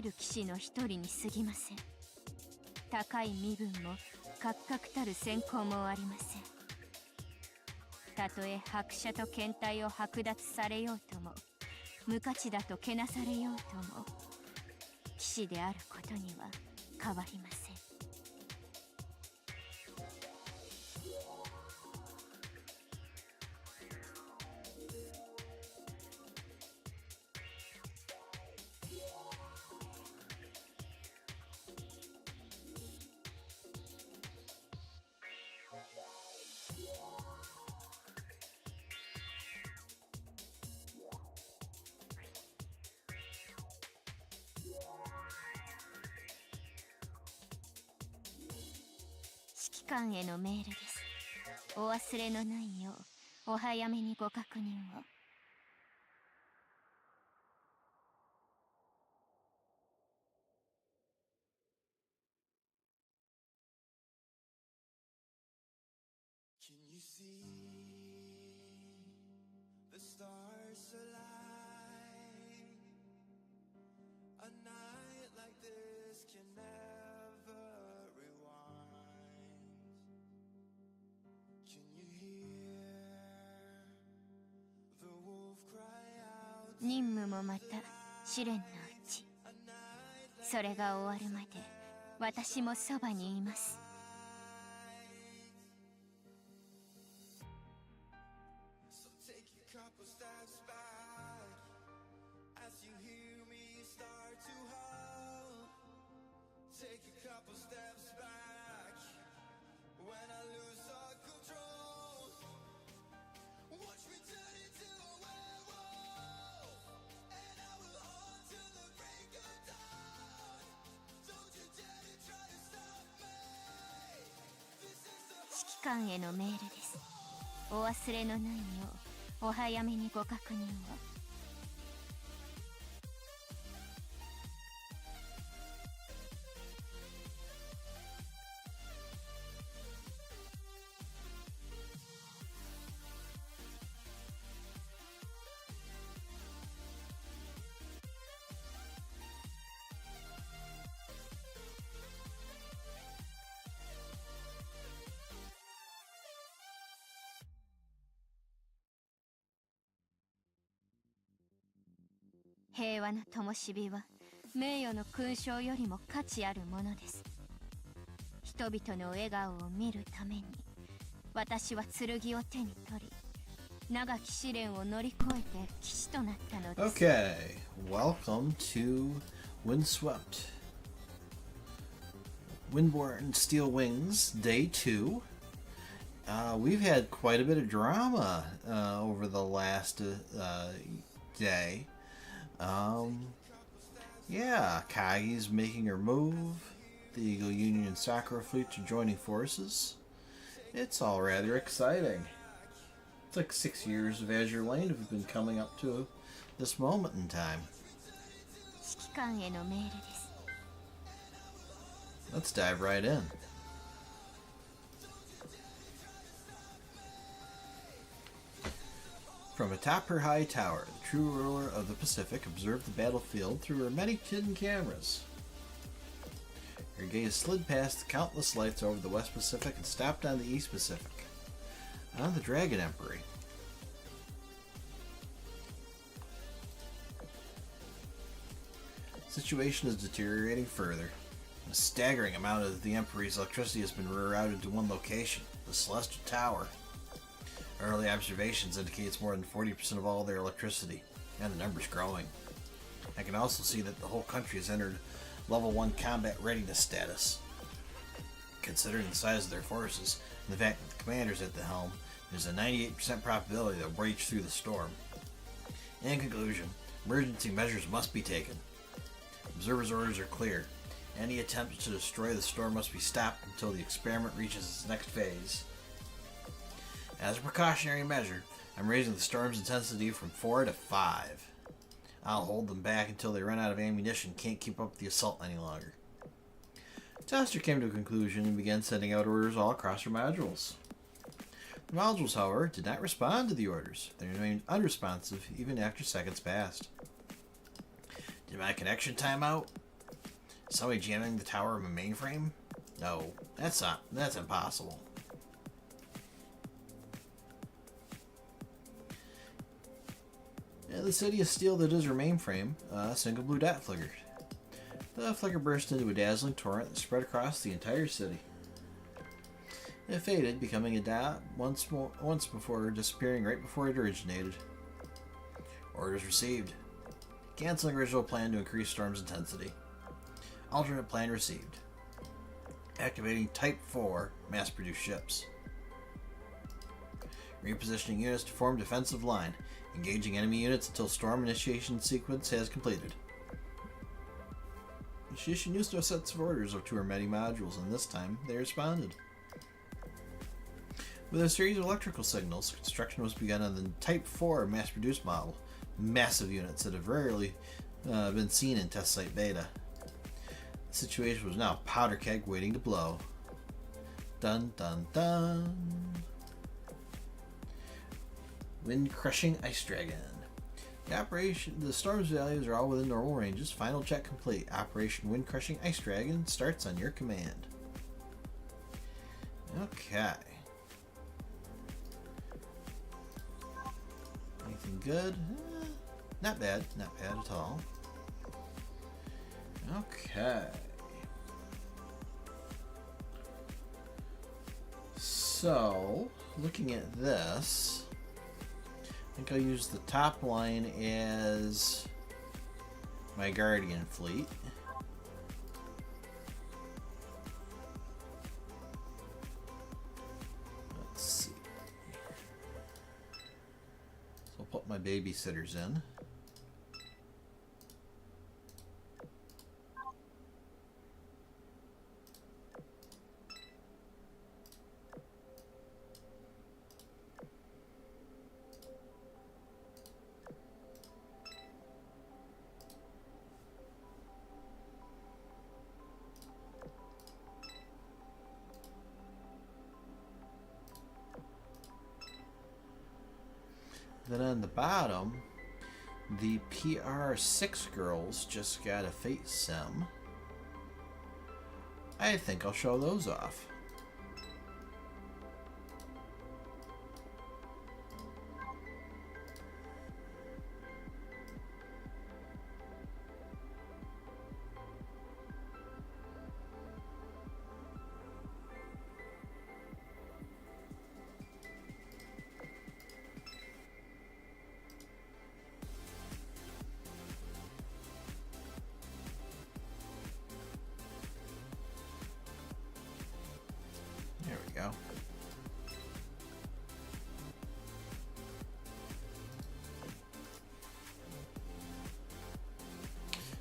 る騎士の一人に過ぎません。高い身分も格々たる選考もありません。たとえ伯爵と検体を剥奪されようとも、無価値だとけなされようとも、騎士であることには変わりません。指揮官へのメールです。お忘れのないようお早めにご確認を。Can you see the stars align? A night like this can never rewind. Can you hear the wolf cry out? 任務もまた試練のうち。それが終わるまで私もそばにいます。Take a couple steps back when I lose all control. Watch me turn into a werewolf, and I will haunt till the break of dawn. Don't you dare to try to stop me. This is the 指揮官へのメールです。お忘れのないようお早めにご確認を。平和の灯火は名誉の勲章よりも価値あるものです。人々の笑顔を見るために私は剣を手に取り、長き試練を乗り越えて騎士となったのです。 Okay, welcome to Windswept. Windborne Steel Wings, Day 2. We've had quite a bit of drama over the last day. Yeah, Akagi's making her move. The Eagle Union and Sakura fleets are joining forces. It's all rather exciting. It's like 6 years of Azur Lane have been coming up to this moment in time. 指揮官へのメールです。 Let's dive right in. From atop her high tower, the true ruler of the Pacific observed the battlefield through her many hidden cameras. Her gaze slid past the countless lights over the West Pacific and stopped on the East Pacific, on the Dragon Emperor. The situation is deteriorating further. A staggering amount of the Emperor's electricity has been rerouted to one location, the Celestial Tower. Early observations indicates more than 40% of all their electricity, and the number's growing. I can also see that the whole country has entered level 1 combat readiness status. Considering the size of their forces, and the fact that the commander's at the helm, there's a 98% probability they'll breach through the storm. In conclusion, emergency measures must be taken. Observers' orders are clear. Any attempts to destroy the storm must be stopped until the experiment reaches its next phase. As a precautionary measure, I'm raising the storm's intensity from 4 to 5. I'll hold them back until they run out of ammunition and can't keep up with the assault any longer. Tester came to a conclusion and began sending out orders all across her modules. The modules, however, did not respond to the orders. They remained unresponsive even after seconds passed. Did my connection time out? Somebody jamming the tower of a mainframe? No, that's impossible. Yeah, the city of steel that is her mainframe, a single blue dot flickered. The flicker burst into a dazzling torrent that spread across the entire city. It faded, becoming a dot once before disappearing right before it originated. Orders received. Canceling original plan to increase storm's intensity. Alternate plan received. Activating Type 4 mass-produced ships. Repositioning units to form defensive line. Engaging enemy units until storm initiation sequence has completed. She used no sets of orders to her many modules, and this time they responded. With a series of electrical signals, construction was begun on the Type 4 mass-produced model, massive units that have rarely been seen in test site beta. The situation was now a powder keg waiting to blow. Dun dun dun. Wind-crushing ice dragon. The storm's values are all within normal ranges. Final check complete. Operation Wind-crushing ice dragon starts on your command. Okay. Anything good? Not bad. Not bad at all. Okay. So, looking at this, I think I'll use the top line as my Guardian fleet. Let's see. So I'll put my babysitters in. Then on the bottom, the PR6 girls just got a Fate Sim. I think I'll show those off. There we go.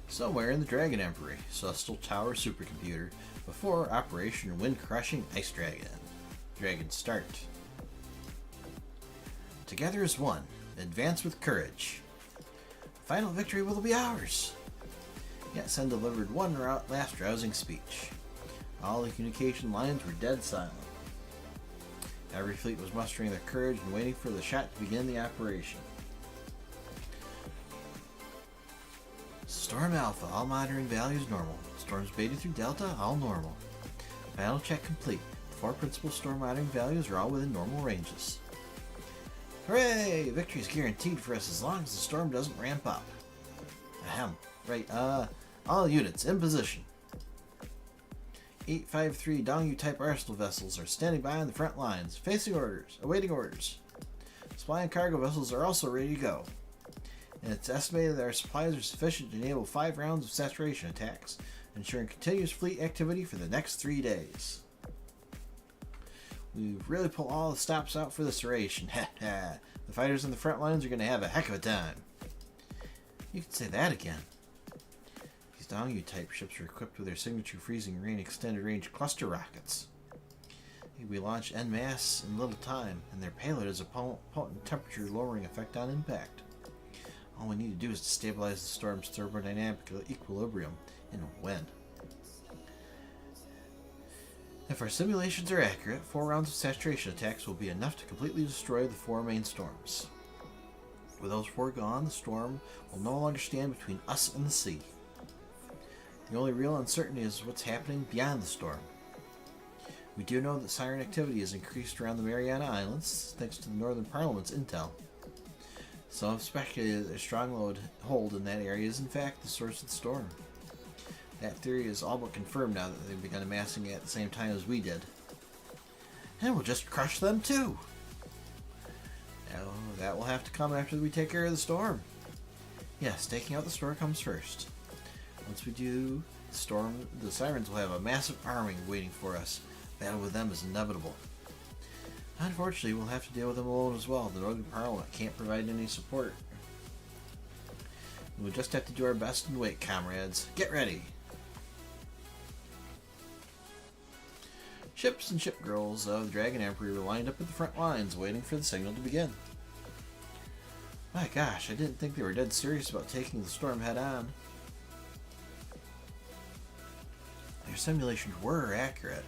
Somewhere in the Dragon Emperor, Celestial Tower supercomputer, before Operation Wind-crushing ice dragon. Dragon start. Together as one, advance with courage. Final victory will be ours. Yatsen delivered one last rousing speech. All the communication lines were dead silent. Every fleet was mustering their courage and waiting for the shot to begin the operation. Storm Alpha, all monitoring values normal. Storms Beta through Delta, all normal. Final check complete. The 4 principal storm monitoring values are all within normal ranges. Hooray! Victory is guaranteed for us as long as the storm doesn't ramp up. Ahem. Right, all units in position. 853 Dongyu-type arsenal vessels are standing by on the front lines, facing orders, awaiting orders. Supply and cargo vessels are also ready to go. And it's estimated that our supplies are sufficient to enable 5 rounds of saturation attacks, ensuring continuous fleet activity for the next 3 days. We've really pulled all the stops out for this duration. The fighters on the front lines are going to have a heck of a time. You can say that again. These Dongyu-type ships are equipped with their signature freezing rain extended range cluster rockets. They can be launched en masse in little time, and their payload has a potent temperature lowering effect on impact. All we need to do is to stabilize the storm's thermodynamic equilibrium and win. If our simulations are accurate, 4 rounds of saturation attacks will be enough to completely destroy the 4 main storms. With those 4 gone, the storm will no longer stand between us and the sea. The only real uncertainty is what's happening beyond the storm. We do know that siren activity has increased around the Mariana Islands thanks to the Northern Parliament's intel. Some have speculated that a strong hold in that area is in fact the source of the storm. That theory is all but confirmed now that they've begun amassing it at the same time as we did. And we'll just crush them too! Now, that will have to come after we take care of the storm. Yes, taking out the storm comes first. Once we do, the sirens will have a massive army waiting for us. Battle with them is inevitable. Unfortunately, we'll have to deal with them alone as well. The Northern Parliament can't provide any support. We'll just have to do our best and wait, comrades. Get ready! Ships and ship girls of the Dragon Emperor were lined up at the front lines, waiting for the signal to begin. My gosh, I didn't think they were dead serious about taking the storm head on. Their simulations were accurate.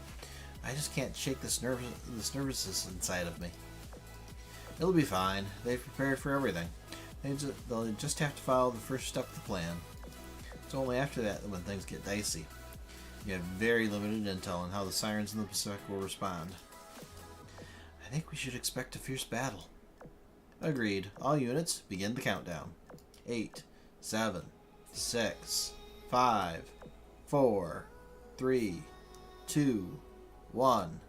I just can't shake this nervousness inside of me. It'll be fine. They've prepared for everything. They'll just have to follow the first step of the plan. It's only after that when things get dicey. You have very limited intel on how the sirens in the Pacific will respond. I think we should expect a fierce battle. Agreed. All units, begin the countdown. 8, 7, 6, 5, 4, 3, 2, 1.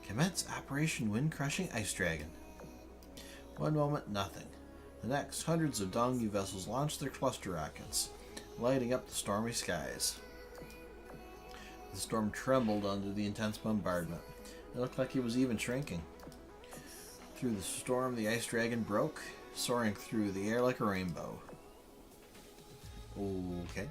Commence Operation Wind-Crushing Ice Dragon. One moment, nothing. The next, hundreds of Dongyu vessels launch their cluster rockets, lighting up the stormy skies. The storm trembled under the intense bombardment. It looked like it was even shrinking. Through the storm, the ice dragon broke, soaring through the air like a rainbow. Okay.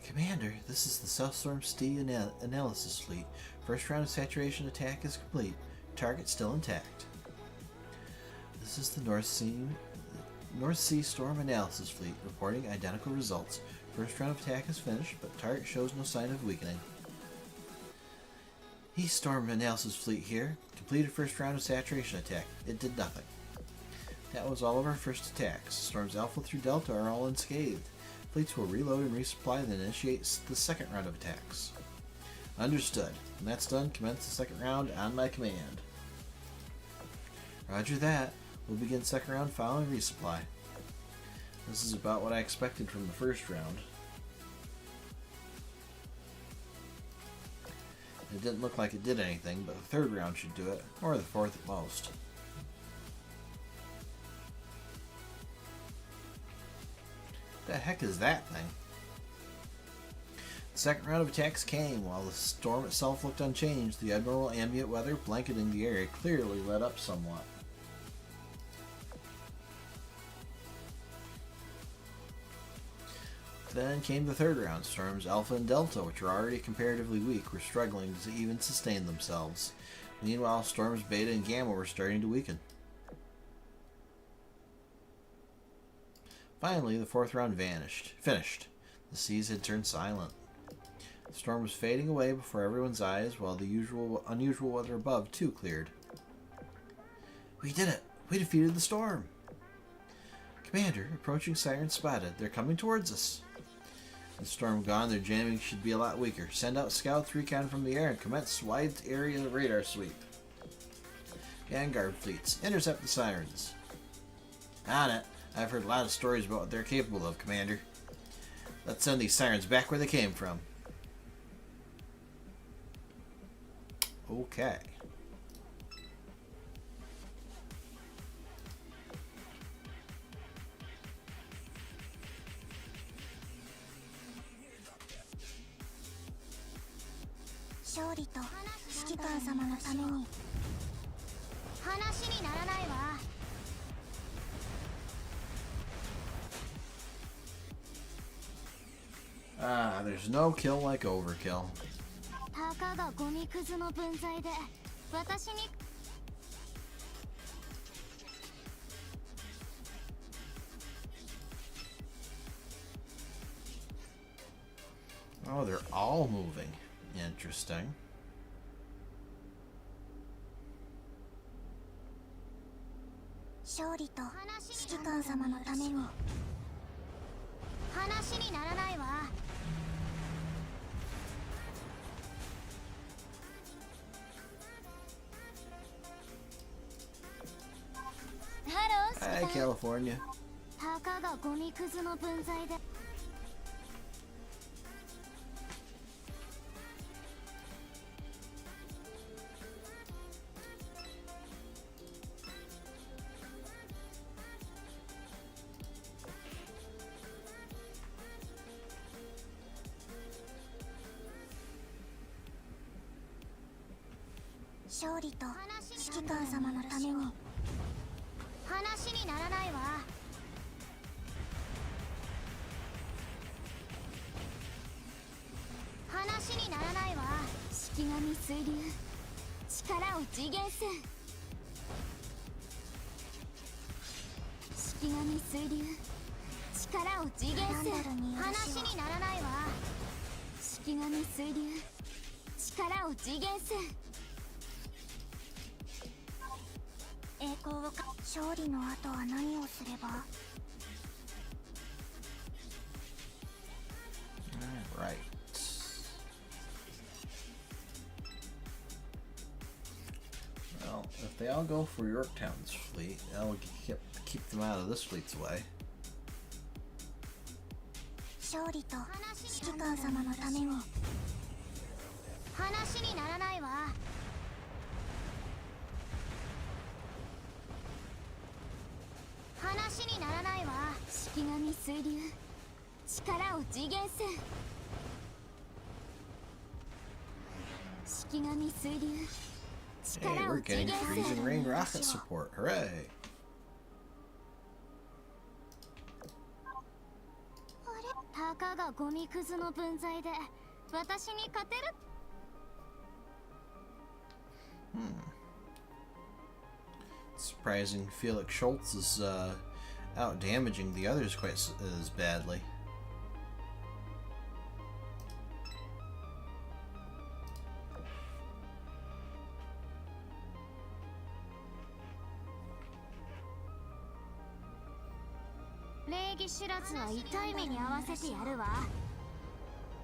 Commander, this is the South Storm Sea Analysis Fleet. First round of saturation attack is complete. Target still intact. This is the North Sea Storm Analysis Fleet, reporting identical results. First round of attack is finished, but target shows no sign of weakening. East Storm Analysis Fleet here. Completed first round of saturation attack. It did nothing. That was all of our first attacks. Storms Alpha through Delta are all unscathed. Fleets will reload and resupply, then initiate the second round of attacks. Understood. When that's done, commence the second round on my command. Roger that. We'll begin second round following resupply. This is about what I expected from the first round. It didn't look like it did anything, but the third round should do it, or the fourth at most. What the heck is that thing? The second round of attacks came. While the storm itself looked unchanged, the abnormal ambient weather blanketing the area clearly let up somewhat. Then came the third round. Storms Alpha and Delta, which were already comparatively weak, were struggling to even sustain themselves. Meanwhile, storms Beta and Gamma were starting to weaken. Finally, the fourth round finished. The seas had turned silent. The storm was fading away before everyone's eyes, while the unusual weather above too cleared. We did it! We defeated the storm! Commander, approaching sirens spotted. They're coming towards us. The storm gone, their jamming should be a lot weaker. Send out scouts recon from the air and commence wide area radar sweep. Vanguard fleets, intercept the sirens. On it. I've heard a lot of stories about what they're capable of, Commander. Let's send these sirens back where they came from. Okay. There's no kill like overkill. Oh, they're all moving. Interesting. 勝利と指揮官様のために。話にならないわ。ハロー、 Hi, California. たかがゴミくずの分際で。勝利と指揮官様のために。話にならないわ。話にならないわ。式神水流、力を次元せん。式神水流、力を次元せん。話にならないわ。式神水流、力を次元せん。栄光をか。勝利の後は何をすれば。 Alright. Well, if they all go for Yorktown's fleet, that'll keep them out of this fleet's way. 勝利と指揮官様のために。話にならないわ。話にならないわ。式神水流、力を次元せん。式神水流、 Hey, 力 we're を次 getting 元せ freezing ん。 rain rocket support. Hooray! たかがゴミくずの分際で私に勝てる。 Surprising Felix Schultz is out damaging the others quite as badly.「礼儀知らずは痛い目に遭わせてやるわ。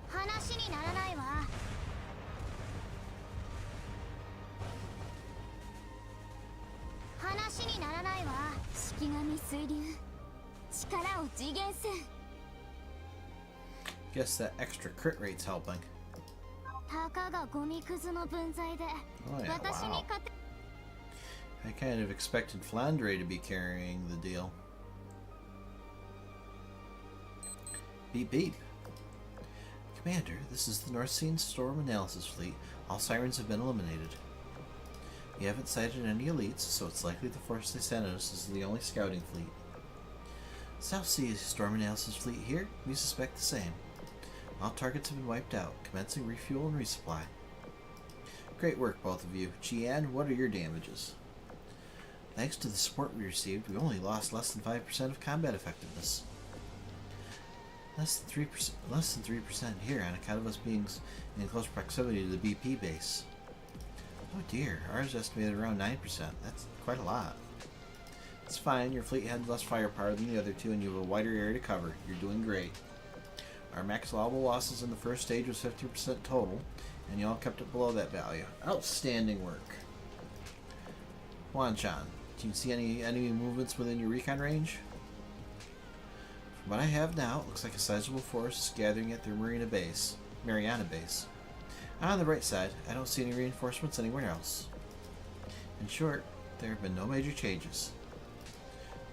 話にならないわ。話にならないわ。式神水流、力を次元せん。 Guess that extra crit rate's helping. たかがゴミくずの分際で Oh yeah, 私に wow. 勝て。 I kind of expected Flandre to be carrying the deal. Beep beep. Commander, this is the North Sea Storm Analysis Fleet. All sirens have been eliminated. You haven't sighted any elites, so it's likely the force they sent us is the only scouting fleet. South Sea Storm Analysis Fleet here? We suspect the same. All targets have been wiped out, commencing refuel and resupply. Great work, both of you. Jian, what are your damages? Thanks to the support we received, we only lost less than 5% of combat effectiveness. Less than 3% here on account of us being in close proximity to the BP base. Oh dear, ours estimated around 9%. That's quite a lot. It's fine, your fleet had less firepower than the other two and you have a wider area to cover. You're doing great. Our max allowable losses in the first stage was 50% total, and you all kept it below that value. Outstanding work. Huanchan, do you see any enemy movements within your recon range? From what I have now, it looks like a sizable force is gathering at their Mariana base. On the right side, I don't see any reinforcements anywhere else. In short, there have been no major changes.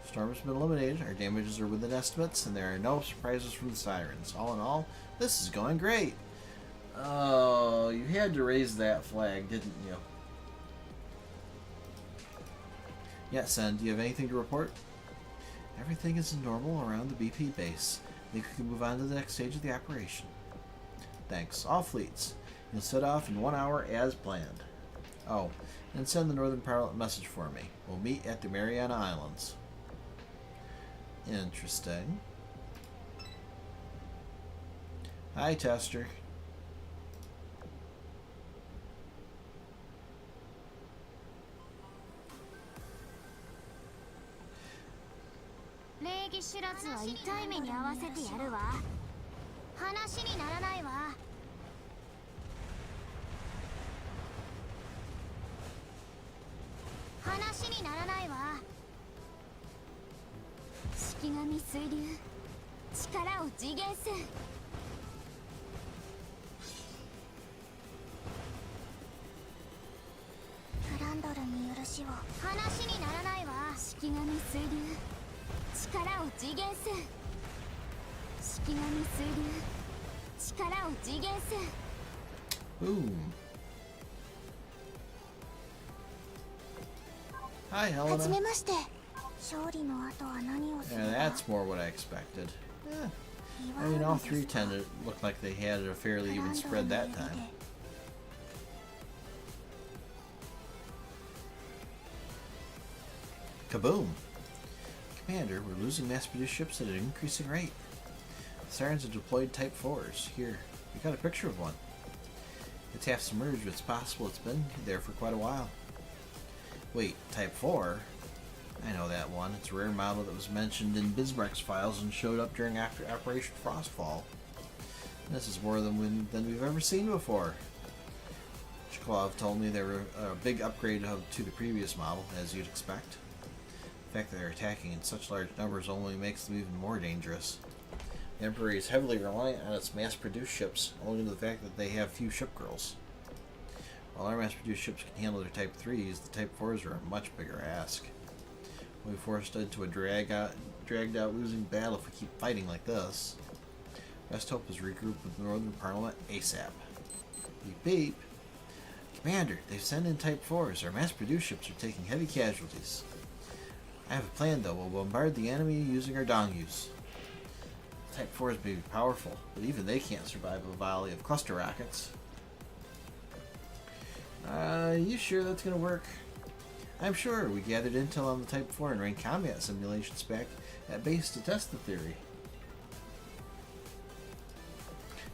Storm has been eliminated, our damages are within estimates, and there are no surprises from the sirens. All in all, this is going great! Oh, you had to raise that flag, didn't you? Yeah, Sen, do you have anything to report? Everything is normal around the BP base. I think we can move on to the next stage of the operation. Thanks. All fleets. You'll set off in 1 hour as planned. Oh, and send the Northern Parliament message for me. We'll meet at the Mariana Islands. Interesting. Hi, Tester. 儀知らずは痛い目に遭わせてやるわ。話にならないわ。話にならないわ。式神水流、力を次元せん。フランドルに許しを。話にならないわ。式神水流、力を次元せん。式神水流、力を次元せん。Boom. Hi, は Helena. じめまして。勝利の後は何をする Yeah, の？ that's more what I expected. I mean, all three tended looked like they had a fairly even spread that time. Kaboom! Commander, we're losing mass-produced ships at an increasing rate. The Sirens have deployed Type 4s. Here, we got a picture of one. It's half submerged, but it's possible it's been there for quite a while. Wait, Type 4? I know that one. It's a rare model that was mentioned in Bismarck's files and showed up during after Operation Frostfall. This is more than we've ever seen before. Chkalov told me they were a big upgrade to the previous model, as you'd expect. The fact that they're attacking in such large numbers only makes them even more dangerous. The Emperor is heavily reliant on its mass-produced ships, owing to the fact that they have few ship girls. While our mass-produced ships can handle their Type 3s, the Type 4s are a much bigger ask. We'll be forced into a dragged-out losing battle if we keep fighting like this. Best hope is regroup with the Northern Parliament ASAP. Beep beep. Commander, they've sent in Type 4s. Our mass-produced ships are taking heavy casualties. I have a plan though. We'll bombard the enemy using our dongyus. Type 4s may be powerful, but even they can't survive a volley of cluster rockets. You sure that's gonna work? I'm sure. We gathered intel on the Type 4 and ran combat simulations back at base to test the theory.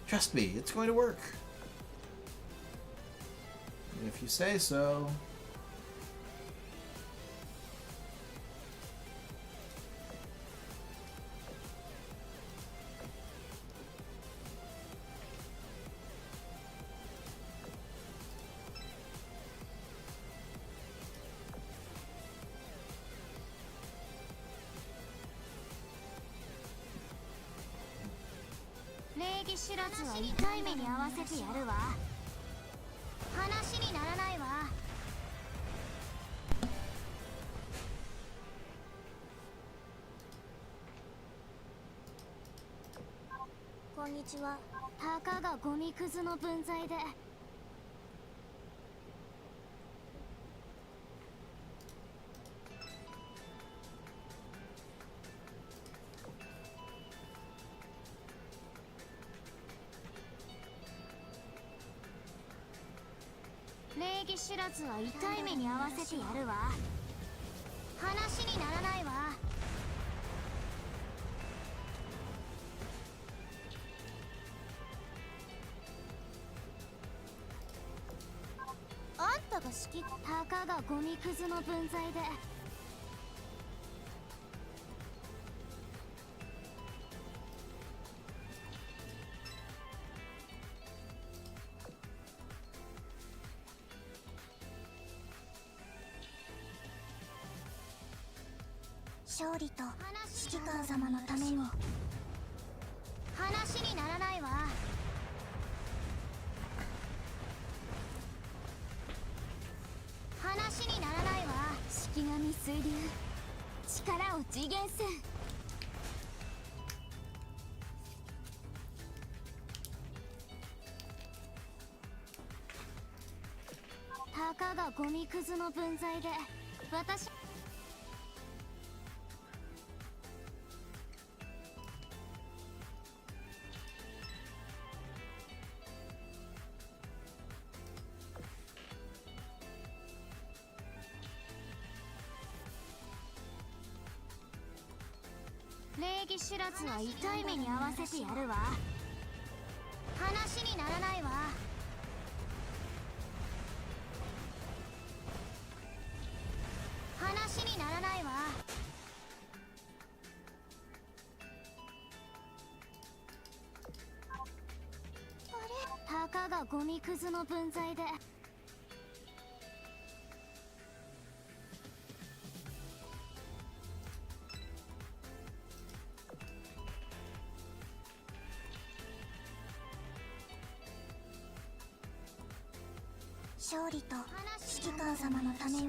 Trust me, it's going to work. If you say so.礼儀知らずは痛い目に遭わせてやるわ。話にならないわ。こんにちは。たかがゴミくずの分際で。礼儀知らずは痛い目に遭わせてやるわ。話にならないわ。あんたが仕切ったかがゴミくずの分際で。勝利と指揮官様のために。話にならないわ。話にならないわ。式神水流、力を次元せん。たかがゴミくずの分際で。私礼儀知らずは痛い目に遭わせてやるわ。話にならないわ。話にならないわ。がゴミくずの分際で勝利と指揮官様のために。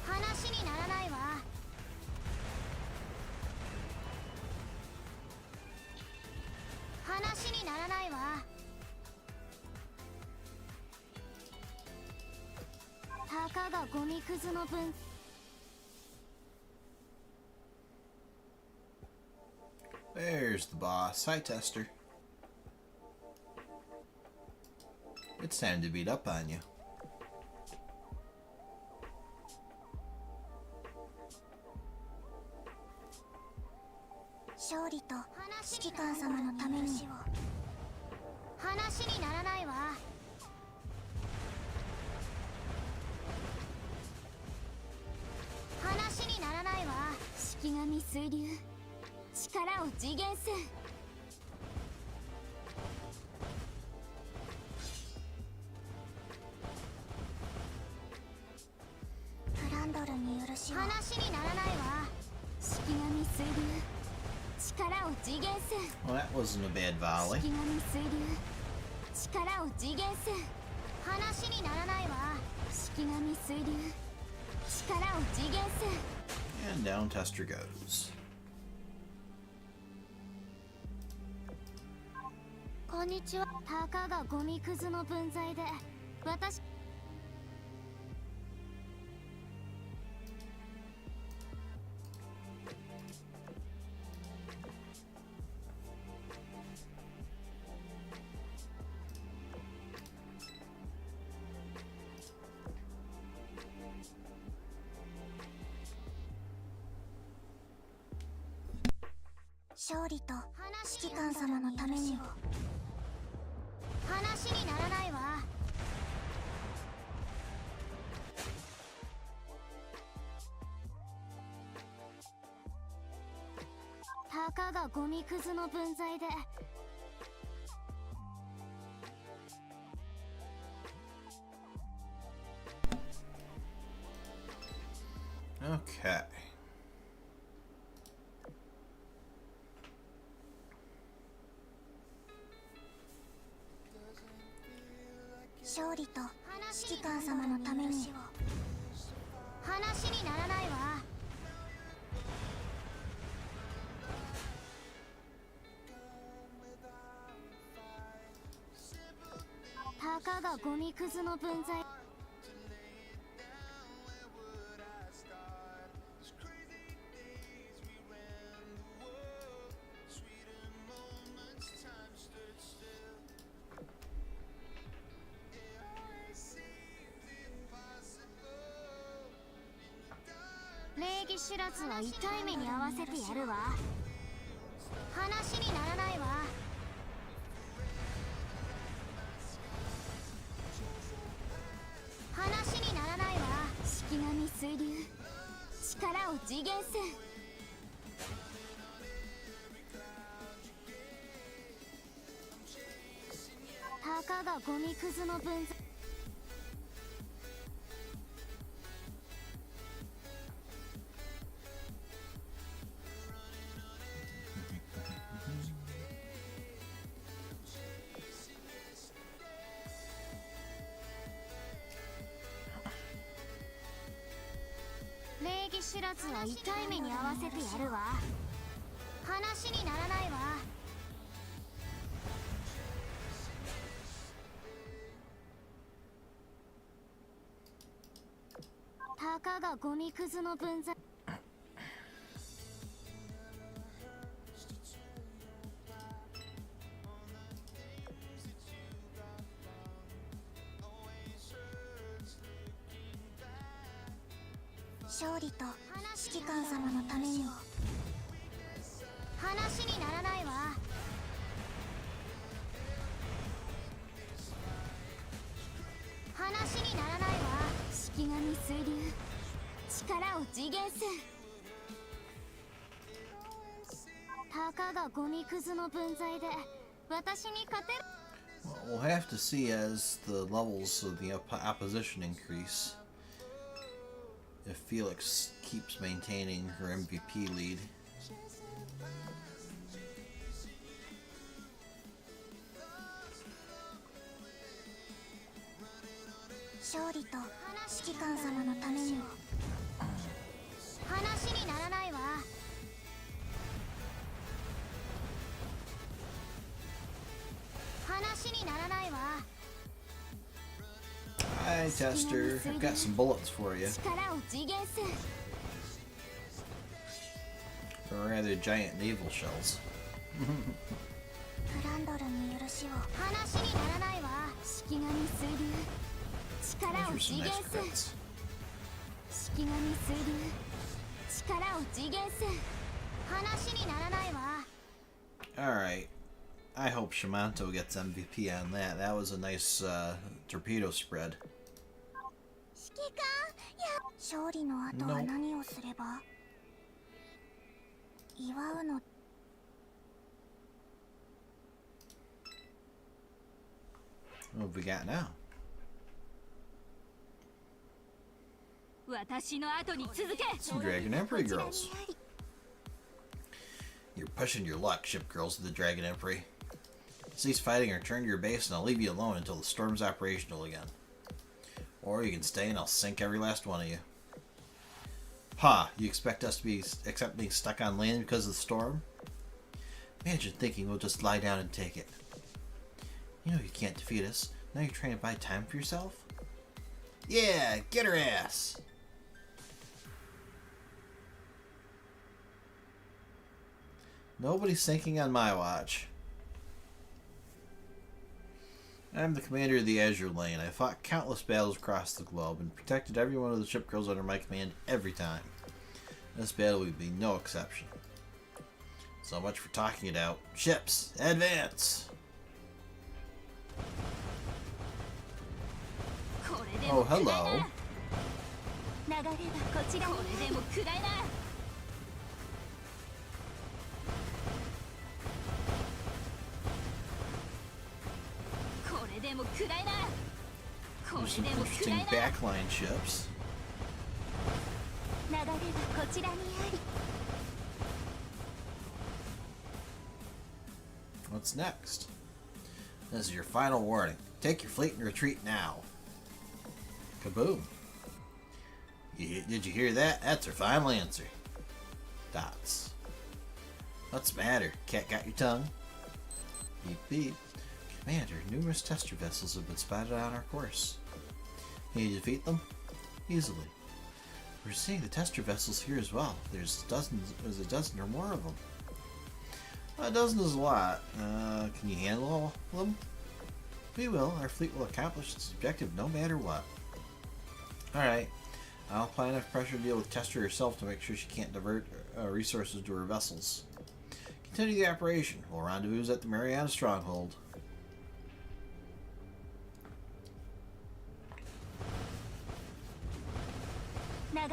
話にならないわ。話にならないわ。たかがゴミくずの分。 There's the boss. Hi, Tester. It's time to beat up on you. 勝利と指揮官様のために。話にならないわ。話にならないわ。式神水流、力を次元せん。フランドルに許しを。話にならないわ。式神水流、力を次元せん。 Well, that wasn't a bad volley. 式神水流、力を次元せん。話にならないわ。式神水流、力を次元せん。 And down Tester goes. こんにちは。たかがゴミくずの分際で私。勝利と指揮官様のために。話にならないわ。たかがゴミくずの分際で。 Okay. 勝利と指揮官様のために。話にならないわ。たかがゴミくずの分際。 礼儀知らずは痛い目に遭わせてやるわ。話にならないわ。話にならないわ。式神水流、力を次元せん。たかがゴミくずの分際。 礼儀知らずは痛い目に遭わせてやるわ。話にならないわ。たかがゴミくずの分際。 勝利と指揮官様のために。話にならないわ。話にならないわ。式神水流、力を次元せん。たかがゴミくずの分際で私に勝てる。Well, we'll have to see as the levels of the opposition increase if Felix keeps maintaining her MVP lead. 勝利と指揮官様のためにも話にならないわ。話にならないわ。 Hi, Tester. I've got some bullets for you. 力を次元す。 Or rather, giant naval shells. プランドルに許しを話にならないわ。式神水流。力 Those を were 次 some 元 nice す。 crits. 式神水流。力を次元す。話にならないわ。 Alright. I hope Shimanto gets MVP on that. That was a nice torpedo spread. 指揮官や勝利の後は何をすれば祝うの What have we got now? 私の後に続け。 Some Dragon Emperor girls. You're pushing your luck, ship girls of the Dragon Emperor. Cease fighting or return to your base and I'll leave you alone until the storm's operational again. Or you can stay and I'll sink every last one of you. Ha! You expect us to be except being stuck on land because of the storm? Imagine thinking we'll just lie down and take it. You know you can't defeat us. Now you're trying to buy time for yourself? Yeah, get her ass! Nobody's sinking on my watch. I'm the commander of the Azure Lane. I fought countless battles across the globe and protected every one of the ship girls under my command every time. This battle would be no exception. So much for talking it out. Ships, advance! Oh, hello. 流れがこちらに。これでもくらいな。これでもくらいな。こ There's れ some でもく interesting らいな。 backline ships. 流れがこちらにあり。 What's next? This is your final warning. Take your fleet and retreat now. Kaboom. Did you hear that? That's our final answer. Dots. What's the matter? Cat got your tongue? Beep beep. Commander, numerous tester vessels have been spotted on our course. Can you defeat them? Easily. We're seeing the tester vessels here as well. There's a dozen or more of them. A dozen is a lot. Can you handle all of them? We will. Our fleet will accomplish its objective no matter what. Alright. I'll apply enough pressure to deal with Tester herself to make sure she can't divert resources to her vessels. Continue the operation. We'll rendezvous at the Mariana Stronghold. Oh,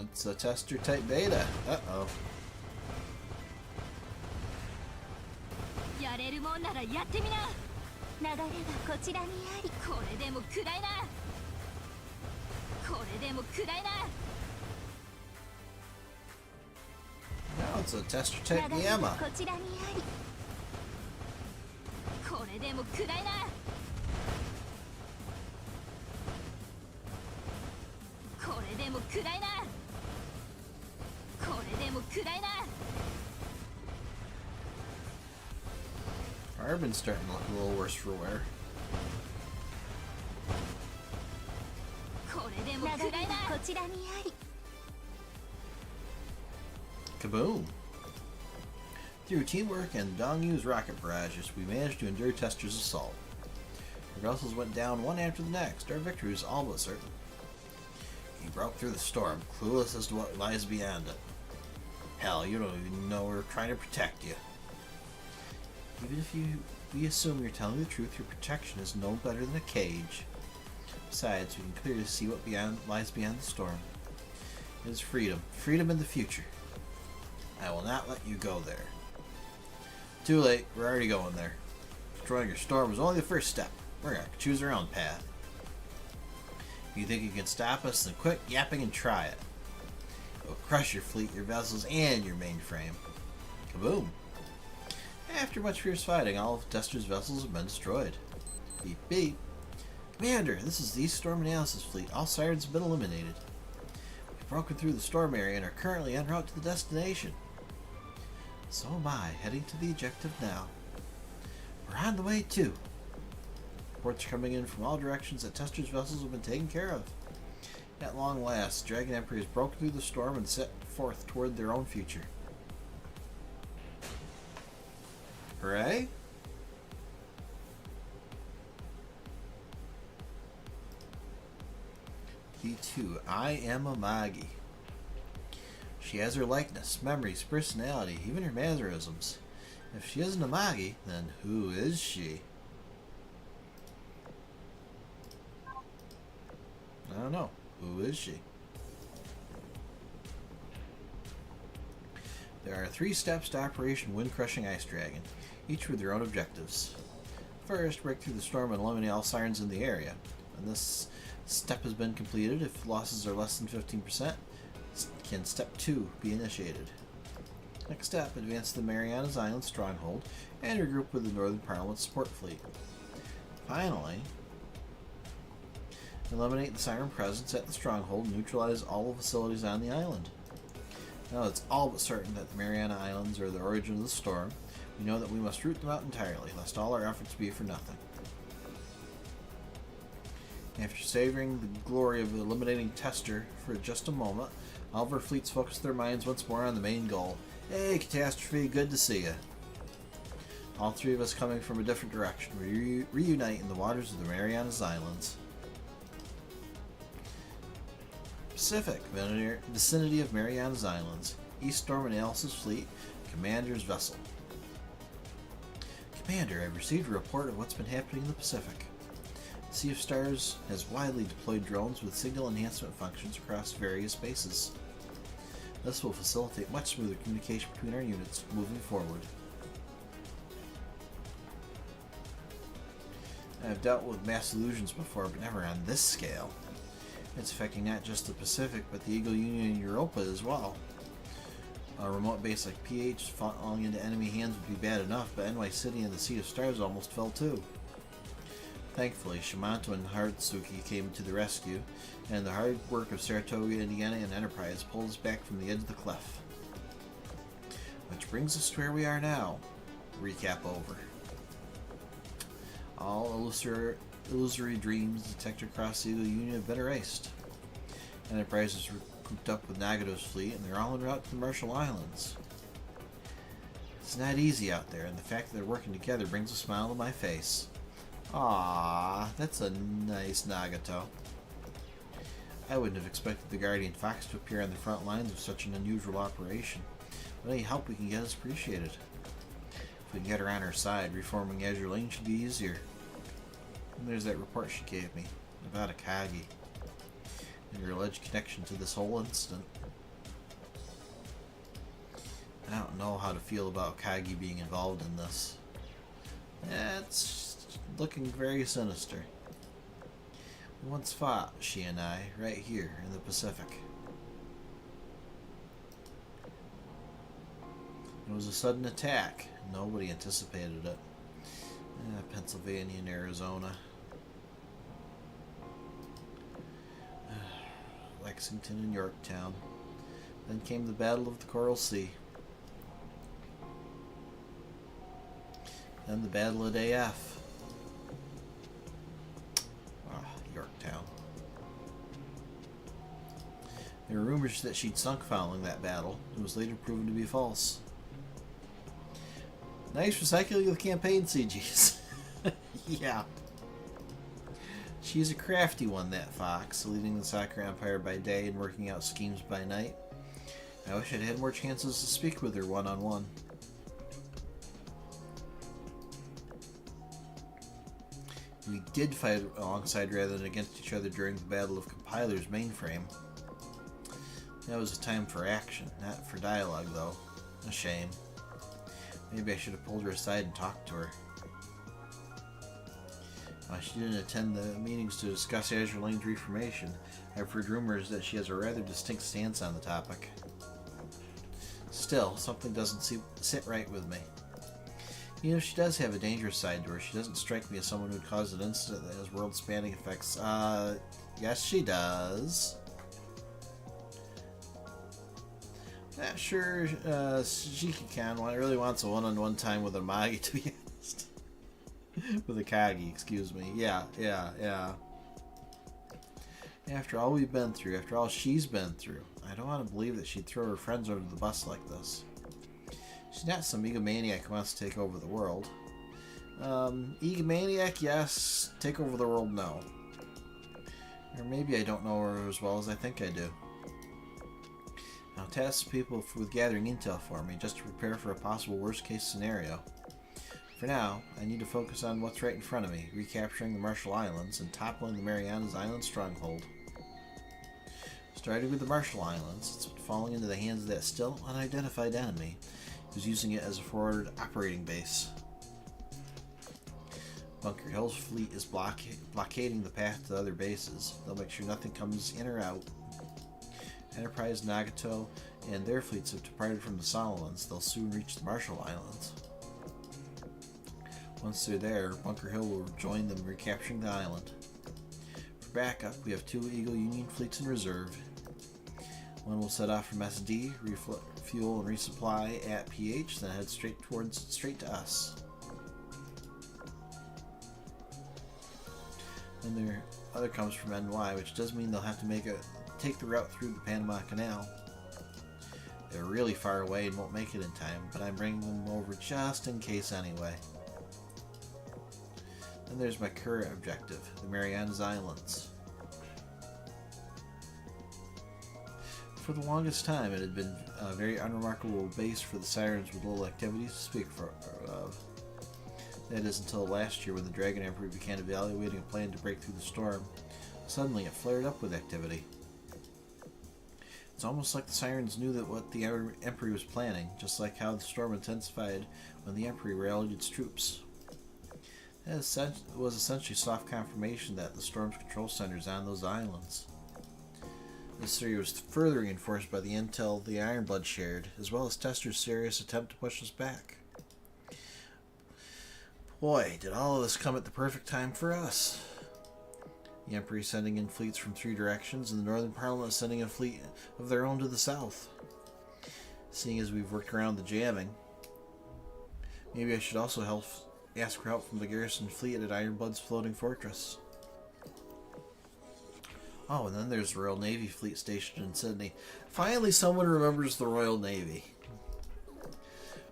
it's a Tester type beta. Uh-oh. やれるもんならやってみな。流れがこちらにあり。これでもくらいな。これでもくらいな。 Now it's a Tester type Gamma. こちらにあり。これでもくらいな。これでもくらいな。これでもくらいな。 Carbon's starting to look a little worse for wear. これでもくらいな。こちらにあり。 Kaboom! Through teamwork and Dongyu's rocket barrages, we managed to endure Tester's assault. Our vessels went down one after the next. Our victory was all but certain. He broke through the storm, clueless as to what lies beyond it. Hell, you don't even know we're trying to protect you. Even if we assume you're telling the truth, your protection is no better than a cage. Besides, we can clearly see what lies beyond the storm. is freedom. Freedom in the future. I will not let you go there. Too late. We're already going there. Destroying your storm was only the first step. We're going to choose our own path. If you think you can stop us, then quit yapping and try it. We'll crush your fleet, your vessels, and your mainframe. Kaboom! After much fierce fighting, all of Tester's vessels have been destroyed. Beep beep. Commander, this is the East Storm Analysis Fleet. All sirens have been eliminated. We've broken through the storm area and are currently en route to the destination. So am I, heading to the objective now. We're on the way too. Reports are coming in from all directions that Tester's vessels have been taken care of. At long last, Dragon Emperor has broken through the storm and set forth toward their own future. Hooray! P2. I am Amagi. She has her likeness, memories, personality, even her mannerisms. If she isn't Amagi, then who is she? I don't know. Who is she? There are 3 steps to Operation Wind Crushing Ice Dragon, each with their own objectives. First, break through the storm and eliminate all sirens in the area. When this step has been completed, if losses are less than 15%, can Step 2 be initiated. Next step, advance to the Marianas Island stronghold and regroup with the Northern Parliament support fleet. Finally, eliminate the siren presence at the stronghold and neutralize all the facilities on the island. Now it's all but certain that the Mariana Islands are the origin of the storm. We know that we must root them out entirely, lest all our efforts be for nothing. After savoring the glory of eliminating Tester for just a moment, all of our fleets focus their minds once more on the main goal. Hey, Catastrophe, good to see ya. All 3 of us coming from a different direction. We reunite in the waters of the Marianas Islands. Pacific, vicinity of Marianas Islands. East Storm Analysis Fleet, Commander's vessel. Commander, I've received a report of what's been happening in the Pacific. The Sea of Stars has widely deployed drones with signal enhancement functions across various bases. This will facilitate much smoother communication between our units moving forward. I've dealt with mass illusions before, but never on this scale. It's affecting not just the Pacific, but the Eagle Union in Europa as well. A remote base like PH falling into enemy hands would be bad enough, but NY City and the Sea of Stars almost fell too. Thankfully, Shimanto and Harusuki came to the rescue, and the hard work of Saratoga, Indiana, and Enterprise pulled us back from the edge of the cliff. Which brings us to where we are now. Recap over. All illusory dreams detected across the Eagle Union have been erased. Enterprise is cooped up with Nagato's fleet, and they're all en route to the Marshall Islands. It's not easy out there, and the fact that they're working together brings a smile to my face. Aww, that's a nice Nagato. I wouldn't have expected the Guardian Fox to appear on the front lines of such an unusual operation, but any help we can get is appreciated. If we can get her on our side, reforming Azure Lane should be easier. And there's that report she gave me about Akagi and her alleged connection to this whole incident. I don't know how to feel about Akagi being involved in this. It's looking very sinister. We once fought, she and I, right here in the Pacific. It was a sudden attack. Nobody anticipated it. Pennsylvania and Arizona. Lexington and Yorktown. Then came the Battle of the Coral Sea. Then the Battle of AF. Yorktown. There were rumors that she'd sunk following that battle. It was later proven to be false. Nice recycling of campaign CGs. Yeah. She's a crafty one, that fox, leading the Sakura Empire by day and working out schemes by night. I wish I'd had more chances to speak with her one-on-one. We did fight alongside rather than against each other during the Battle of Compiler's mainframe. That was a time for action, not for dialogue, though. A shame. Maybe I should have pulled her aside and talked to her. She didn't attend the meetings to discuss Azur Lane's reformation. I've heard rumors that she has a rather distinct stance on the topic. Still, something doesn't sit right with me. You know, she does have a dangerous side to her. She doesn't strike me as someone who'd cause an incident that has world-spanning effects. Yes she does. Not sure Shiki-kan really wants a one-on-one time with Amagi, to be honest. With Akagi, excuse me. Yeah. After all we've been through, after all she's been through, I don't want to believe that she'd throw her friends under the bus like this. She's not some egomaniac who wants to take over the world. Egomaniac, yes. Take over the world, no. Or maybe I don't know her as well as I think I do. I'll task people with gathering intel for me, just to prepare for a possible worst-case scenario. For now, I need to focus on what's right in front of me, recapturing the Marshall Islands and toppling the Marianas Island stronghold. Starting with the Marshall Islands, it's falling into the hands of that still unidentified enemy, who's using it as a forward operating base. Bunker Hill's fleet is blockading the path to other bases. They'll make sure nothing comes in or out. Enterprise, Nagato, and their fleets have departed from the Solomons. They'll soon reach the Marshall Islands. Once they're there, Bunker Hill will join them, recapturing the island. For backup, we have 2 Eagle Union fleets in reserve. One will set off from SD, refuel and resupply at PH, then head straight to us. Then their other comes from NY, which does mean they'll have to take the route through the Panama Canal. They're really far away and won't make it in time, but I'm bringing them over just in case anyway. Then there's my current objective, the Marianas Islands. For the longest time, it had been a very unremarkable base for the Sirens with little activities to speak of. That is until last year when the Dragon Emperor began evaluating a plan to break through the storm. Suddenly it flared up with activity. It's almost like the Sirens knew that what the Emperor was planning, just like how the storm intensified when the Emperor rallied its troops. That was essentially soft confirmation that the storm's control center is on those islands. This theory was further reinforced by the intel the Ironblood shared, as well as Tester's serious attempt to push us back. Boy, did all of this come at the perfect time for us. The Emperor is sending in fleets from 3 directions, and the Northern Parliament is sending a fleet of their own to the south. Seeing as we've worked around the jamming, maybe I should also ask for help from the garrison fleet at Ironblood's floating fortress. Oh, and then there's the Royal Navy fleet stationed in Sydney. Finally, someone remembers the Royal Navy.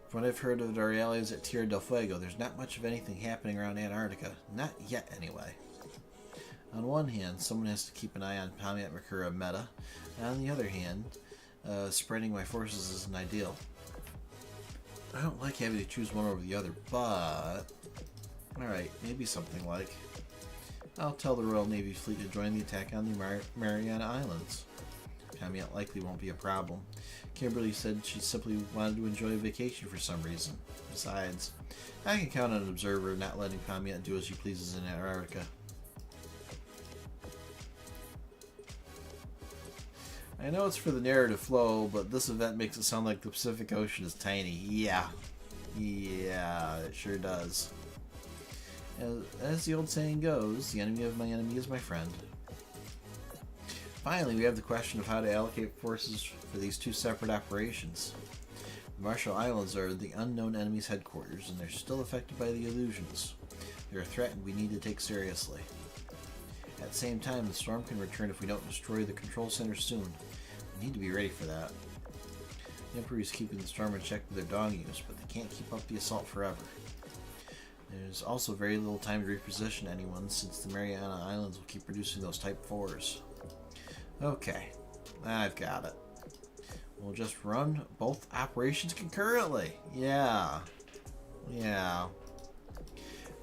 From what I've heard of our allies at Tierra del Fuego, there's not much of anything happening around Antarctica. Not yet, anyway. On one hand, someone has to keep an eye on Pamiat Makura meta. And on the other hand, spreading my forces isn't ideal. I don't like having to choose one over the other, but... Alright, maybe something like... I'll tell the Royal Navy fleet to join the attack on the Mariana Islands. Pamiat likely won't be a problem. Kimberly said she simply wanted to enjoy a vacation for some reason. Besides, I can count on an observer not letting Pamiat do as she pleases in Antarctica. I know it's for the narrative flow, but this event makes it sound like the Pacific Ocean is tiny. Yeah, it sure does. As the old saying goes, the enemy of my enemy is my friend. Finally, we have the question of how to allocate forces for these 2 separate operations. The Marshall Islands are the unknown enemy's headquarters, and they're still affected by the illusions. They're a threat we need to take seriously. At the same time, the storm can return if we don't destroy the control center soon. We need to be ready for that. The Emperor is keeping the storm in check with their dog use, but they can't keep up the assault forever. There's also very little time to reposition anyone, since the Mariana Islands will keep producing those Type 4s. Okay, I've got it. We'll just run both operations concurrently. Yeah.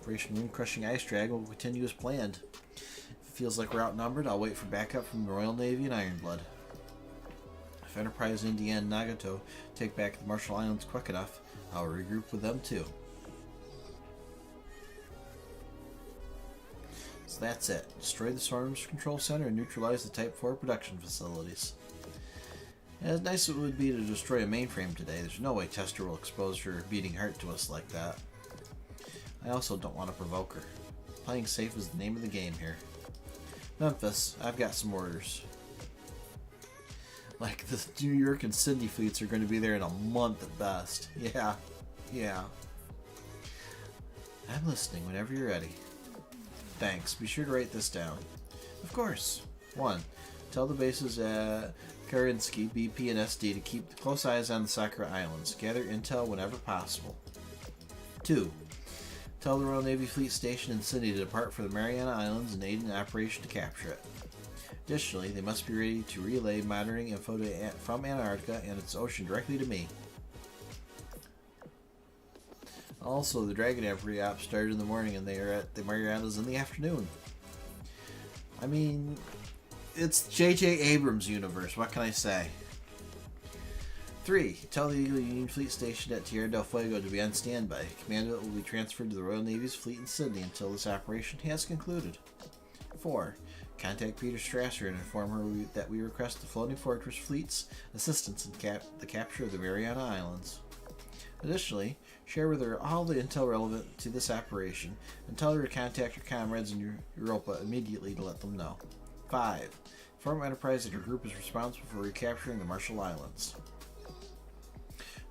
Operation Moon Crushing Ice Dragon will continue as planned. If it feels like we're outnumbered, I'll wait for backup from the Royal Navy and Ironblood. If Enterprise, India, and Nagato take back the Marshall Islands quick enough, I'll regroup with them too. So that's it. Destroy the Storm's control center and neutralize the Type 4 production facilities. As nice as it would be to destroy a mainframe today, there's no way Tester will expose her beating heart to us like that. I also don't want to provoke her. Playing safe is the name of the game here. Memphis, I've got some orders. Like, the New York and Sydney fleets are going to be there in a month at best. Yeah. I'm listening whenever you're ready. Thanks. Be sure to write this down. Of course. 1. Tell the bases at Karinsky, BP, and SD to keep close eyes on the Sakura Islands. Gather intel whenever possible. 2. Tell the Royal Navy Fleet Station in Sydney to depart for the Mariana Islands and aid in an operation to capture it. Additionally, they must be ready to relay monitoring info from Antarctica and its ocean directly to me. Also, the Dragon Emperor op started in the morning and they are at the Marianas in the afternoon. I mean, it's J.J. Abrams' universe, what can I say? 3. Tell the Union Fleet Station at Tierra del Fuego to be on standby. Command of it will be transferred to the Royal Navy's fleet in Sydney until this operation has concluded. 4. Contact Peter Strasser and inform her that we request the Floating Fortress Fleet's assistance in the capture of the Mariana Islands. Additionally, share with her all the intel relevant to this operation and tell her to contact her comrades in Europa immediately to let them know. 5. Inform Enterprise that her group is responsible for recapturing the Marshall Islands.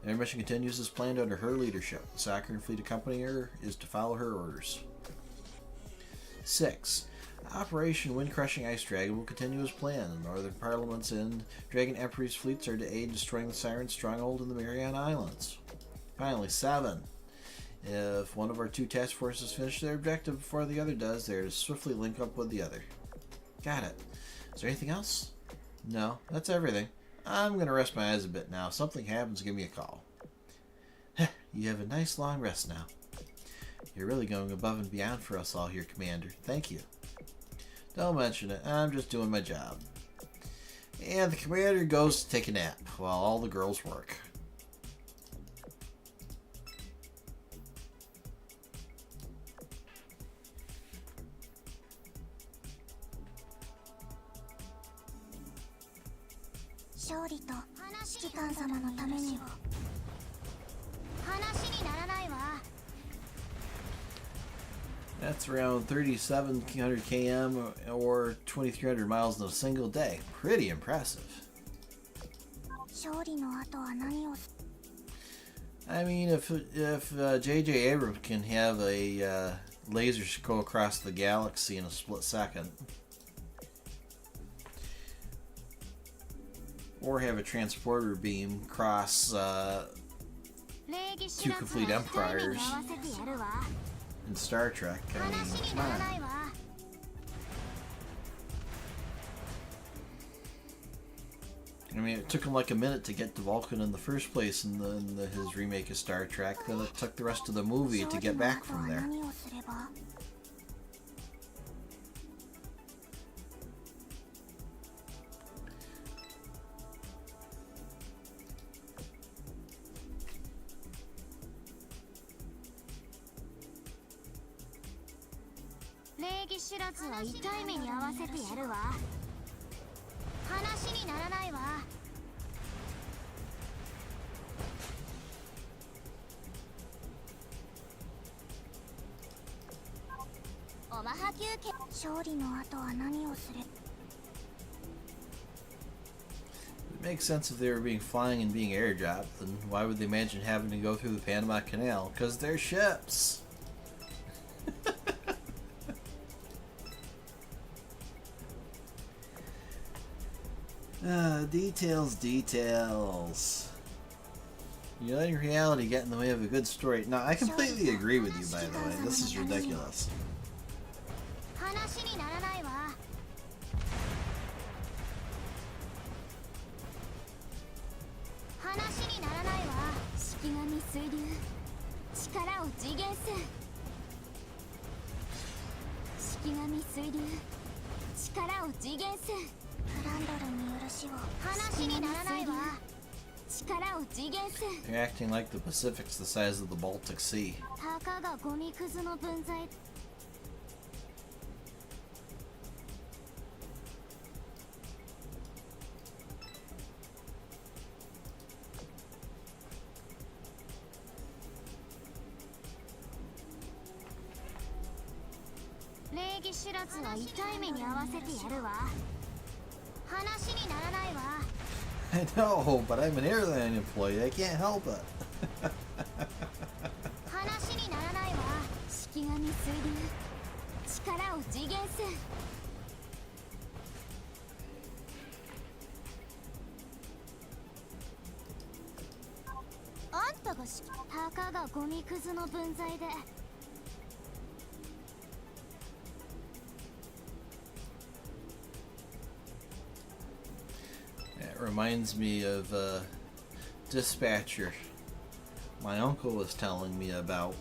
Their mission continues as planned under her leadership. The Sakura fleet accompanying her is to follow her orders. 6. Operation Wind-Crushing Ice Dragon will continue as planned. The Northern Parliaments and Dragon Emperor's fleets are to aid destroying the Siren stronghold in the Mariana Islands. Finally, 7. If one of our 2 task forces finish their objective before the other does, they are to swiftly link up with the other. Got it. Is there anything else? No, that's everything. I'm going to rest my eyes a bit now. If something happens, give me a call. You have a nice long rest now. You're really going above and beyond for us all here, Commander. Thank you. Don't mention it. I'm just doing my job. And the Commander goes to take a nap while all the girls work. That's around 3,700 km or 2,300 miles in a single day. Pretty impressive. I mean, if J.J. Abrams can have a laser go across the galaxy in a split second, or have a transporter beam cross 2 complete empires in Star Trek, I mean, come on. I mean, it took him like a minute to get to Vulcan in the first place in his remake of Star Trek. Then it took the rest of the movie to get back from there. It makes sense if they were being flying and being airdropped, then why would they imagine having to go through the Panama Canal? Because they're ships! Details. You letting reality get in the way of a good story. No, I completely agree with you, by the way. This is ridiculous. 話にならないわ。力を次元せん。 They're acting like the Pacific's the size of the Baltic Sea. たかがゴミくずの分際。礼儀知らずは痛い目に遭わせてやるわ。話にならないわ。 I know, but I'm an airline employee. I can't help it. 話にならないわ。式神水流。力を次元せん。あんたがたかがゴミくずの分際で。 It reminds me of a dispatcher my uncle was telling me about.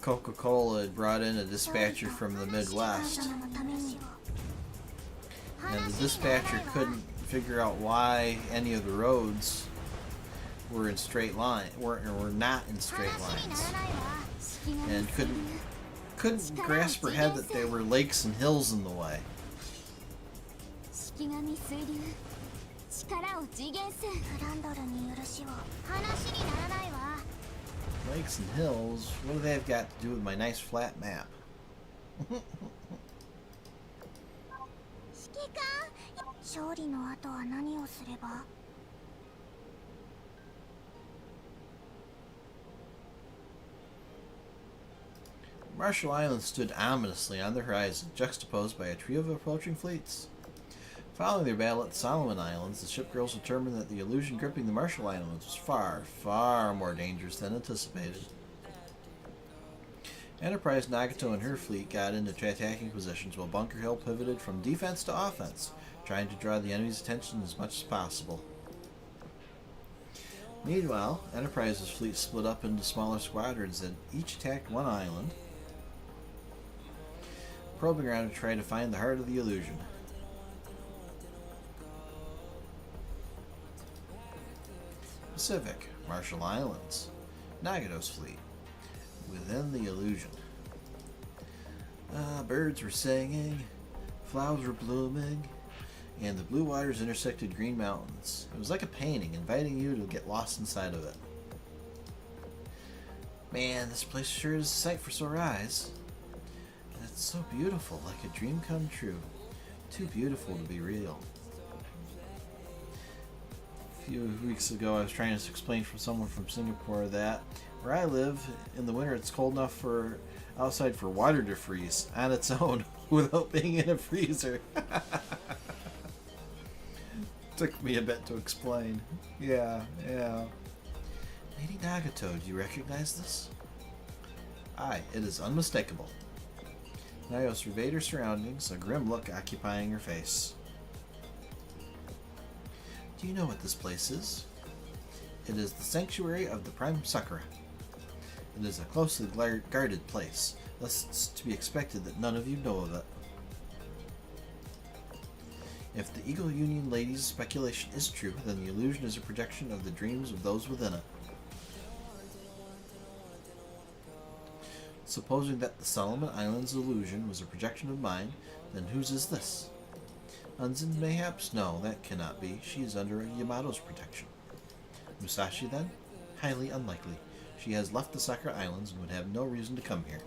Coca-Cola had brought in a dispatcher from the Midwest, and the dispatcher couldn't figure out why any of the roads were in straight line, were not in straight lines, and couldn't grasp her head that there were lakes and hills in the way. 式神水流。力を次元せん。フランドルに許しを。話にならないわ。 Lakes and hills? What do they have got to do with my nice flat map? 指揮官、勝利の後は何をすれば？ Marshall Islands stood ominously on the horizon, juxtaposed by a trio of approaching fleets. Following their battle at Solomon Islands, the shipgirls determined that the illusion gripping the Marshall Islands was far, far more dangerous than anticipated. Enterprise Nagato and her fleet got into attacking positions while Bunker Hill pivoted from defense to offense, trying to draw the enemy's attention as much as possible. Meanwhile, Enterprise's fleet split up into smaller squadrons that each attacked one island, probing around to try to find the heart of the illusion. Pacific, Marshall Islands, Nagato's fleet, within the illusion. Birds were singing, flowers were blooming, and the blue waters intersected green mountains. It was like a painting, inviting you to get lost inside of it. Man, this place sure is a sight for sore eyes. And it's so beautiful, like a dream come true. Too beautiful to be real. A few weeks ago I was trying to explain from someone from Singapore that where I live, in the winter it's cold enough for outside for water to freeze on its own without being in a freezer. Took me a bit to explain. Yeah. Lady Nagato, do you recognize this? Aye, it is unmistakable. Nayo surveyed her surroundings, a grim look occupying her face. Do you know what this place is? It is the sanctuary of the Prime Sakura. It is a closely guarded place, thus it's to be expected that none of you know of it. If the Eagle Union lady's speculation is true, then the illusion is a projection of the dreams of those within it. Supposing that the Solomon Islands illusion was a projection of mine, then whose is this? Unzen, mayhaps? No, that cannot be. She is under Yamato's protection. Musashi, then? Highly unlikely. She has left the Sakura Islands and would have no reason to come here.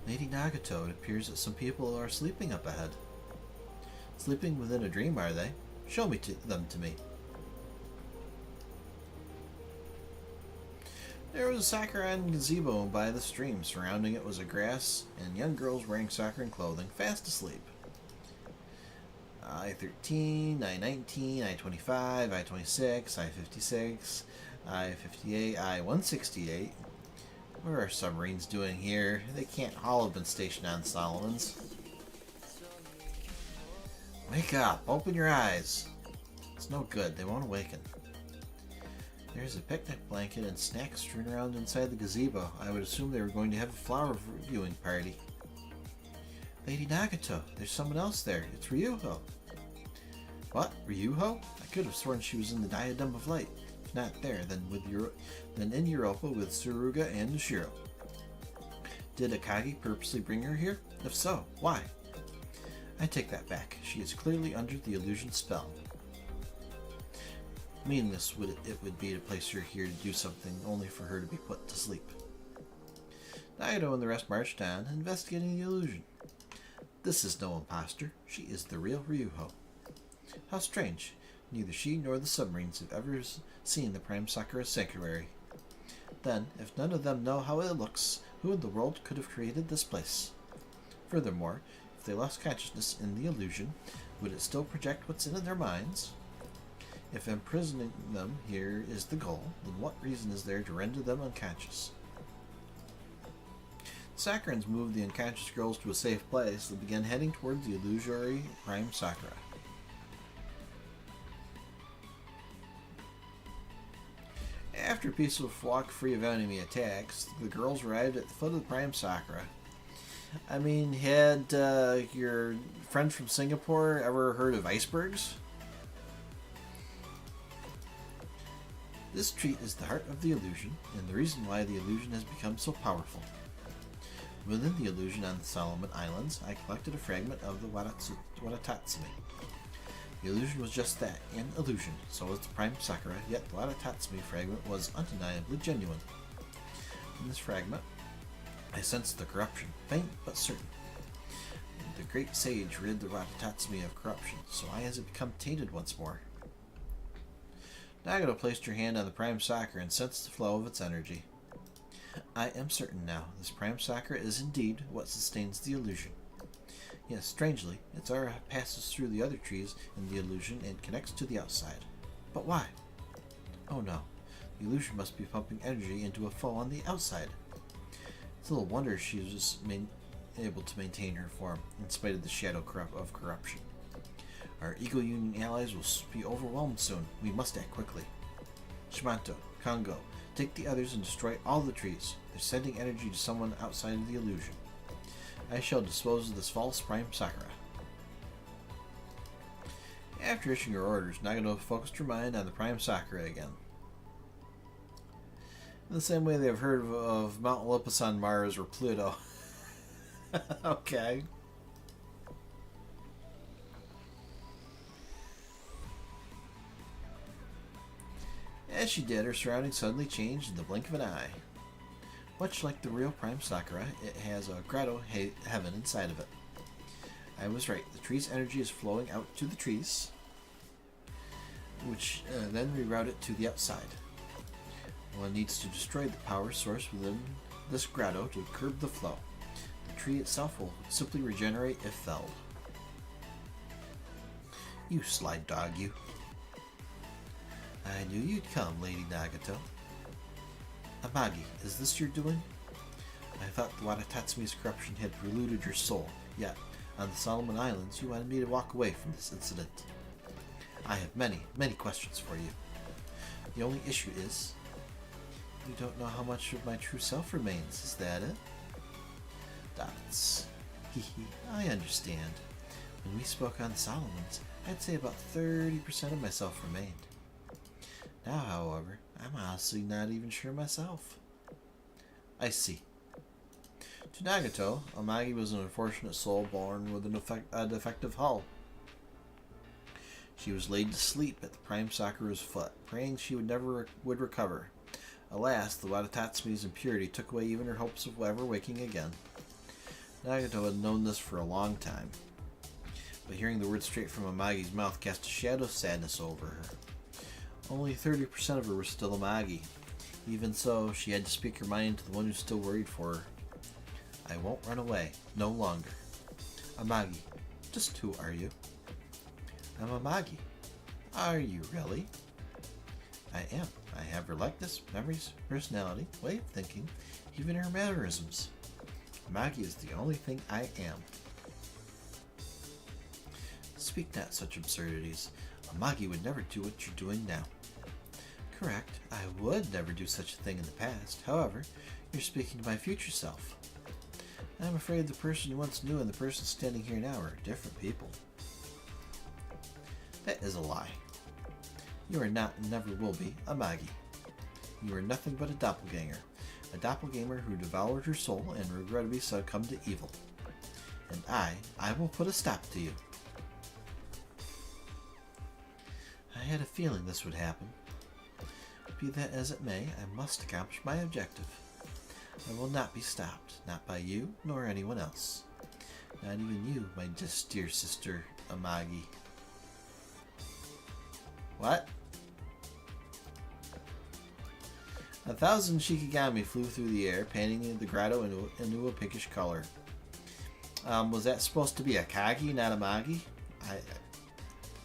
Lady Nagato, it appears that some people are sleeping up ahead. Sleeping within a dream, are they? Show them to me. There was a Sakura gazebo by the stream. Surrounding it was a grass and young girls wearing Sakura clothing, fast asleep. I-13, I-19, I-25, I-26, I-56, I-58, I-168. What are our submarines doing here? They can't all have been stationed on Solomons. Wake up! Open your eyes! It's no good. They won't awaken. There's a picnic blanket and snacks strewn around inside the gazebo. I would assume they were going to have a flower viewing party. Lady Nagato, there's someone else there. It's Ryuho. What? Ryuho? I could have sworn she was in the Diadem of Light. If not there, then in Europa with Tsuruga and Nishiro. Did Akagi purposely bring her here? If so, why? I take that back. She is clearly under the illusion spell. Meaningless it would be to place her here to do something only for her to be put to sleep. Nagato and the rest marched on, investigating the illusion. This is no imposter. She is the real Ryuho. How strange. Neither she nor the submarines have ever seen the Prime Sakura sanctuary. Then, if none of them know how it looks, who in the world could have created this place? Furthermore, if they lost consciousness in the illusion, would it still project what's in their minds? If imprisoning them here is the goal, then what reason is there to render them unconscious? Sakurans moved the unconscious girls to a safe place and began heading towards the illusory Prime Sakura. After a peaceful walk free of enemy attacks, the girls arrived at the foot of the Prime Sakura. I mean, had your friend from Singapore ever heard of icebergs? This tree is the heart of the illusion, and the reason why the illusion has become so powerful. Within the illusion on the Solomon Islands, I collected a fragment of the Watatatsumi. The illusion was just that, an illusion. So was the Prime Sakura, yet the Watatatsumi fragment was undeniably genuine. In this fragment, I sensed the corruption, faint but certain. The great sage rid the Watatatsumi of corruption, so why has it become tainted once more? Nagato placed her hand on the Prime Sakura and sensed the flow of its energy. I am certain now, this Prime Sakura is indeed what sustains the illusion. Yes, strangely, its aura passes through the other trees in the illusion and connects to the outside. But why? Oh no, the illusion must be pumping energy into a foe on the outside. It's little wonder she was able to maintain her form, in spite of the shadow of corruption. Our Eagle Union allies will be overwhelmed soon. We must act quickly. Shimanto, Kongo, take the others and destroy all the trees. They're sending energy to someone outside of the illusion. I shall dispose of this false Prime Sakura. After issuing her orders, Nagato focused her mind on the Prime Sakura again. In the same way they have heard of Mount Olympus on Mars or Pluto. Okay. As she did, her surroundings suddenly changed in the blink of an eye. Much like the real Prime Sakura, it has a grotto heaven inside of it. I was right. The tree's energy is flowing out to the trees, which then reroute it to the outside. One needs to destroy the power source within this grotto to curb the flow. The tree itself will simply regenerate if felled. You sly dog, you. I knew you'd come, Lady Nagato. Amagi, is this your doing? I thought the Watatatsumi's corruption had polluted your soul, yet, on the Solomon Islands, you wanted me to walk away from this incident. I have many, many questions for you. The only issue is, you don't know how much of my true self remains, is that it? Dots. Hehe, I understand. When we spoke on the Solomons, I'd say about 30% of myself remained. Now, however, I'm honestly not even sure myself. I see. To Nagato, Amagi was an unfortunate soul born with a defective hull. She was laid to sleep at the Prime Sakura's foot, praying she would recover. Alas, the Watatatsumi's impurity took away even her hopes of ever waking again. Nagato had known this for a long time, but hearing the words straight from Amagi's mouth cast a shadow of sadness over her. Only 30% of her was still Amagi. Even so, she had to speak her mind to the one who still worried for her. I won't run away. No longer. Amagi, just who are you? I'm Amagi. Are you really? I am. I have her likeness, memories, personality, way of thinking, even her mannerisms. Amagi is the only thing I am. Speak not such absurdities. Amagi would never do what you're doing now. Correct, I would never do such a thing in the past. However, you're speaking to my future self. I'm afraid the person you once knew and the person standing here now are different people. That is a lie. You are not and never will be Amagi. You are nothing but a doppelganger. A doppelganger who devoured your soul and regrettably succumbed to evil. And I will put a stop to you. I had a feeling this would happen. Be that as it may, I must accomplish my objective. I will not be stopped, not by you, nor anyone else. Not even you, my dear sister, Amagi. What? 1,000 Shikigami flew through the air, painting the grotto into a pinkish color. Was that supposed to be Akagi, not Amagi?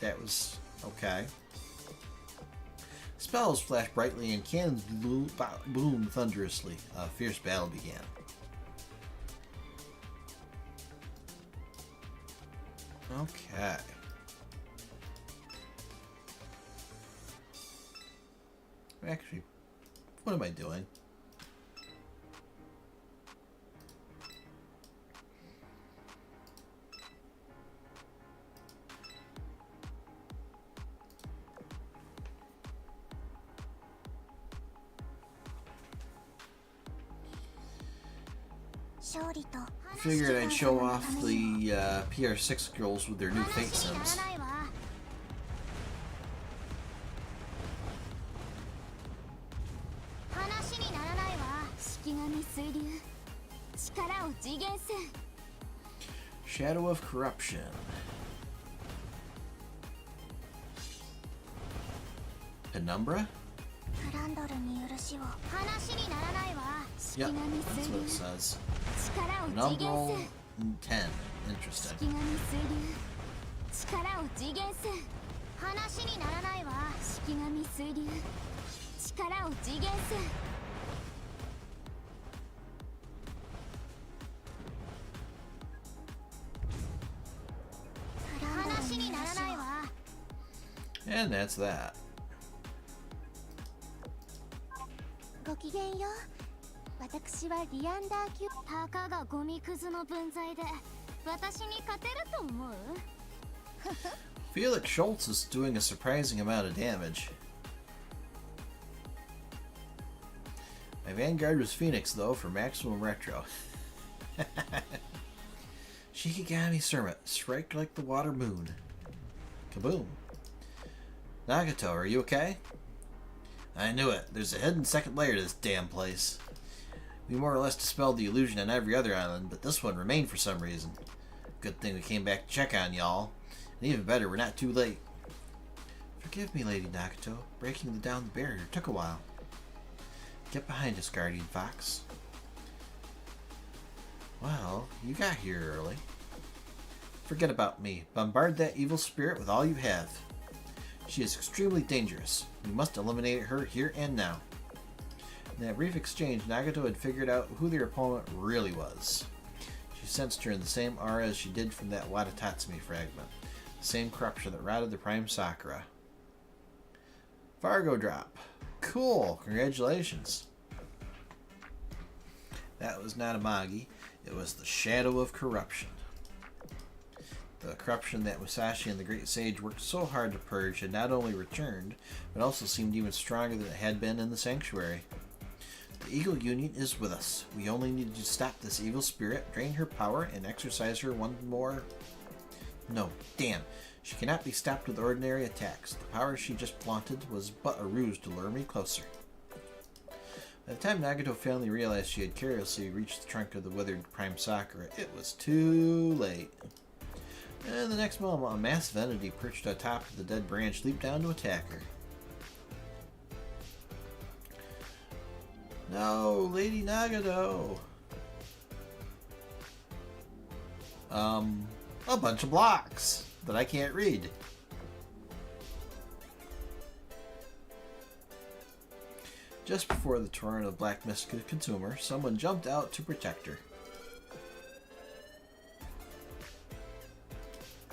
That was okay. Spells flashed brightly and cannons boomed thunderously. A fierce battle began. Okay. Actually, what am I doing? Figured I'd show off the PR6 girls with their new fate sims. 話にならないわ。式神水流。力を次元せん。 Shadow of Corruption. Penumbra? フランドルに許しを。話にならないわ。式 Yep, 神 that's 水 what 流 it。says. 力を次元 Penumbral せん。 10. Interesting. 式神水流。力を次元せん。話にならないわ。式神水流。力を次元せん。 話にならないわ。 And that's that. ごきげんよう。私はリアンダー級。たかがゴミくずの分際で私に勝てると思う？ Felix Schultz is doing a surprising amount of damage. My vanguard was Phoenix, though, for maximum retro. Shikigami Sermon, strike like the water moon. Kaboom. Nagato, are you okay? I knew it. There's a hidden second layer to this damn place. We more or less dispelled the illusion on every other island, but this one remained for some reason. Good thing we came back to check on y'all. And even better, we're not too late. Forgive me, Lady Nagato. Breaking down the barrier took a while. Get behind us, Guardian Fox. Well, you got here early. Forget about me. Bombard that evil spirit with all you have. She is extremely dangerous. We must eliminate her here and now. In that brief exchange, Nagato had figured out who their opponent really was. She sensed her in the same aura as she did from that Watatatsumi fragment. The same corruption that routed the Prime Sakura. Fargo drop. Cool. Congratulations. That was not Amagi. It was the Shadow of Corruption. The corruption that Musashi and the Great Sage worked so hard to purge had not only returned, but also seemed even stronger than it had been in the Sanctuary. The Eagle Union is with us. We only need to stop this evil spirit, drain her power, and exercise her one more... No, damn. She cannot be stopped with ordinary attacks. The power she just flaunted was but a ruse to lure me closer. By the time Nagato finally realized she had carelessly reached the trunk of the withered Prime Sakura, it was too late. And the next moment, a massive entity perched atop of the dead branch leaped down to attack her. No, Lady Nagato! A bunch of blocks that I can't read. Just before the torrent of black mist could consume her, someone jumped out to protect her.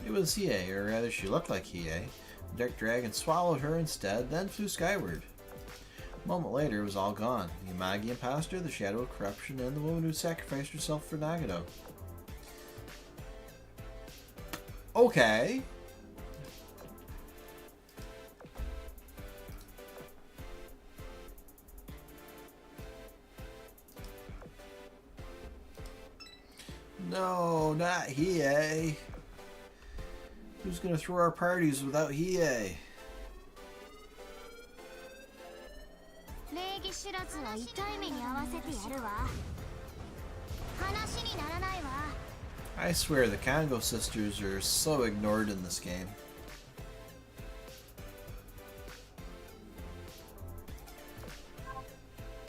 It was Hiei, or rather she looked like Hiei. The dark dragon swallowed her instead, then flew skyward. A moment later, it was all gone. The Amagi imposter, the shadow of corruption, and the woman who sacrificed herself for Nagato. Okay. No, not Hiei. Who's gonna throw our parties without Hiei? 礼儀知らずは痛い目に遭わせてやるわ。話にならないわ。 I swear the Congo sisters are so ignored in this game.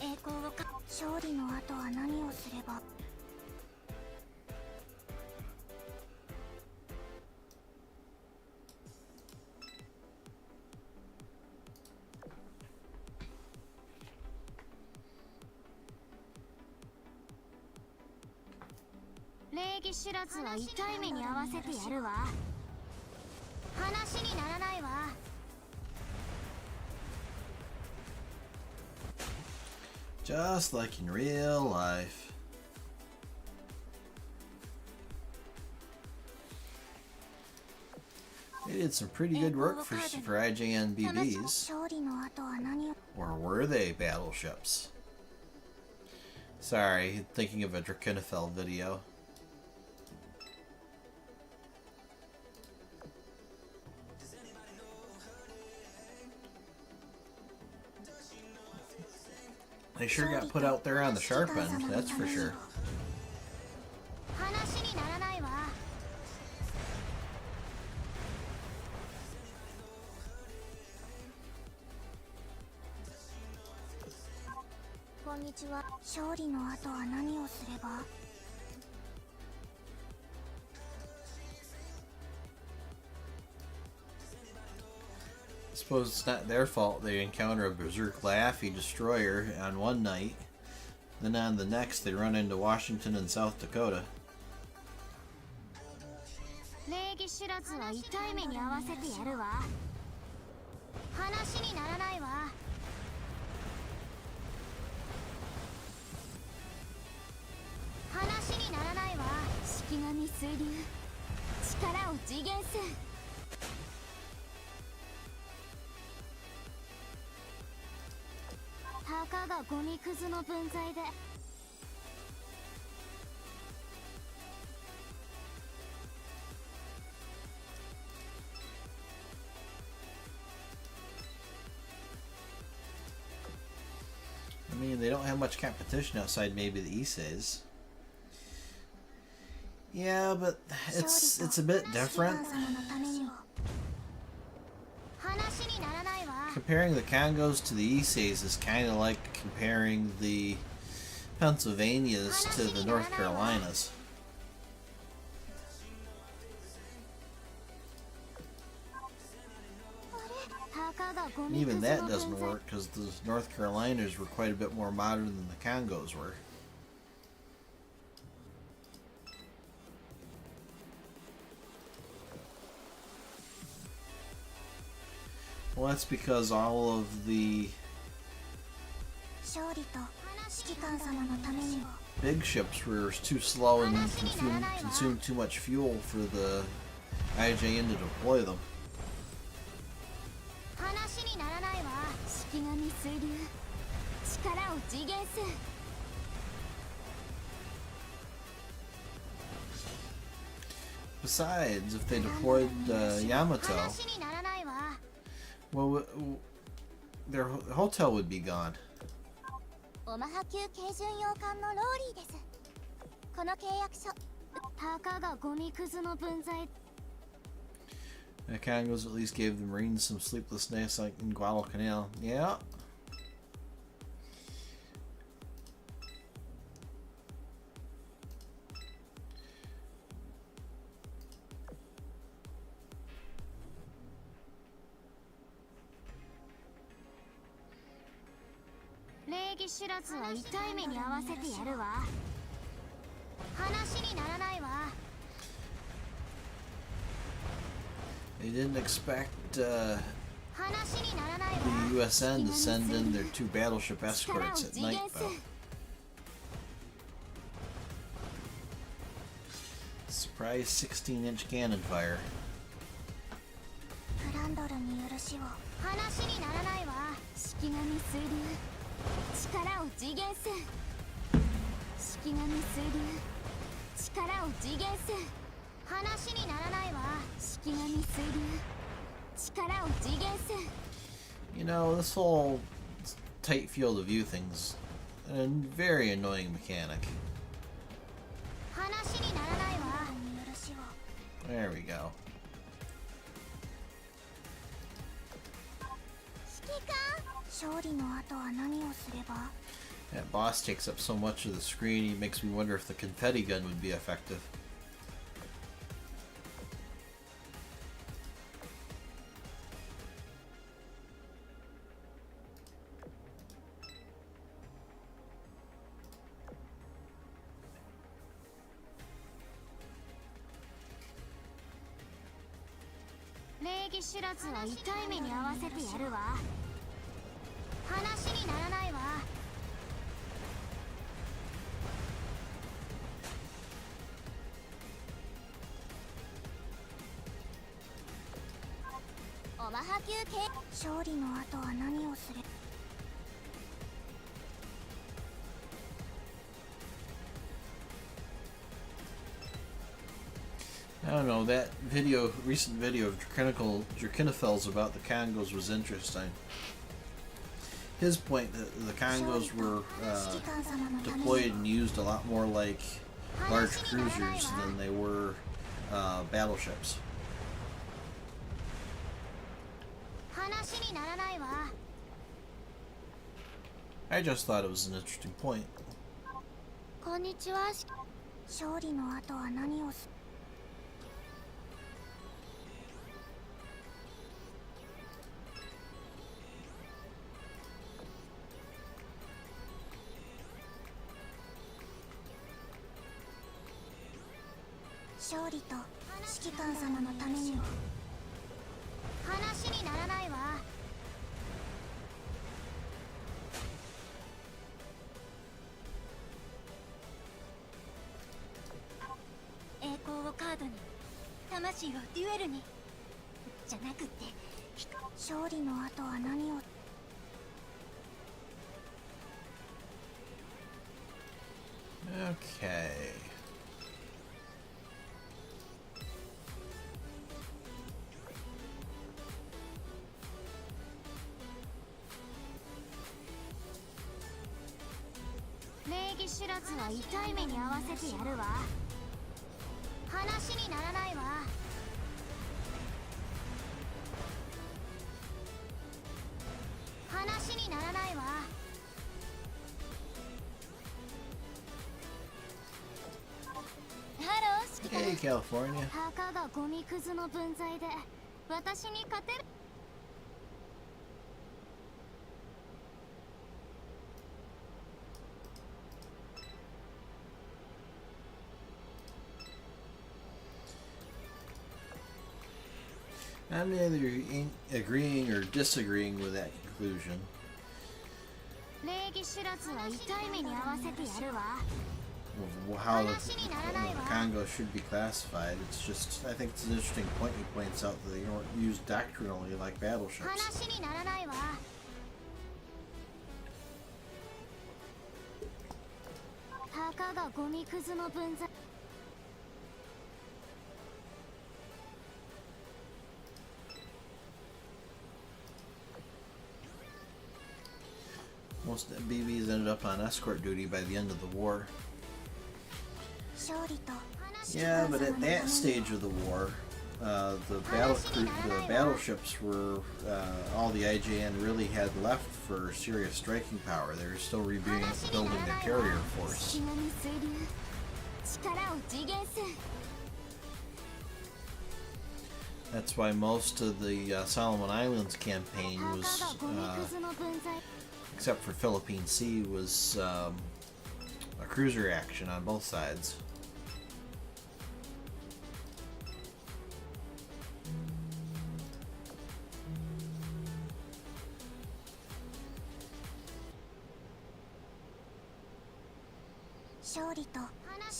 栄光をか勝利の後は何をすれば。礼儀知らずは痛い目に遭わせてやるわ。話にならないわ。 Just like in real life. They did some pretty good work for IJN BBs. 勝利の後は何を。 Or were they battleships? Sorry, thinking of a Drakenfell video. They sure got put out there on the sharp end, that's for sure. 話にならないわ。 こんにちは。勝利の後は何をすれば。 I suppose it's not their fault they encounter a Berserk Laffy destroyer on one night, then on the next they run into Washington and South Dakota. 礼儀知らずは痛い目に遭わせてやるわ。話にならないわ。話にならないわ。式神水流、力を次元せん。 たかがゴミくずの分際で。 I mean, they don't have much competition outside maybe the Issei's. Yeah, but it's a bit different. 話にならないわ。 Comparing the Congos to the Issei's is kind of like comparing the Pennsylvanias to the North Carolinas. Even that doesn't work because the North Carolinas were quite a bit more modern than the Congos were. Well, that's because all of the 勝利と指揮官様のために。 big ships were too slow and consumed too much fuel for the IJN to deploy them. 話にならないわ。式神水流、力を次元せん。 Besides, if they deployed Yamato, 話にならないわ。 well, their hotel would be gone. オマハ級軽巡洋艦のローリーです。この契約書。たかがゴミくずの分際。 The Congos at least gave the Marines some sleepless nights like in Guadalcanal. Yeah.礼儀知らずは痛い目に遭わせてやるわ。話にならないわ。 They didn't expect The USN to send in their 2 battleship escorts at night, though. Surprise 16-inch cannon fire. フランドルに許しを。話にならないわ。式神水流、力を次元せん。式神水流、力を次元せん。話にならないわ。式神水流、力を次元せん。 You know, this whole tight field of view thing's a very annoying mechanic. 話にならないわ。 There we go. 指揮官、勝利の後は何をすれば？ That boss takes up so much of the screen, he makes me wonder if the confetti gun would be effective.礼儀知らずは痛い目に遭わせてやるわ。話にならないわ。オマハ級系。勝利の後は何をすれ？ I don't know, that video, recent video of Drakenifels about the Congos was interesting. His point that the Congos were deployed and used a lot more like large cruisers than they were battleships. 話にならないわ。 I just thought it was an interesting point. こんにちは。勝利の後は何をす？ 勝利と指揮官様のためにも。話にならないわ。栄光をカードに、魂をデュエルに。じゃなくって、勝利の後は何を？ Okay.「礼儀知らずは痛い目に遭わせてやるわ。話にならないわ。話にならないわ。 Hey, California. たかがゴミくずの分際で私に勝てる。 I'm either agreeing or disagreeing with that conclusion. 礼儀知らずは痛い目に遭わせてやるわ。 Of how the Congo should be classified. It's just, I think it's an interesting point he points out that they aren't used doctrinally like battleships. 話にならないわ。 たかがゴミくずの分際。 Most BBs ended up on escort duty by the end of the war. 勝利と Yeah, but at that stage of the war, the battleships were all the IJN really had left for serious striking power. They were still rebuilding their carrier force. 式神水流、力を次元せん。 That's why most of the Solomon Islands campaign たか was, がゴミくずの分際。 except for Philippine Sea, was a cruiser action on both sides. 勝利と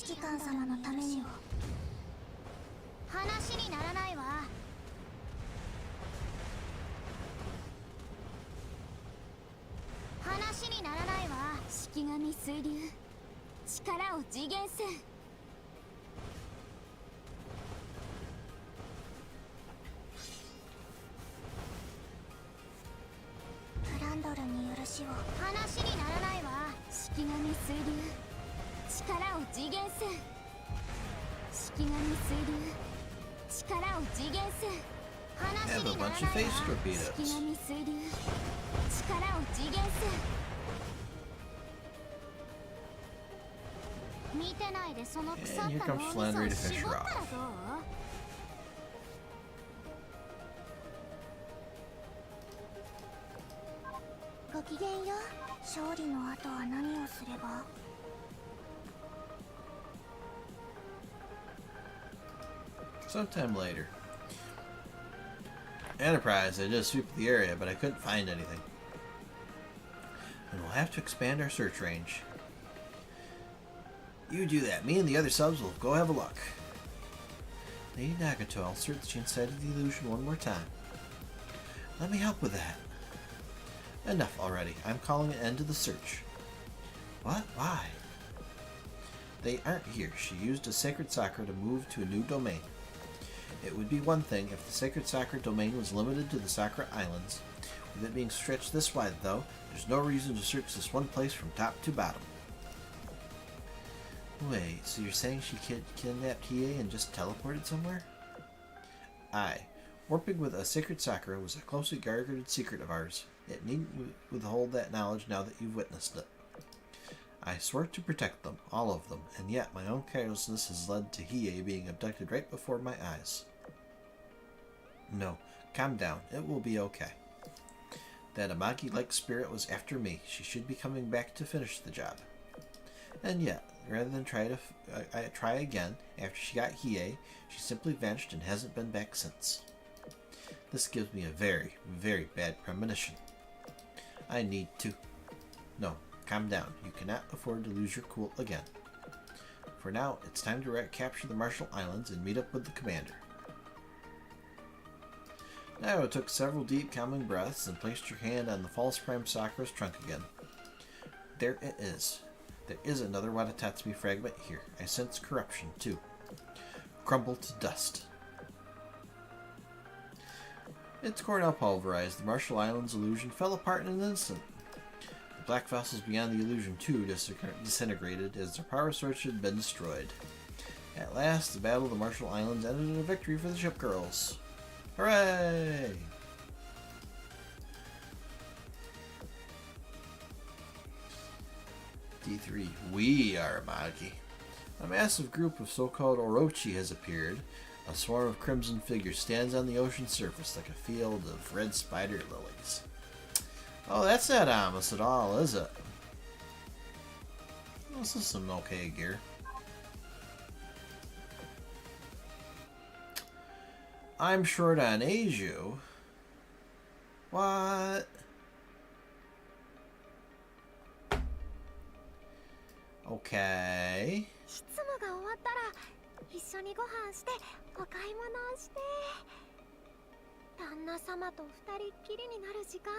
指揮官様のためにも。話にならないわ。話にならないわ。式神水流、力を次元せん。グランドルに許しを。話にならないわ。式神水流、力を次元せん。式神水流、力を次元せん。話 Have a になら bunch な of い face わ。 torpedoes. 式神水流、力を次元せん。見てないでその腐った And here 脳 comes みそ Flandre を to 絞 finish った her ら off. どう？ごきげんよう。勝利の後は何をすれば。Sometime later. Enterprise, I did a sweep of the area, but I couldn't find anything. And we'll have to expand our search range. You do that. Me and the other subs will go have a look. Lady Nagato, I'll search inside of the illusion one more time. Let me help with that. Enough already. I'm calling an end to the search. What? Why? They aren't here. She used a sacred Sakura to move to a new domain. It would be one thing if the sacred Sakura domain was limited to the Sakura Islands. With it being stretched this wide, though, there's no reason to search this one place from top to bottom. Wait, so you're saying she kidnapped Hiei and just teleported somewhere? Aye. Warping with a sacred Sakura was a closely guarded secret of ours. It needn't withhold that knowledge now that you've witnessed it. I swore to protect them, all of them, and yet my own carelessness has led to Hiei being abducted right before my eyes. No, calm down. It will be okay. That Amagi-like spirit was after me. She should be coming back to finish the job. And yet, rather than try again after she got Hiei, she simply vanished and hasn't been back since. This gives me a very, very bad premonition. I need to... No, calm down. You cannot afford to lose your cool again. For now, it's time to capture the Marshall Islands and meet up with the commander. Now took several deep, calming breaths and placed your hand on the false prime Sakura's trunk again. There it is. There is another Watatatsume fragment here. I sense corruption, too. Crumble to dust. Its core now pulverized. The Marshall Islands illusion fell apart in an instant. The black vessels beyond the illusion, too, disintegrated as their power source had been destroyed. At last, the Battle of the Marshall Islands ended in a victory for the ship girls. Hooray! D3. We are Amagi. A massive group of so-called Orochi has appeared. A swarm of crimson figures stands on the ocean surface like a field of red spider lilies. Oh, that's not ominous at all, is it? This is some okay gear. I'm short on Azur. What? Okay. 執務が終わったら一緒にご飯してお買い物をして。旦那様と二人っきりになる時間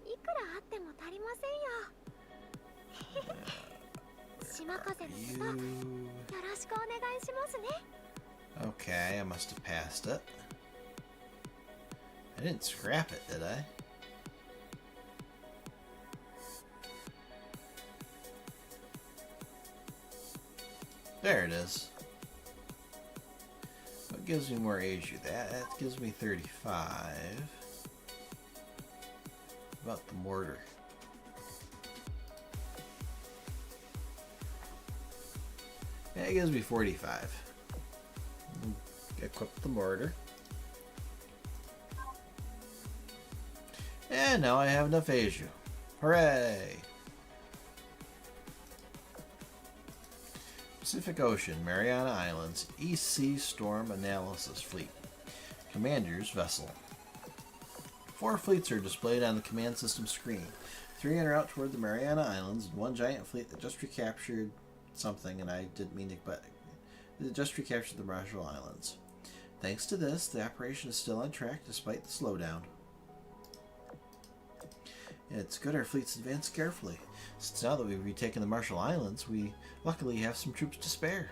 いくらあっても足りませんよ。島風ですがよろしくお願いしますね。 Okay, I must have passed it. I didn't scrap it, did I? There it is. What gives me more Azur? That gives me 35. About the mortar. Yeah, it gives me 45. Equip the mortar. And now I have enough Azur. Hooray! Pacific Ocean, Mariana Islands, East Sea Storm Analysis Fleet. Commander's vessel. 4 fleets are displayed on the command system screen. 3 en route toward the Mariana Islands, and 1 giant fleet that just recaptured something, and I didn't mean to, but it just recaptured the Marshall Islands. Thanks to this, the operation is still on track despite the slowdown. It's good our fleet's advanced carefully, since now that we've retaken the Marshall Islands, we luckily have some troops to spare.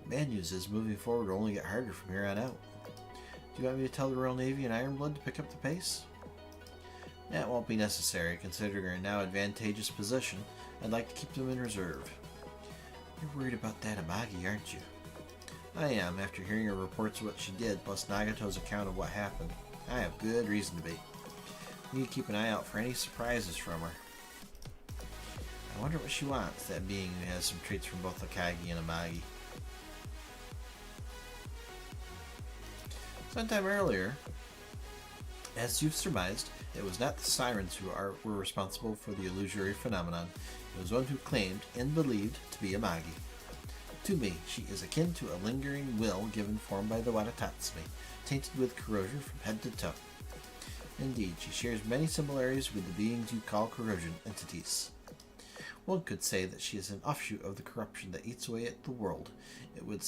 The bad news is moving forward will only get harder from here on out. Do you want me to tell the Royal Navy and Ironblood to pick up the pace? That won't be necessary, considering our now advantageous position. I'd like to keep them in reserve. You're worried about that Amagi, aren't you? I am, after hearing her reports of what she did, plus Nagato's account of what happened. I have good reason to be. We need to keep an eye out for any surprises from her. I wonder what she wants, that being who has some traits from both Akagi and Amagi. Sometime earlier, as you've surmised, it was not the sirens who were responsible for the illusory phenomenon. It was one who claimed and believed to be Amagi. To me, she is akin to a lingering will given form by the Watatatsumi, tainted with corrosion from head to toe. Indeed, she shares many similarities with the beings you call corrosion entities. One could say that she is an offshoot of the corruption that eats away at the world. It would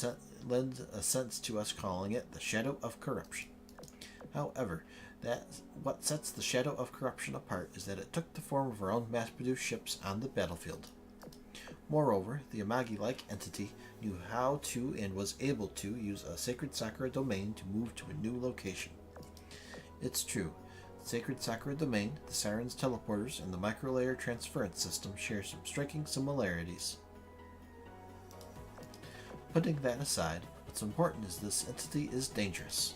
lend a sense to us calling it the shadow of corruption. However, what sets the shadow of corruption apart is that it took the form of our own mass-produced ships on the battlefield. Moreover, the Amagi-like entity knew how to and was able to use a sacred Sakura domain to move to a new location. It's true. The sacred Sakura domain, the Siren's teleporters, and the microlayer transference system share some striking similarities. Putting that aside, what's important is this entity is dangerous.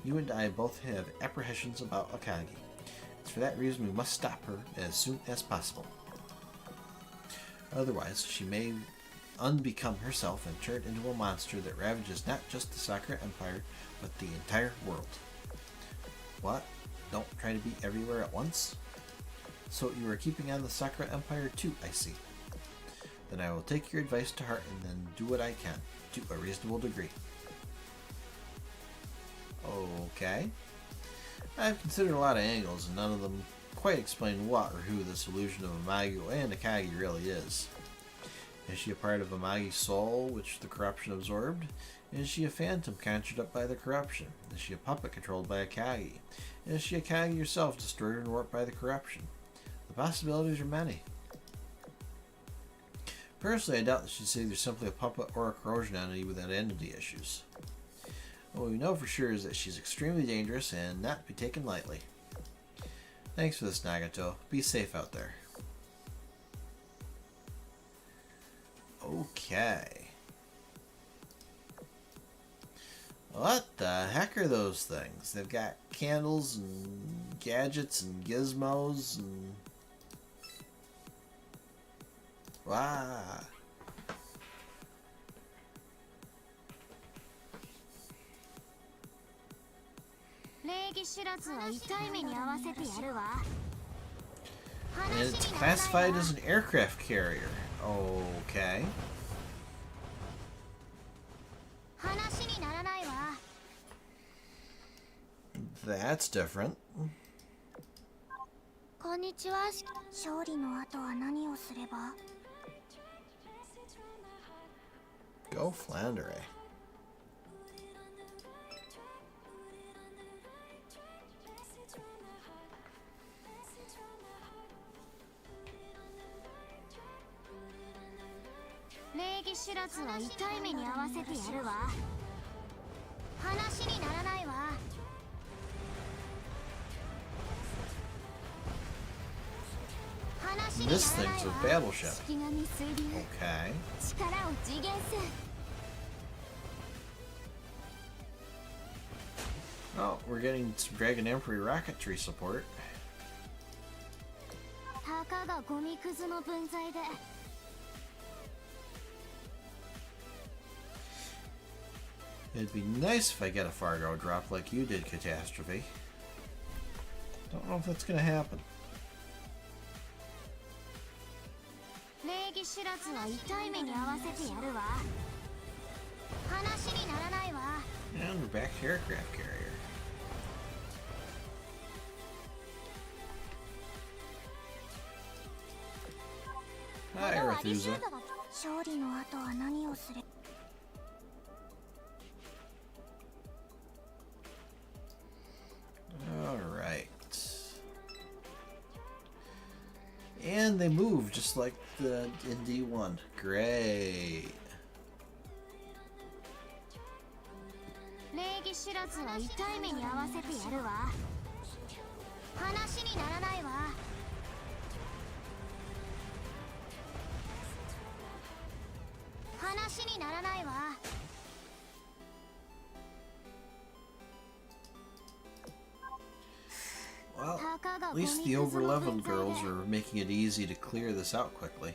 You and I both have apprehensions about Akagi. It's for that reason we must stop her as soon as possible. Otherwise, she may unbecome herself and turn into a monster that ravages not just the Sakura Empire, but the entire world. What? Don't try to be everywhere at once? So you are keeping on the Sakura Empire too, I see. Then I will take your advice to heart and then do what I can, to a reasonable degree. Okay. I've considered a lot of angles, and none of them quite explain what or who this illusion of Amagi and Akagi really is. Is she a part of Amagi's soul, which the corruption absorbed? Is she a phantom conjured up by the corruption? Is she a puppet controlled by Akagi? Is she Akagi herself, destroyed and warped by the corruption? The possibilities are many. Personally, I doubt that she's either simply a puppet or a corrosion entity with identity issues. What we know for sure is that she's extremely dangerous and not to be taken lightly. Thanks for this, Nagato. Be safe out there. Okay. What the heck are those things? They've got candles and gadgets and gizmos and... Wow. And it's classified as an aircraft carrier. Okay. That's different. Go Flandre. This thing's a battleship. Okay. Oh, we're getting some Dragon Emperor rocketry support. It'd be nice if I get a Fargo drop like you did, Catastrophe. Don't know if that's gonna happen. And we're back to aircraft carrier. Hi, Arethusa. 勝利の後は何をすれ Alright. And they move just like the in D1. Great. 礼儀知らずは痛い目に遭わせてやるわ。話にならないわ。話にならないわ。 Well, at least the overleveled girls are making it easy to clear this out quickly.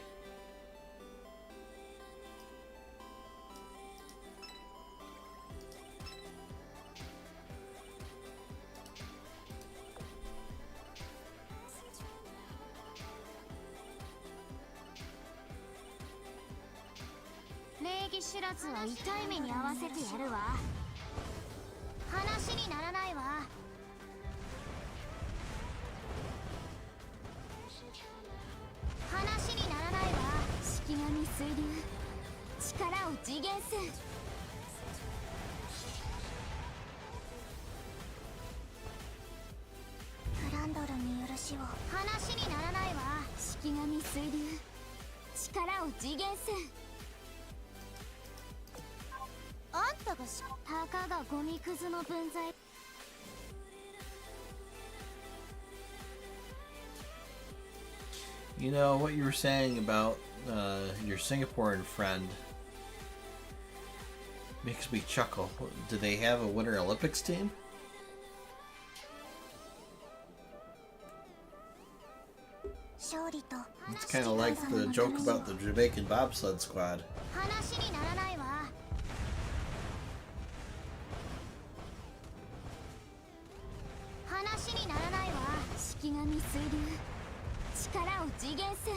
You know, what you were saying about your Singaporean friend makes me chuckle. Do they have a Winter Olympics team? It's kind of like the joke about the Jamaican bobsled squad. 話にならないわ。話にならないわ。式神水流。力を次元せん。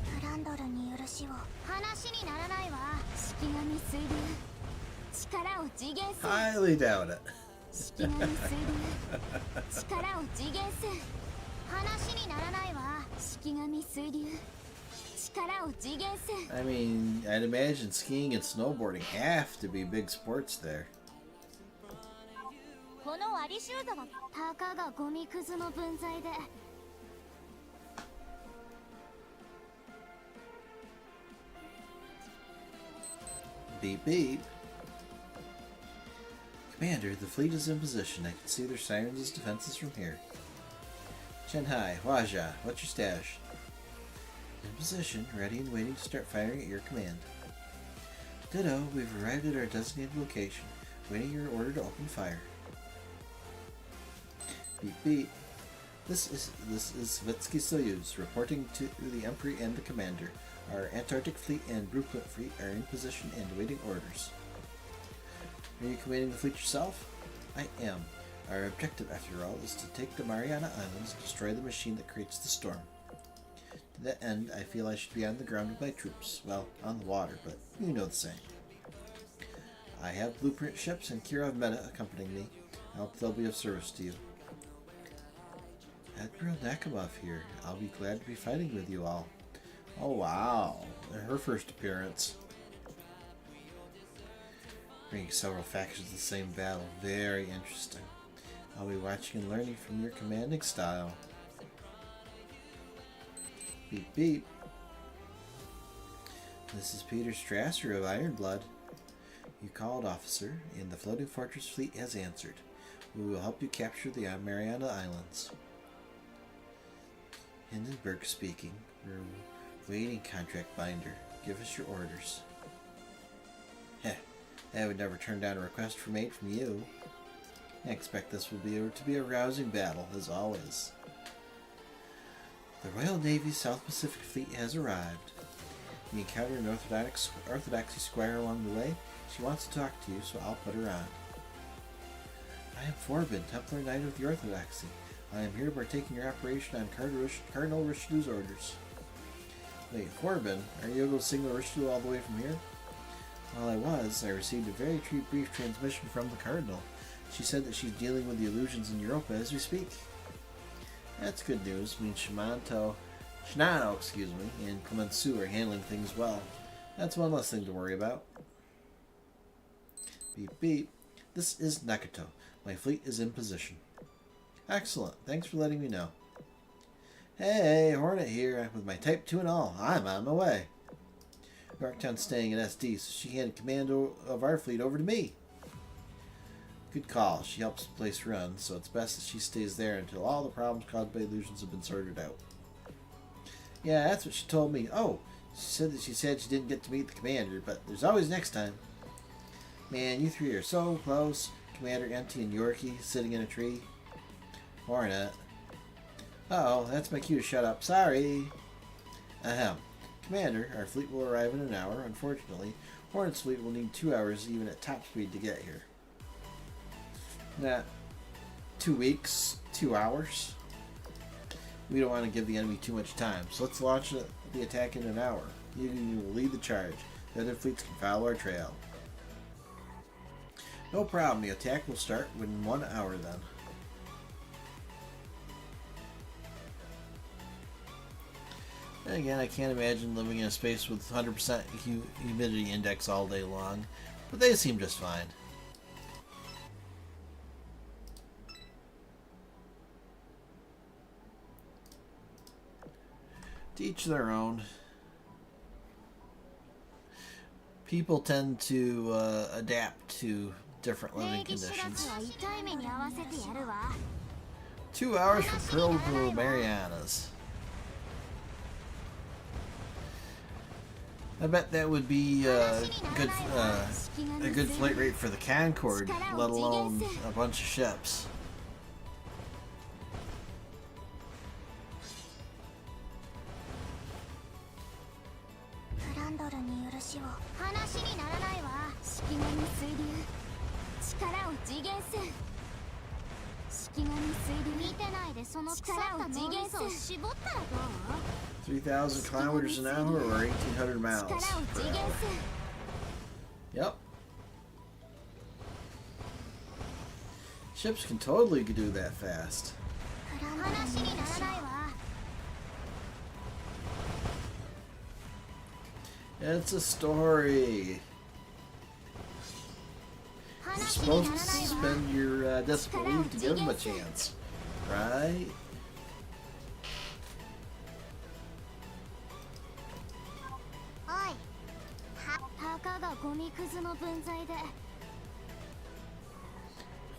フランドルに許しを。話にならないわ。式神水流。力を次元せん。 Highly doubt it. 式神水流。力を次元せん。話にならないわ。式神水流。力を次元せん。 I mean, I'd imagine skiing and snowboarding have to be big sports there. この割りシューズはたかがゴミくずの分際で。 Beep beep. Commander, the fleet is in position. I can see their sirens as defenses from here. Shanghai, Waja, what's your stash? In position, ready and waiting to start firing at your command. Ditto, we've arrived at our designated location, waiting your order to open fire. Beep beep. This is Svetsky Soyuz, reporting to the Emperor and the Commander. Our Antarctic fleet and Blueprint fleet are in position and awaiting orders. Are you commanding the fleet yourself? I am. Our objective, after all, is to take the Mariana Islands and destroy the machine that creates the storm. To that end, I feel I should be on the ground with my troops. Well, on the water, but you know the saying. I have Blueprint ships and Kirov Meta accompanying me. I hope they'll be of service to you. Admiral Nakamov here. I'll be glad to be fighting with you all. Oh wow, her first appearance. Bringing several factions to the same battle. Very interesting. I'll be watching and learning from your commanding style. Beep beep. This is Peter Strasser of Ironblood. You called, officer, and the Floating Fortress fleet has answered. We will help you capture the Mariana Islands. Hindenburg speaking. We're waiting, contract binder. Give us your orders. Heh, I would never turn down a request from aid from you. I expect this will be a rousing battle, as always. The Royal Navy's South Pacific Fleet has arrived. You encounter an Orthodoxy squire along the way. She wants to talk to you, so I'll put her on. I am Forbin, Templar Knight of the Orthodoxy. I am here to partake in your operation on Cardinal Richelieu's orders. Wait, Forbin, are you able to signal Richelieu all the way from here? While I received a very brief transmission from the Cardinal. She said that she's dealing with the illusions in Europa as we speak. That's good news. I mean, Shinano, excuse me, and Clemenceau are handling things well. That's one less thing to worry about. Beep beep. This is Nakato. My fleet is in position. Excellent. Thanks for letting me know. Hey, Hornet here, with my Type 2 and all. I'm on my way. Yorktown's staying at SD, so she handed command of our fleet over to me. Good call. She helps the place run, so it's best that she stays there until all the problems caused by illusions have been sorted out. Yeah, that's what she told me. Oh, she said she didn't get to meet the commander, but there's always next time. Man, you three are so close. Commander Empty and Yorkie sitting in a tree. Hornet. Uh-oh, that's my cue to shut up. Sorry. Ahem. Commander, our fleet will arrive in an hour. Unfortunately, Hornet's fleet will need 2 hours even at top speed to get here. Nah. 2 weeks, 2 hours. We don't want to give the enemy too much time, so let's launch the attack in an hour. You will lead the charge. The other fleets can follow our trail. No problem. The attack will start within 1 hour then. And again, I can't imagine living in a space with 100% humidity index all day long, but they seem just fine. To each their own. People tend to adapt to different living conditions. 2 hours for Pearl to Marianas. I bet that would be a good flight rate for the Concorde, let alone a bunch of ships. $3,000 kilometers an hour or 1,800 miles per hour. Yep. Ships can totally do that fast. It's a story. You're supposed to suspend your disbelief to give them a chance, right?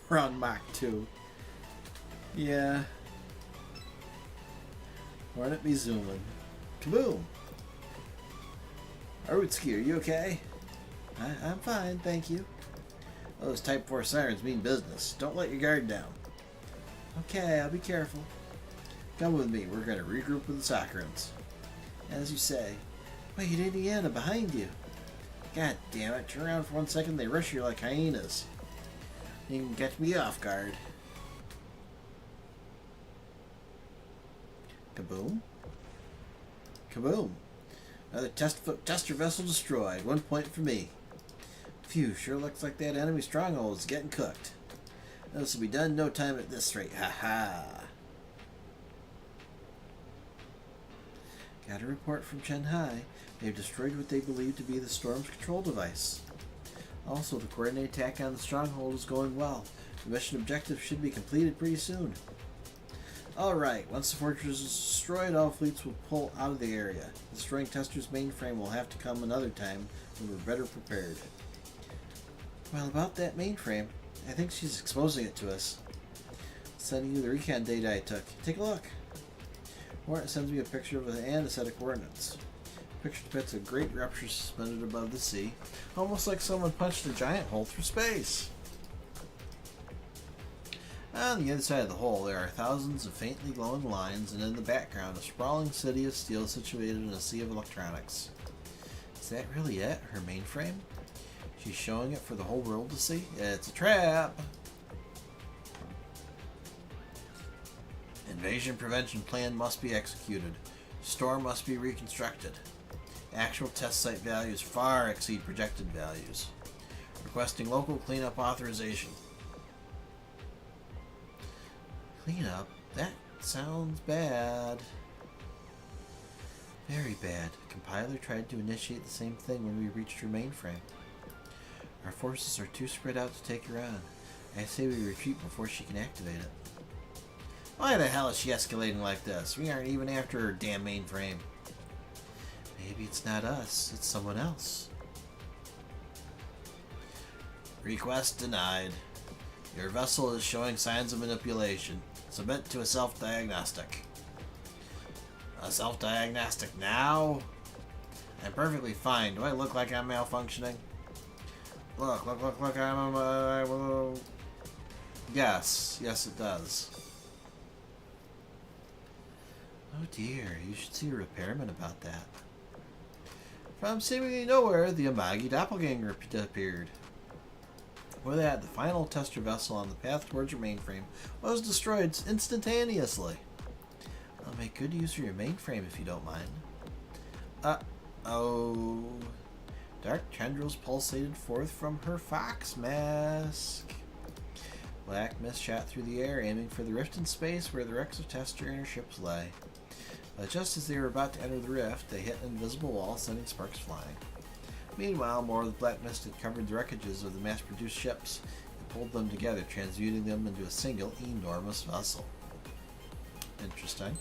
We're on Mach 2. Yeah. Hornet be zooming. Kaboom! Arutsuki, are you okay? I'm fine, thank you. Those Type 4 sirens mean business. Don't let your guard down. Okay, I'll be careful. Come with me. We're going to regroup with the Sakurans. As you say. Wait, Indiana, behind you. God damn it. Turn around for 1 second, they rush you like hyenas. You can catch me off guard. Kaboom. Kaboom. Another tester vessel destroyed. 1 point for me. Phew, sure looks like that enemy stronghold is getting cooked. This will be done in no time at this rate. Ha ha. Got a report from Shanghai. They've destroyed what they believe to be the storm's control device. Also, the coordinated attack on the stronghold is going well. The mission objective should be completed pretty soon. Alright, once the fortress is destroyed, all fleets will pull out of the area. Destroying Tester's mainframe will have to come another time when we're better prepared. Well, about that mainframe, I think she's exposing it to us. Sending you the recon data I took. Take a look. Hornet sends me a picture of it and a set of coordinates. The picture depicts a great rupture suspended above the sea, almost like someone punched a giant hole through space. On the other side of the hole, there are thousands of faintly glowing lines, and in the background, a sprawling city of steel situated in a sea of electronics. Is that really it? Her mainframe? She's showing it for the whole world to see? It's a trap! Invasion prevention plan must be executed. Store must be reconstructed. Actual test site values far exceed projected values. Requesting local cleanup authorization. Cleanup? Sounds bad. Very bad. The compiler tried to initiate the same thing when we reached her mainframe. Our forces are too spread out to take her on. I say we retreat before she can activate it. Why the hell is she escalating like this? We aren't even after her damn mainframe. Maybe it's not us, it's someone else. Request denied. Your vessel is showing signs of manipulation. Submit to a self-diagnostic. A self-diagnostic now? I'm perfectly fine. Do I look like I'm malfunctioning? Look, I'm yes, it does. Oh dear, you should see a repairman about that. From seemingly nowhere, the Amagi doppelganger appeared. With that, the final tester vessel on the path towards your mainframe was destroyed instantaneously. I'll make good use of your mainframe if you don't mind. Uh-oh. Dark tendrils pulsated forth from her fox mask. Black mist shot through the air, aiming for the rift in space where the wrecks of Tester and her ships lay. But just as they were about to enter the rift, they hit an invisible wall, sending sparks flying. Meanwhile, more of the black mist had covered the wreckages of the mass-produced ships and pulled them together, transmuting them into a single, enormous vessel. Interesting.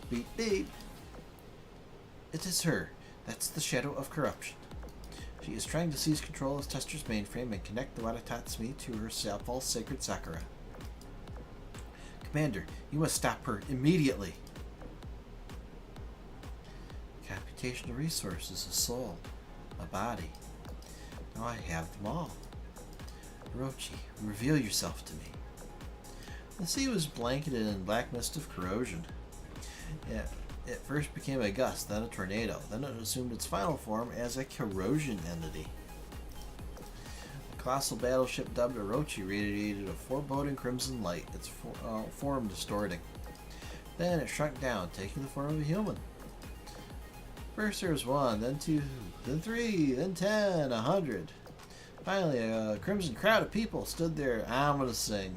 Beep beep. It is her. That's the shadow of corruption. She is trying to seize control of Tester's mainframe and connect the Watatatsume to her false sacred Sakura. Commander, you must stop her immediately. Computational resources, a soul, a body. Now I have them all. Orochi, reveal yourself to me. The sea was blanketed in black mist of corrosion. It first became a gust, then a tornado. Then it assumed its final form as a corrosion entity. The colossal battleship dubbed Orochi radiated a foreboding crimson light, its form distorting. Then it shrunk down, taking the form of a human. First there was 1, then 2, then 3, then 10, 100. Finally, a crimson crowd of people stood there ominously,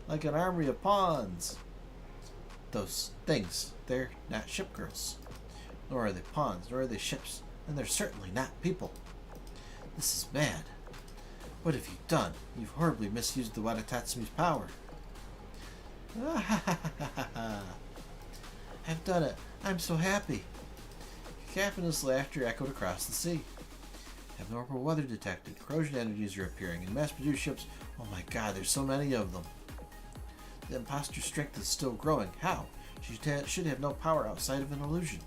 like an army of pawns. Those things, they're not ship girls. Nor are they pawns, nor are they ships, and they're certainly not people. This is mad. What have you done? You've horribly misused the Watatatsume's power. I've done it. I'm so happy. Cacophonous laughter echoed across the sea. Abnormal weather detected. Corrosion entities are appearing, and mass-produced ships. Oh my god, there's so many of them. The imposter's strength is still growing. How? She should have no power outside of an illusion.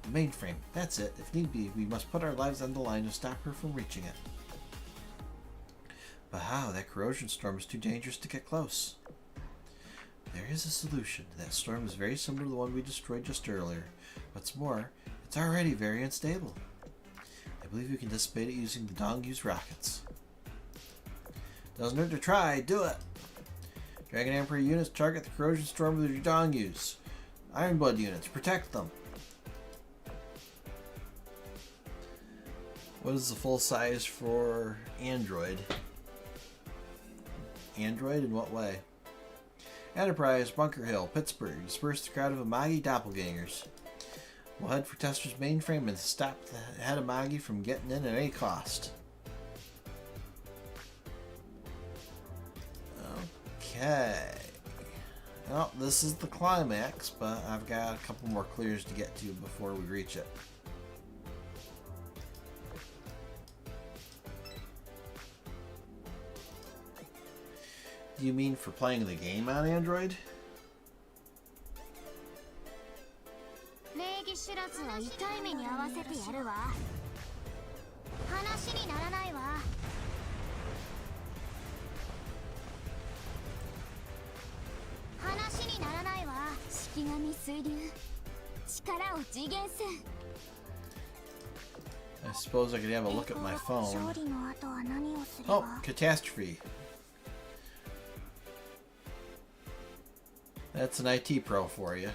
The mainframe. That's it. If need be, we must put our lives on the line to stop her from reaching it. But how? That corrosion storm is too dangerous to get close. There is a solution. That storm is very similar to the one we destroyed just earlier. What's more, it's already very unstable. I believe we can dissipate it using the Dongyu's rockets. Doesn't hurt to try. Do it! Dragon Emperor units target the corrosion storm with your Dongyus. Ironblood units, protect them. What is the full size for Android? Android in what way? Enterprise, Bunker Hill, Pittsburgh. Disperse the crowd of Amagi doppelgangers. We'll head for Tester's mainframe and stop the head of Amagi from getting in at any cost. Okay. Well, this is the climax, but I've got a couple more clears to get to before we reach it. Do you mean for playing the game on Android? 礼儀知らずは痛い目に遭わせてやるわ。話にならないわ。話にならないわ。式神水流。力を次元線。I suppose I could have a look at my phone. 勝利の後は何をすれば Oh, catastrophe. That's an IT pro for you.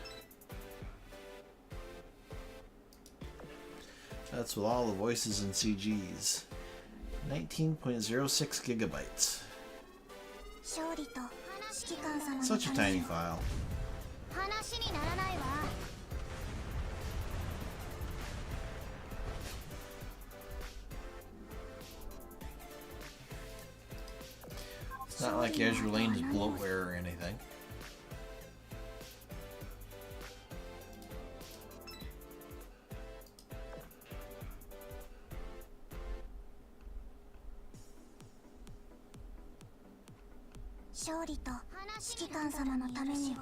That's with all the voices and CGs. 19.06 gigabytes. 勝利と指揮官様の Such a ため tiny に file. 話にならないわ。 It's not like Azur Lane's bloatware or anything. 勝利と指揮官様のために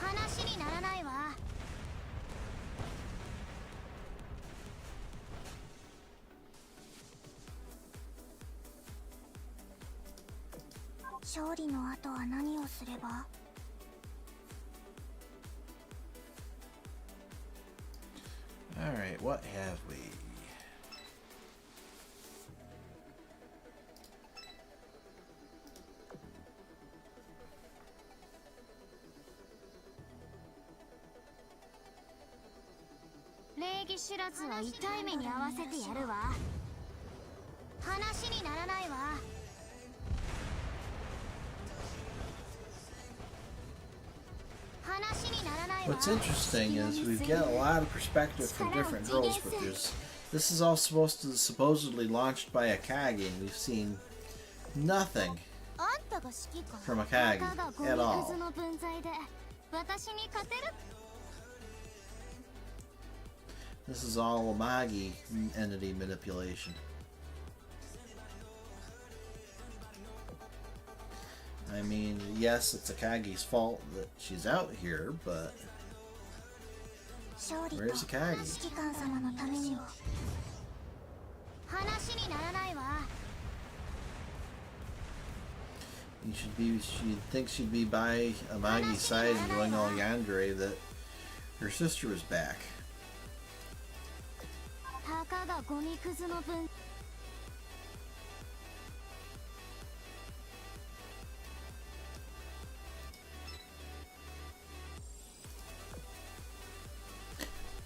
話にならないわ。 勝利の後は何をすれば Alright, what have we?「礼儀知らずは痛い目に遭わせてやるわ。話にならないわ。 What's interesting is we've got a lot of perspective from different girls, but this is all supposedly launched by Akagi, and we've seen nothing from Akagi at all. This is all Amagi entity manipulation. I mean, yes, it's Akagi's fault that she's out here, but where's Akagi? 指揮官様のために She'd think she'd be by Amagi's side and going all yandere that her sister was back.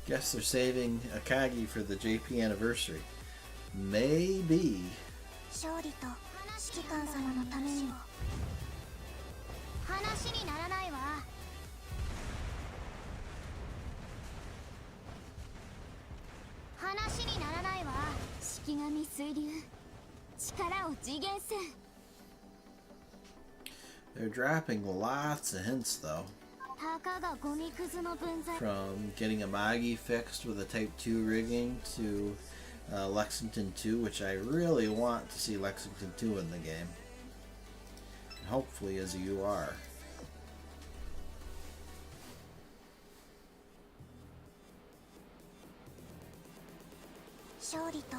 Guess they're saving Akagi for the JP anniversary. Maybe. 勝利と指揮官様のために 話にならないわ。 話にならないわ。 式神水流、力を次元せん。 They're dropping lots of hints though. たかがゴミくずの分際。 From getting Amagi fixed with a Type 2 rigging to Lexington 2, which I really want to see Lexington 2 in the game. And hopefully as a UR. 勝利と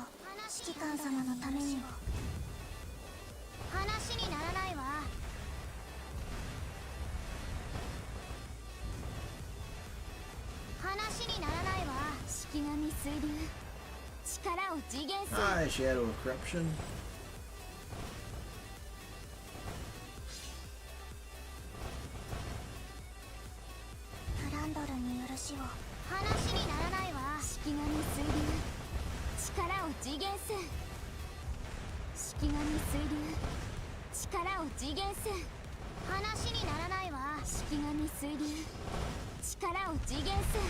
指揮官様のために 話にならないわ。 話にならないわ。式神水流、力を次元せん。 Hi, Shadow of Corruption. フランドルに許しを 話にならないわ。式神水流、力を次元せん。式神水流、力を次元せん。話にならないわ。式神水流、力を次元せん。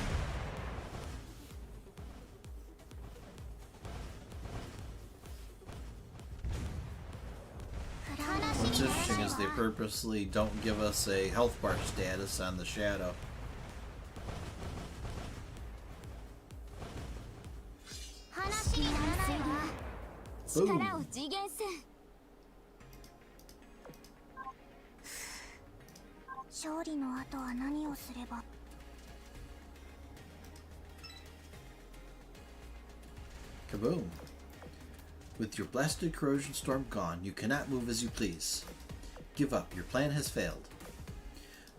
What's interesting is they purposely don't give us a health bar status on the Shadow. 話にならないわ。 Boom. 力を次元せん。 勝利の後は何をすれば Kaboom. With your blasted corrosion storm gone, you cannot move as you please. Give up, your plan has failed.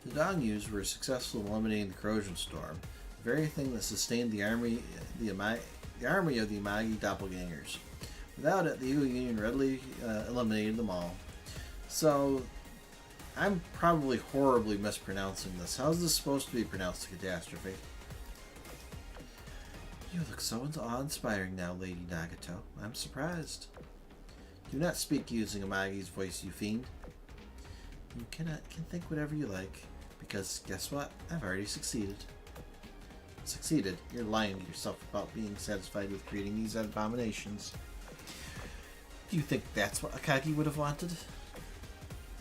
The Dongyus were successful in eliminating the corrosion storm, the very thing that sustained the army of the Amagi doppelgangers. Without it, the Eagle Union readily eliminated them all. So, I'm probably horribly mispronouncing this. How's this supposed to be pronounced, Catastrophe? You look so awe-inspiring now, Lady Nagato. I'm surprised. Do not speak using Amagi's voice, you fiend. You can think whatever you like, because guess what? I've already succeeded. Succeeded? You're lying to yourself about being satisfied with creating these abominations. Do you think that's what Akagi would have wanted?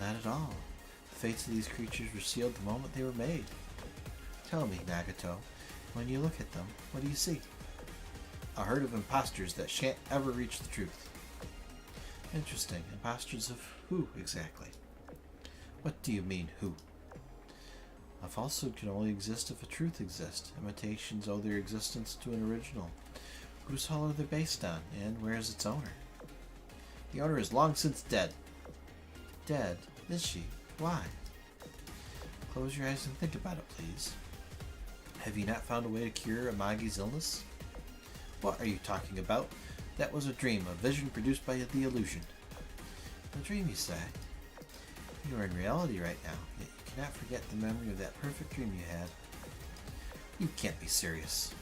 Not at all. The fates of these creatures were sealed the moment they were made. Tell me, Nagato, when you look at them, what do you see? A herd of imposters that shan't ever reach the truth. Interesting. Imposters of who, exactly? What do you mean, who? A falsehood can only exist if a truth exists. Imitations owe their existence to an original. Whose hull are they based on, and where is its owner? The owner is long since dead. Dead? Is she? Why? Close your eyes and think about it, please. Have you not found a way to cure Amagi's illness? What are you talking about? That was a dream, a vision produced by the illusion. A dream, you say? You are in reality right now, yet you cannot forget the memory of that perfect dream you had. You can't be serious.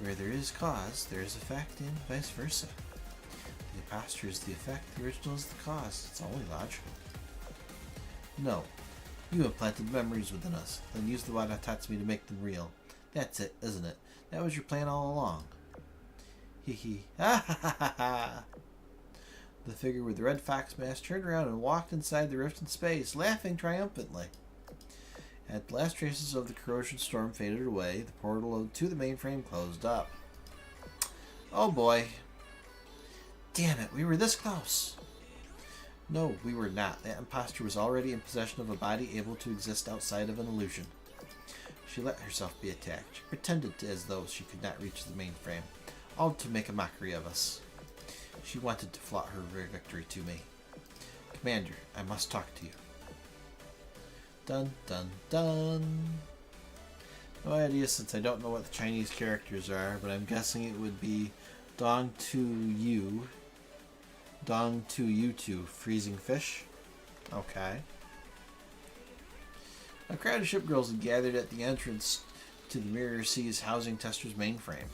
Where there is cause, there is effect, and vice versa. The imposture is the effect, the original is the cause. It's only logical. No. You implanted memories within us, then used the Wadatatsu to make them real. That's it, isn't it? That was your plan all along. Hee hee. Ha ha ha ha ha! The figure with the red fox mask turned around and walked inside the rift in space, laughing triumphantly. At the last traces of the corrosion storm faded away, the portal to the mainframe closed up. Oh boy. Damn it, we were this close. No, we were not. That imposter was already in possession of a body able to exist outside of an illusion. She let herself be attacked. She pretended as though she could not reach the mainframe, all to make a mockery of us. She wanted to flaunt her victory to me. Commander, I must talk to you. Dun dun dun. No idea since I don't know what the Chinese characters are, but I'm guessing it would be Dong to you. Dong to you two. Freezing fish. Okay. A crowd of ship girls had gathered at the entrance to the Mirror Sea's housing tester's mainframe.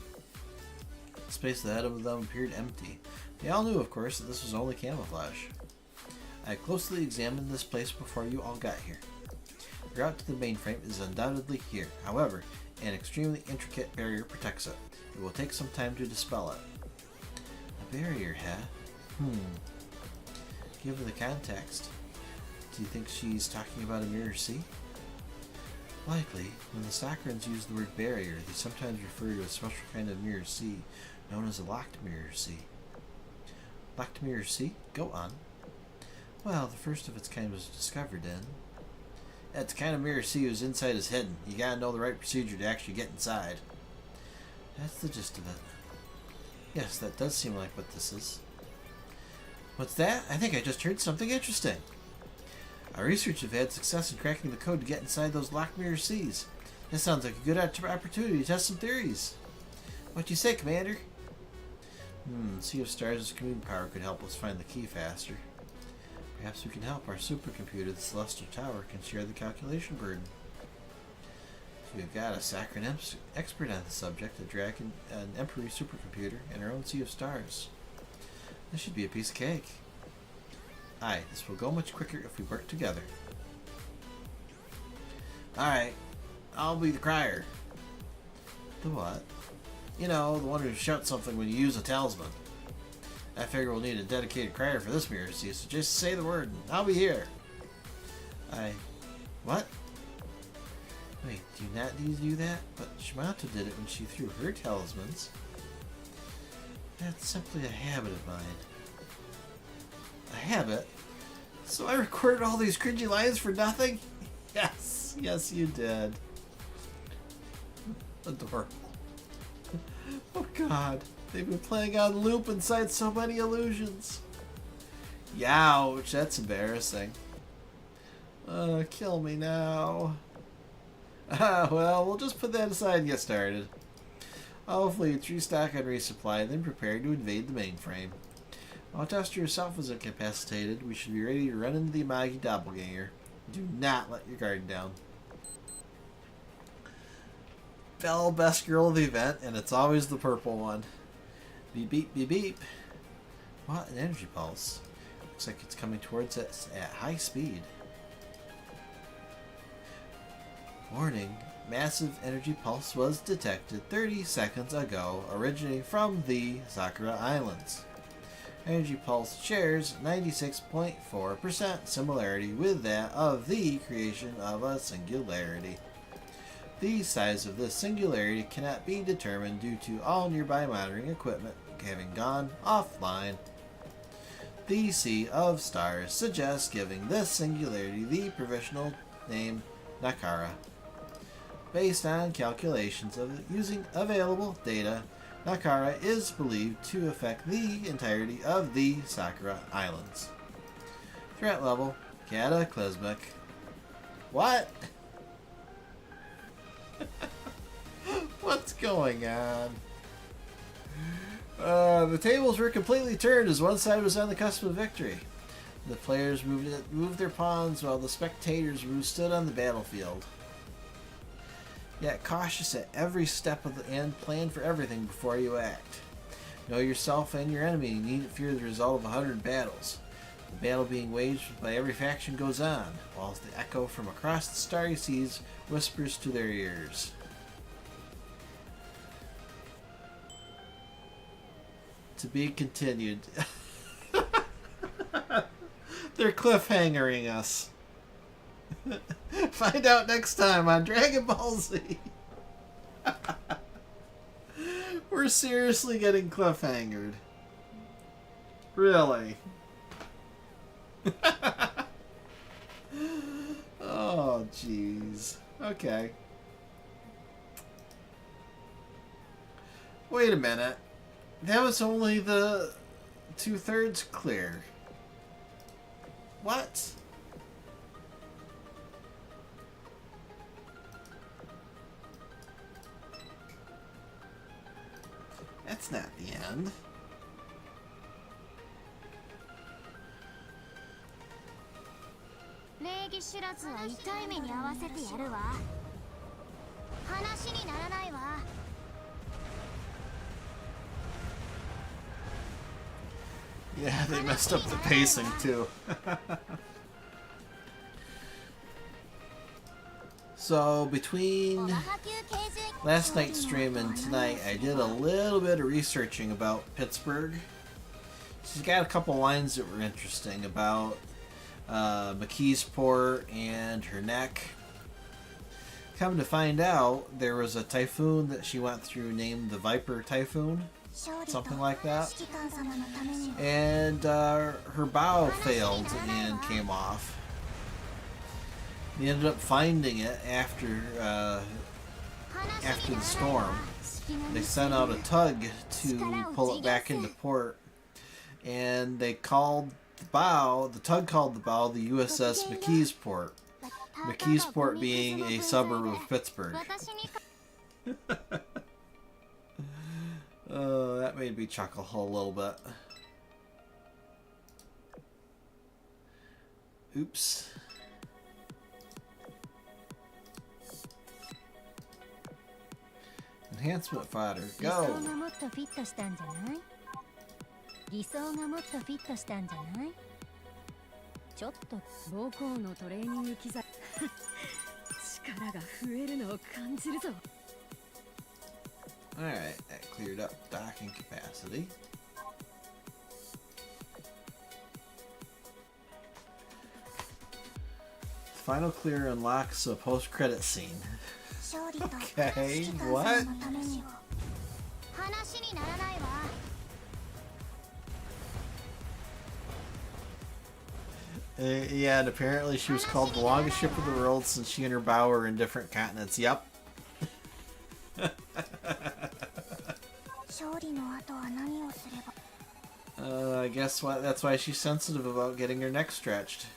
The space ahead of them appeared empty. They all knew, of course, that this was only camouflage. I closely examined this place before you all got here. The route to the mainframe is undoubtedly here. However, an extremely intricate barrier protects it. It will take some time to dispel it. A barrier, huh? Give her the context. Do you think she's talking about a Mirror Sea? Likely. When the Sakurans use the word barrier, they sometimes refer to a special kind of Mirror Sea known as a locked Mirror Sea. Locked Mirror Sea? Go on. Well, the first of its kind was discovered in... That's the kind of Mirror Sea whose inside is hidden. You gotta know the right procedure to actually get inside. That's the gist of it. Yes, that does seem like what this is. What's that? I think I just heard something interesting. Our researchers have had success in cracking the code to get inside those locked Mirror Seas. That sounds like a good opportunity to test some theories. What do you say, Commander? Sea of Stars' commuting power could help us find the key faster. Perhaps we can help our supercomputer, the Celestial Tower, can share the calculation burden. We've got a Sakura expert on the subject, an Emperor supercomputer, and our own Sea of Stars. This should be a piece of cake. Aye, this will go much quicker if we work together. Alright, I'll be the crier. The what? You know, the one who shouts something when you use a talisman. I figure we'll need a dedicated crier for this Mirror Sea, so just say the word and I'll be here. What? Wait, do you not need to do that? But Shimato did it when she threw her talismans. That's simply a habit of mine. A habit? So I recorded all these cringy lines for nothing? Yes, yes you did. Adorable. Oh god, they've been playing on loop inside so many illusions. Youch, that's embarrassing. Kill me now. Well, we'll just put that aside and get started. Hopefully, restock and resupply, then prepare to invade the mainframe. While Tester herself is incapacitated, we should be ready to run into the Amagi doppelganger. Do not let your guard down. Belle, best girl of the event, and it's always the purple one. Beep beep beep beep. What an energy pulse. Looks like it's coming towards us at high speed. Warning. Massive energy pulse was detected 30 seconds ago, originating from the Sakura Islands. Energy pulse shares 96.4% similarity with that of the creation of a singularity. The size of this singularity cannot be determined due to all nearby monitoring equipment having gone offline. The Sea of Stars suggests giving this singularity the provisional name Nakara. Based on calculations of using available data, Nakara is believed to affect the entirety of the Sakura Islands. Threat level, cataclysmic. What? What's going on? The tables were completely turned as one side was on the cusp of victory. The players moved their pawns while the spectators stood on the battlefield. Yet cautious at every step of the end, plan for everything before you act. Know yourself and your enemy. You needn't fear the result of 100 battles. The battle being waged by every faction goes on, whilst the echo from across the starry seas whispers to their ears. To be continued. They're cliffhangering us. Find out next time on Dragon Ball Z. We're seriously getting cliffhangered. Really? Oh, jeez. Okay. Wait a minute. That was only the 2/3 clear. What? That's not the end. Yeah, they messed up the pacing too. So between last night's stream and tonight, I did a little bit of researching about Pittsburgh. She's got a couple lines that were interesting about McKeesport and her neck. Come to find out, there was a typhoon that she went through named the Viper Typhoon, something like that. And her bow failed and came off. They ended up finding it after the storm. They sent out a tug to pull it back into port, and they called the bow. The tug called the bow the USS McKeesport. McKeesport being a suburb of Pittsburgh. That made me chuckle a little bit. Oops. Enhancement fodder, go! 理想がもっとフィットしたんじゃない？ちょっと母校のトレーニング機材力が増えるのを感じるぞ。 Alright, that cleared up docking capacity. Final clear unlocks a post-credit scene. Okay, what? Yeah, and apparently she was called the longest ship of the world since she and her bow were in different continents. Yep. I guess that's why she's sensitive about getting her neck stretched.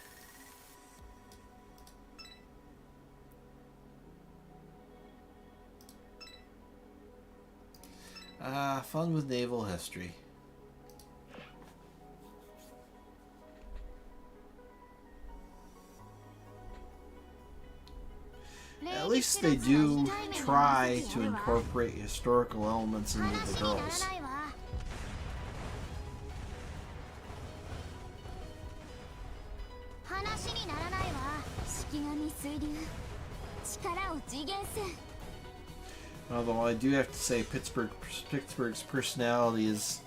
Fun with naval history. At least they do try to incorporate historical elements into the girls. 神水流力を次元線 Although I do have to say Pittsburgh's personality is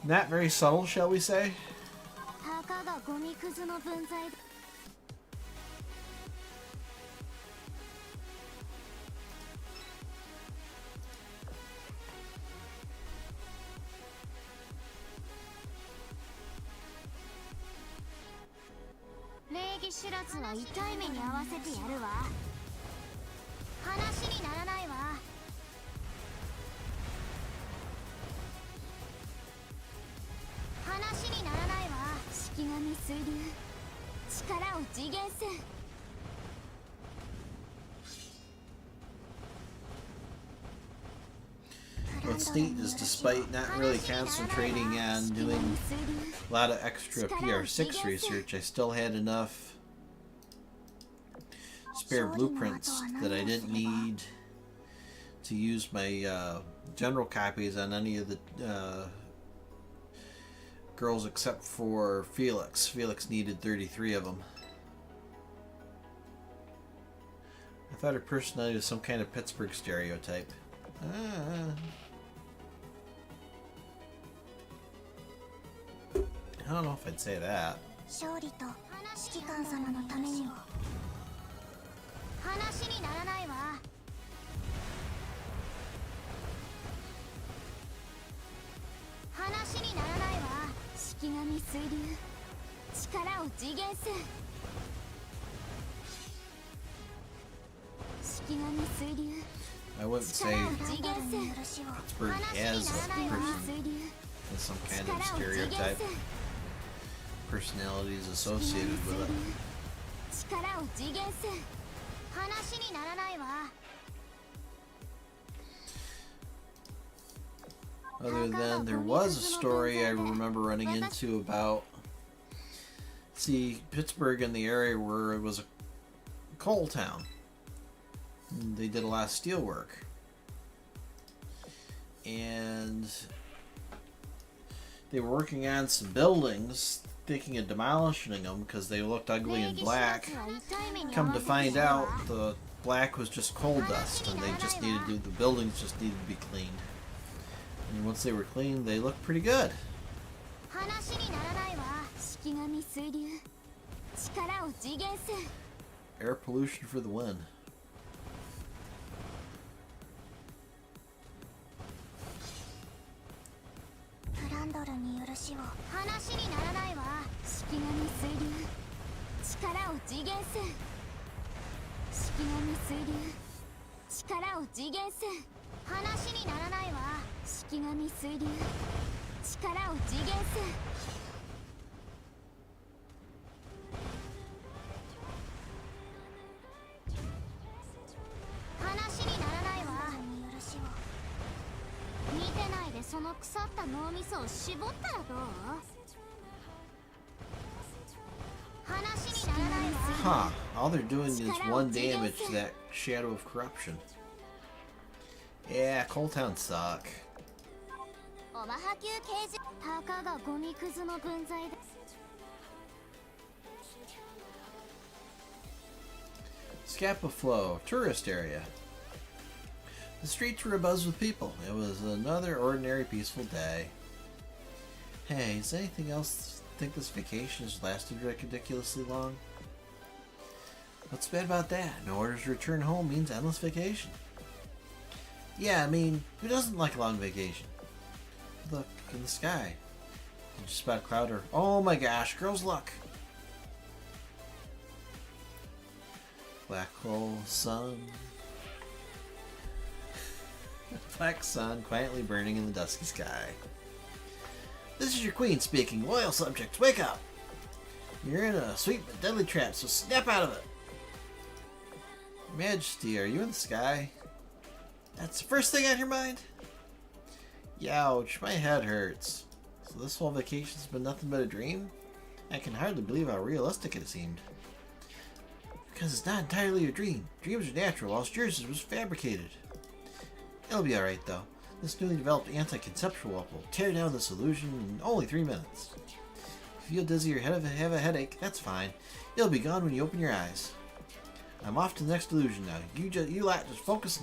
not very subtle, shall we say? たかがゴミくずの分際で礼儀知らずは痛い目に遭わせてやるわ話にならないわ話にならないわ式神水流力を次元線 What's neat is despite not really concentrating on doing a lot of extra PR6 research, I still had enough spare blueprints that I didn't need to use my general copies on any of the girls except for Felix. Felix needed 33 of them. I thought her personality was some kind of Pittsburgh stereotype. I don't know if I'd say that. 勝利と指揮官様のためにも話にならないわ話にならないわ式神水流力を次元線式神水流 I wouldn't say 次元線 Pittsburgh as a person with some kind of stereotype personalities associated with it. 力を次元線話にならないわ Other than there was a story I remember running into about, see, Pittsburgh in the area where it was a coal town. They did a lot of steel work. And they were working on some buildings, thinking of demolishing them because they looked ugly and black. Come to find out, the black was just coal dust, and they just needed to, the buildings just needed to be cleaned. And once they were cleaned, they looked pretty good. 話にならないわ式神水流力を次元線 Air pollution for the win. フランドルに許しを話にならないわ式神水流力を次元線式神水流力を次元線話にならないわ式神水流力を次元線話にならないわ見てないでその腐った脳みそを絞ったらどう話にならないわ Huh. All they're doing is one damage to that shadow of corruption. Yeah, Coal Town suck. オマハ級刑事たかがゴミくずの分際で Scapa Flow, tourist area. The streets were abuzz with people. It was another ordinary peaceful day. Hey, does anything else think this vacation has lasted ridiculously long? What's bad about that? No orders to return home means endless vacation. Yeah, I mean, who doesn't like a long vacation? Look, in the sky. Did you spot a cloud or... Oh my gosh, girls luck! Black hole sun. Black sun quietly burning in the dusky sky. This is your queen speaking. Loyal subjects, wake up! You're in a sweet but deadly trap, so snap out of it! Your Majesty, are you in the sky? That's the first thing on your mind? Youch, my head hurts. So this whole vacation's been nothing but a dream? I can hardly believe how realistic it seemed. Because it's not entirely a dream. Dreams are natural, whilst yours was fabricated. It'll be alright though. This newly developed anti-conceptual will tear down this illusion in only 3 minutes. If you feel dizzy or have a headache, that's fine. It'll be gone when you open your eyes. I'm off to the next illusion now. You lot just focus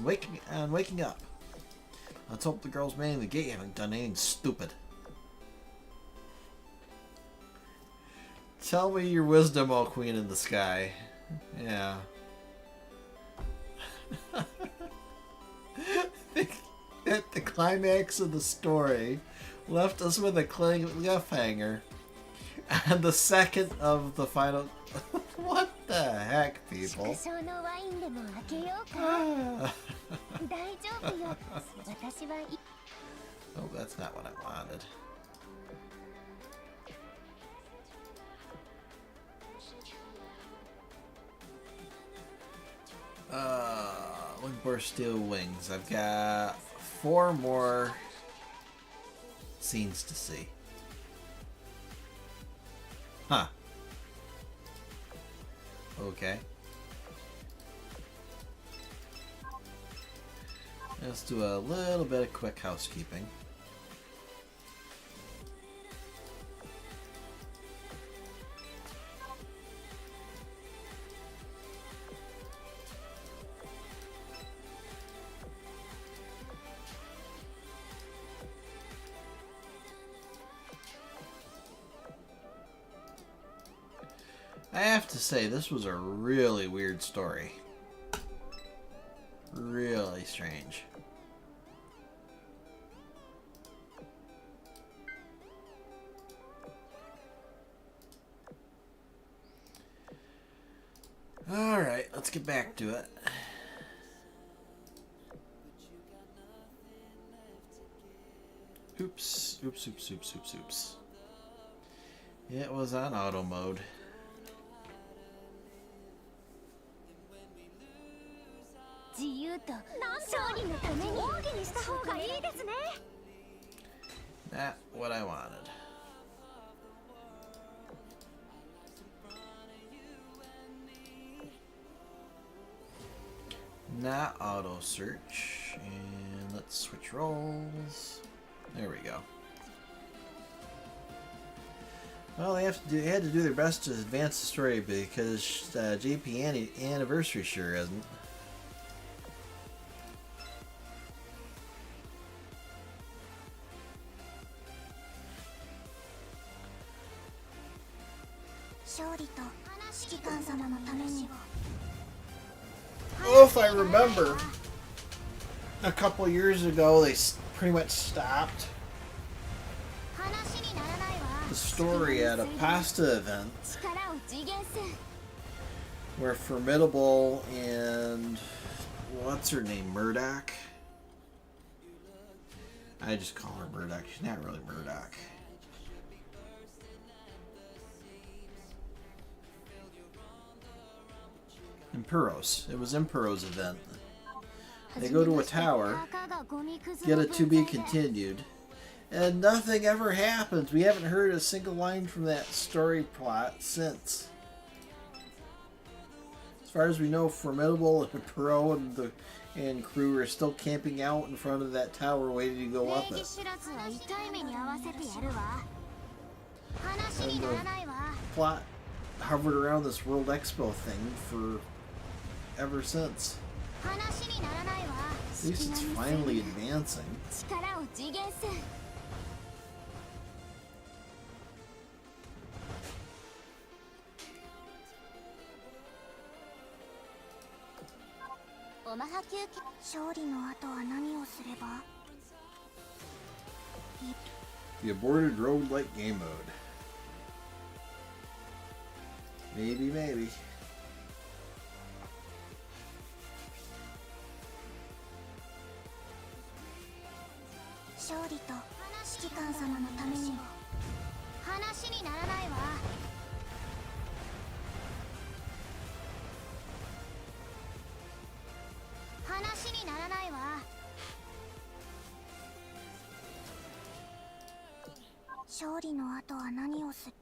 on waking up. Let's hope the girls manning the gate haven't done anything stupid. Tell me your wisdom, O Queen in the Sky. Yeah. At the climax of the story, left us with a cliffhanger. And the second of the final... What the heck, people? 縮小のワインでも開けようか。 Ah. 大丈夫よ。私はいい。 Oh, that's not what I wanted. Windborne Steel Wings. I've got 4 more scenes to see. Huh. Okay. Let's do a little bit of quick housekeeping. I have to say, this was a really weird story. Really strange. Alright, let's get back to it. Oops. It was on auto mode. 自由と勝利のために奥義にした方がいいですね。 Not what I wanted. Not auto search. And let's switch roles. There we go. Well, they had to do their best to advance the story because JP anniversary sure isn't. Well, if I remember, a couple years ago they pretty much stopped the story at a pasta event where Formidable and what's her name, Murdoch? I just call her Murdoch. She's not really Murdoch. Imperos. It was Impero's event. They go to a tower, get a to be continued, and nothing ever happens. We haven't heard a single line from that story plot since. As far as we know, Formidable and Impero and crew are still camping out in front of that tower waiting to go up it. And the plot hovered around this World Expo thing for ever since. At least it's finally advancing. The aborted road light game mode. Maybe. 勝利と指揮官様のためにも話にならないわ。話にならないわ。勝利の後は何をする？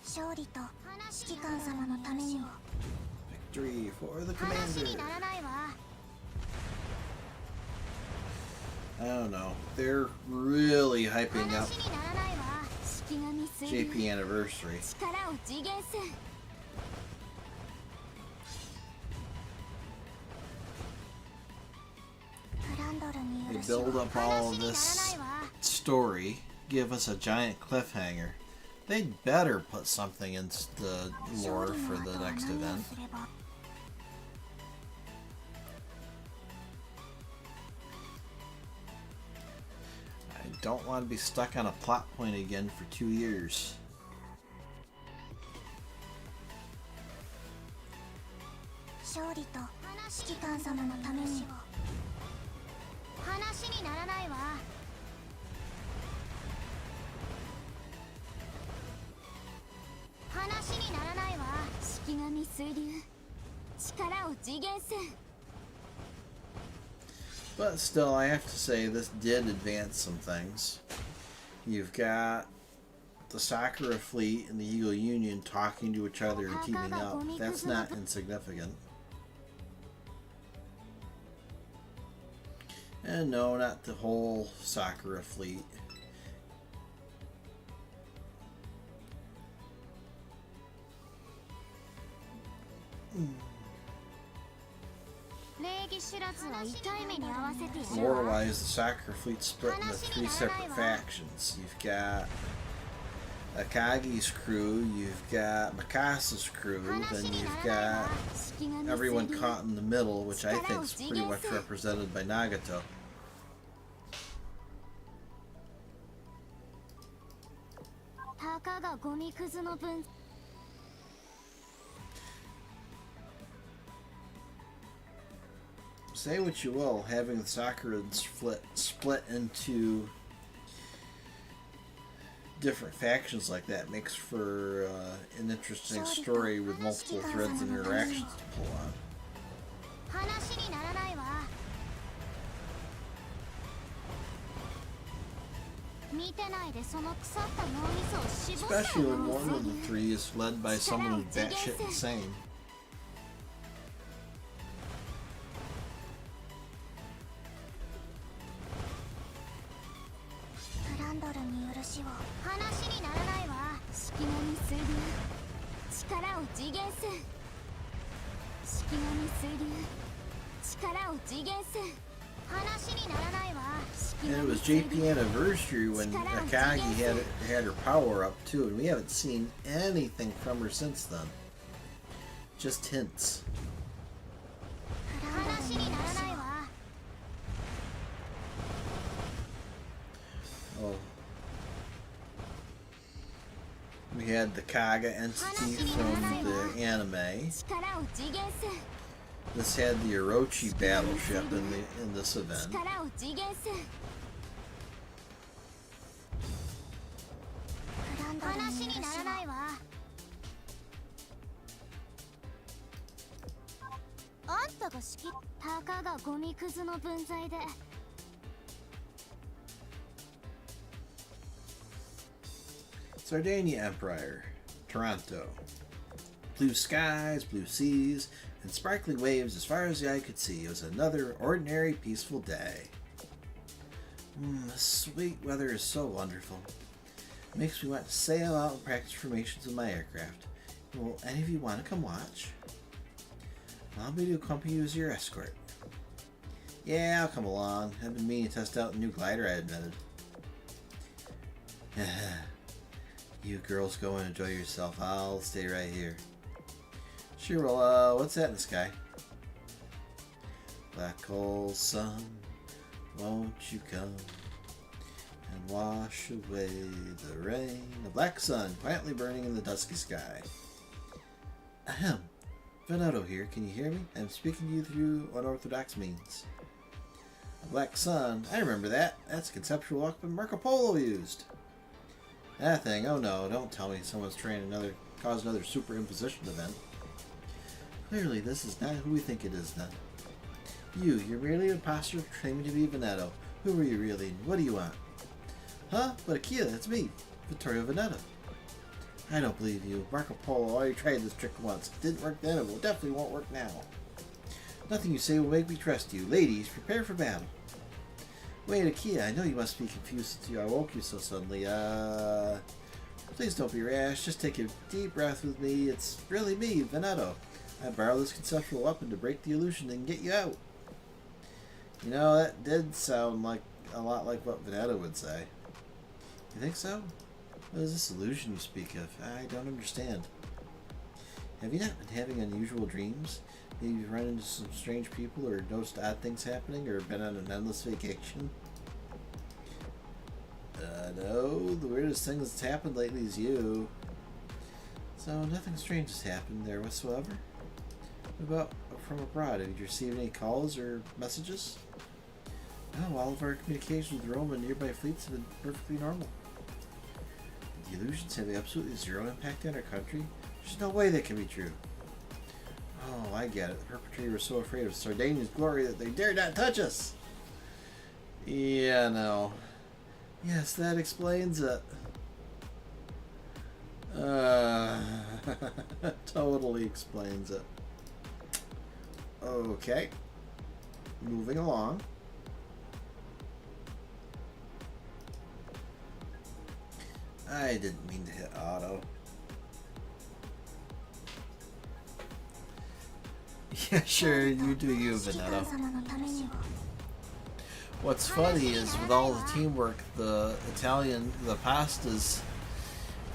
勝利と指揮官様のためにも victory for the 話に commander. ならないわ I don't know. They're really hyping up 話にならないわ式神水流 JP anniversary. 力を次元せん グランドルによ They るしを build up all 話 of になら this ないわ story, give us a giant cliffhanger. They'd better put something into the lore for the next event. I don't want to be stuck on a plot point again for 2 years. 勝利と指揮官様のために話にならないわ話にならないわ式神水流力を次元せん But still, I have to say, this did advance some things. You've got the Sakura fleet and the Eagle Union talking to each other and teaming up. That's not insignificant. And no, not the whole Sakura fleet. Lore-wise, the Sakura fleet split into 3 separate factions. You've got Akagi's crew, you've got Mikasa's crew, then you've got everyone caught in the middle, which I think is pretty much represented by Nagato. Say what you will, having the Sakurans split into different factions like that makes for an interesting story with multiple threads and interactions to pull on. 話にならないわ見てないでその腐った脳みそを絞った Especially よ when one of the 3 is led by someone who's batshit insane. グランドルによる死を話にならないわ式神水流力を次元せん式神水流力を次元せん話にならないわ And it was JP anniversary when Akagi had her power up too, and we haven't seen anything from her since then. Just hints. 話にならないわ Oh. We had the Kaga entity from the anime. 力を次元せん This had the Orochi battleship in this event. 力を次元せん話にならないわあんたが仕切ったかがゴミくずの分際で Sardinia Empire, Toronto. Blue skies, blue seas, and sparkly waves as far as the eye could see. It was another ordinary, peaceful day. The sweet weather is so wonderful. It makes me want to sail out and practice formations with my aircraft. Will any of you want to come watch? Allow me to accompany you as your escort. Yeah, I'll come along. I've been meaning to test out a new glider I invented. You girls go and enjoy yourself. I'll stay right here. Sure, well, what's that in the sky? Black hole sun, won't you come and wash away the rain? A black sun quietly burning in the dusky sky. Ahem. Venato here. Can you hear me? I'm speaking to you through unorthodox means. A black sun. I remember that. That's a conceptual weapon Marco Polo used. That thing. Oh no, don't tell me someone's trying to cause another superimposition event. Clearly, this is not who we think it is then. You're merely an imposter claiming to be Veneto. Who are you really? What do you want? Huh? But Akira, that's me, Vittorio Veneto. I don't believe you. Marco Polo already tried this trick once. It didn't work then, it will definitely won't work now. Nothing you say will make me trust you. Ladies, prepare for battle. Wait, Akia, I know you must be confused since I woke you so suddenly. Please don't be rash. Just take a deep breath with me. It's really me, Veneto. I borrowed this conceptual weapon to break the illusion and get you out. You know, that did sound like a lot like what Veneto would say. You think so? What is this illusion you speak of? I don't understand. Have you not been having unusual dreams? Maybe you've run into some strange people or noticed odd things happening or been on an endless vacation? No, the weirdest thing that's happened lately is you. So nothing strange has happened there whatsoever? What about from abroad? Have you received any calls or messages? No, all of our communications with Rome and nearby fleets have been perfectly normal. The illusions have absolutely zero impact on our country? There's no way that can be true. Oh, I get it. The perpetrator was so afraid of Sardinia's glory that they dared not touch us. Yeah, no. Yes, that explains it. Totally explains it. Okay. Moving along. I didn't mean to hit auto. Yeah, sure, you do you, Veneto. What's funny is with all the teamwork, the Pastas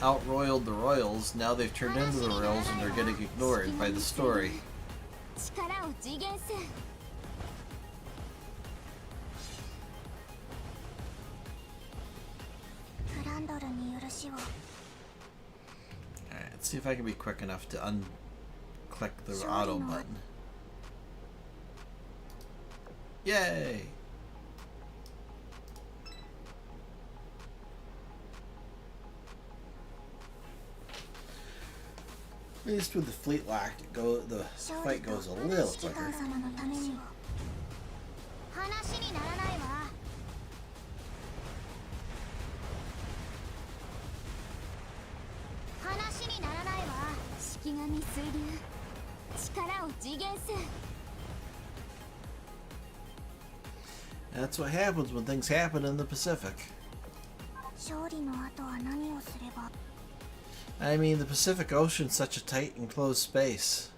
out-royaled the Royals. Now they've turned into the Royals and they're getting ignored by the story. Alright, let's see if I can be quick enough to unclick the auto button. Yay! At least with the fleet lock, the fight goes a little quicker. That's what happens when things happen in the Pacific. I mean, the Pacific Ocean's such a tight, enclosed space.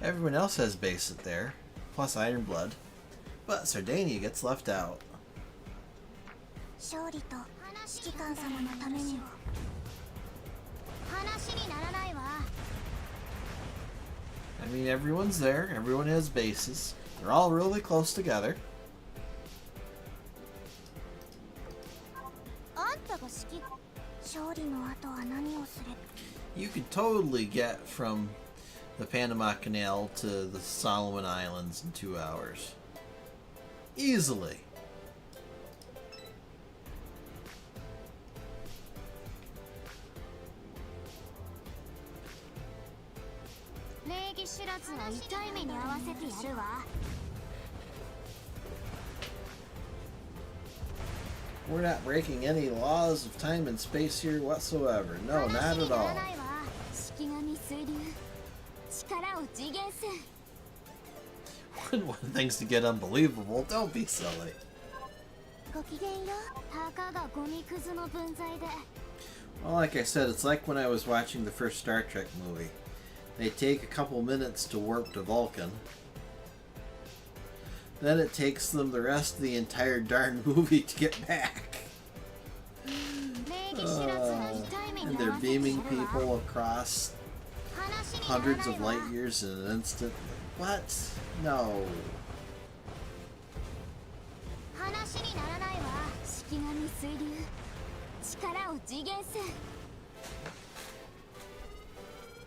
Everyone else has bases there, plus Iron Blood, but Sardinia gets left out. I mean, everyone's there, everyone has bases, they're all really close together. You could totally get from the Panama Canal to the Solomon Islands in 2 hours. Easily. We're not breaking any laws of time and space here whatsoever. No, not at all. When things to get unbelievable, don't be silly. Well, like I said, it's like when I was watching the first Star Trek movie. They take a couple minutes to warp to Vulcan. Then it takes them the rest of the entire darn movie to get back. And they're beaming people across hundreds of light years in an instant. What? No.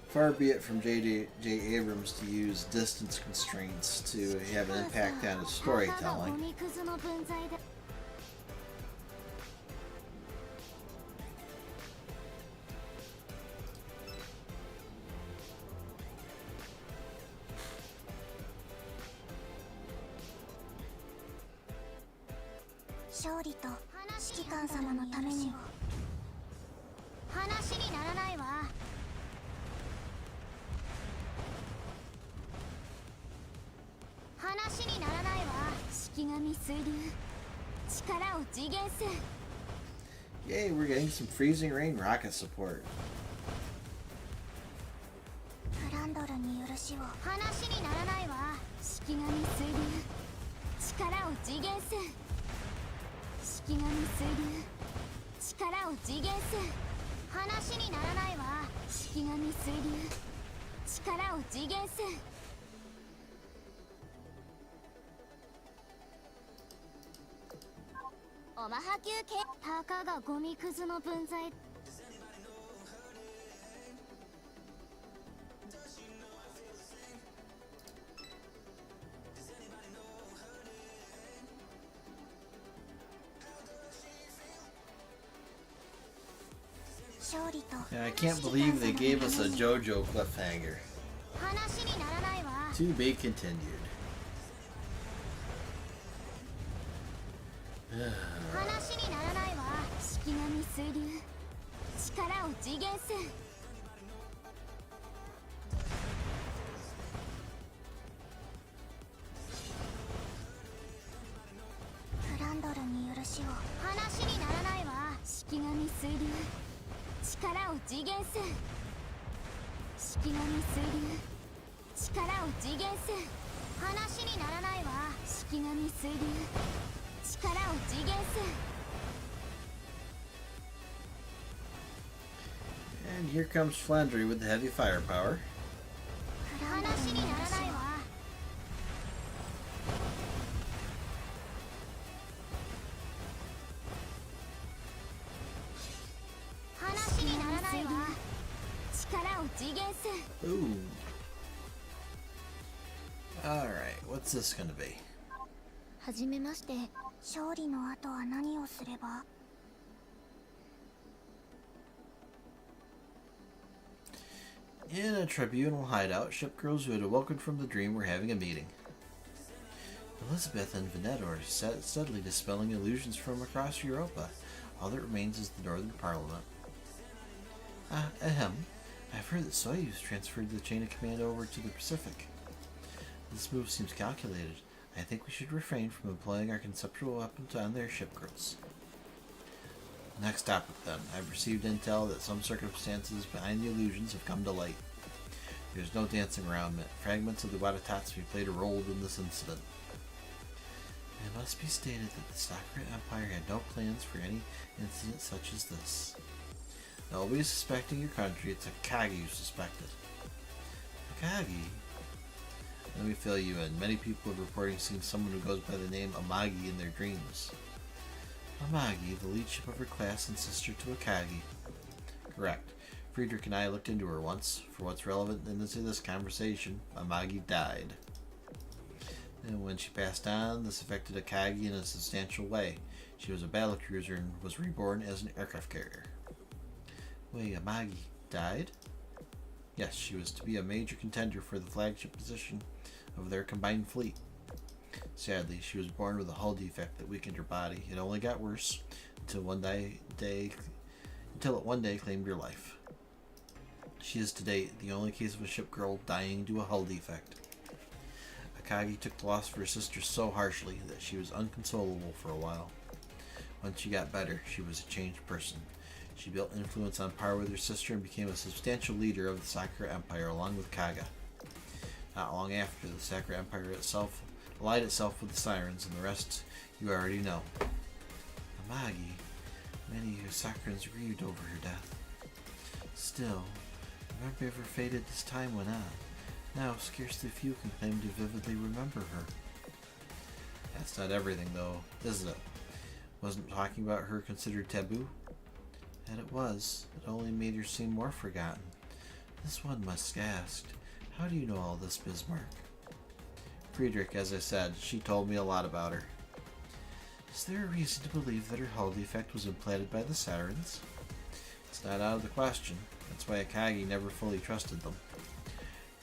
Far be it from J. Abrams to use distance constraints to have an impact on his storytelling. 話にならないわ。話にならないわ。式神水流、力を次元せ。 Yay, we're getting some freezing rain rocket support. フランドルに許しを。話にならないわ。式神水流、力を次元せ。式神水流、力を次元せ。話にならないわ。式神水流、力を次元せ。おまは休憩。たかがゴミくずの分際。勝利と。 Yeah, I can't believe they gave us a JoJo cliffhanger. 話にならないわ。 To be continued. 話にならないわ。式神水流、力を次元せ。フランドルに許しを。話にならないわ。式神水流、力を次元せ。式神水流、力を次元せ。話にならないわ。式神水流、力を次元せ。 And here comes Flandry with the heavy firepower. 話にならないわ。話にならないわ。力を次元せ。 Ooh. Alright, what's this gonna be? はじめまして。勝利の後は何をすれば。 In a tribunal hideout, ship girls who had awoken from the dream were having a meeting. Elizabeth and Venetor sat steadily dispelling illusions from across Europa. All that remains is the Northern Parliament. Ahem. I've heard that Soyuz transferred the chain of command over to the Pacific. This move seems calculated. I think we should refrain from employing our conceptual weapons on their ship girls. Next topic then. I've received intel that some circumstances behind the illusions have come to light. There's no dancing around it. Fragments of the Watatatsu played a role in this incident. It must be stated that the Sakura Empire had no plans for any incident such as this. Nobody's suspecting your country, it's Akagi who suspected. Akagi? Let me fill you in. Many people have reported seeing someone who goes by the name Amagi in their dreams. Amagi, the lead ship of her class and sister to Akagi. Correct. Friedrich and I looked into her once. For what's relevant in this conversation, Amagi died. And when she passed on, this affected Akagi in a substantial way. She was a battlecruiser and was reborn as an aircraft carrier. Wait, Amagi died? Yes, she was to be a major contender for the flagship position of their combined fleet. Sadly, she was born with a hull defect that weakened her body. It only got worse until it one day claimed her life. She is to date the only case of a ship girl dying due to a hull defect. Akagi took the loss of her sister so harshly that she was unconsolable for a while. Once she got better, she was a changed person. She built influence on par with her sister and became a substantial leader of the Sakura Empire along with Kaga. Not long after, the Sakura Empire itself allied itself with the Sirens, and the rest you already know. Amagi, many Sakurans grieved over her death. Still, the memory of her faded as time went on. Now, scarcely few can claim to vividly remember her. That's not everything, though, isn't it? Wasn't talking about her considered taboo? And it was. It only made her seem more forgotten. This one must have asked, how do you know all this, Bismarck? Friedrich, as I said, she told me a lot about her. Is there a reason to believe that her hull defect was implanted by the Sirens? It's not out of the question. That's why Akagi never fully trusted them.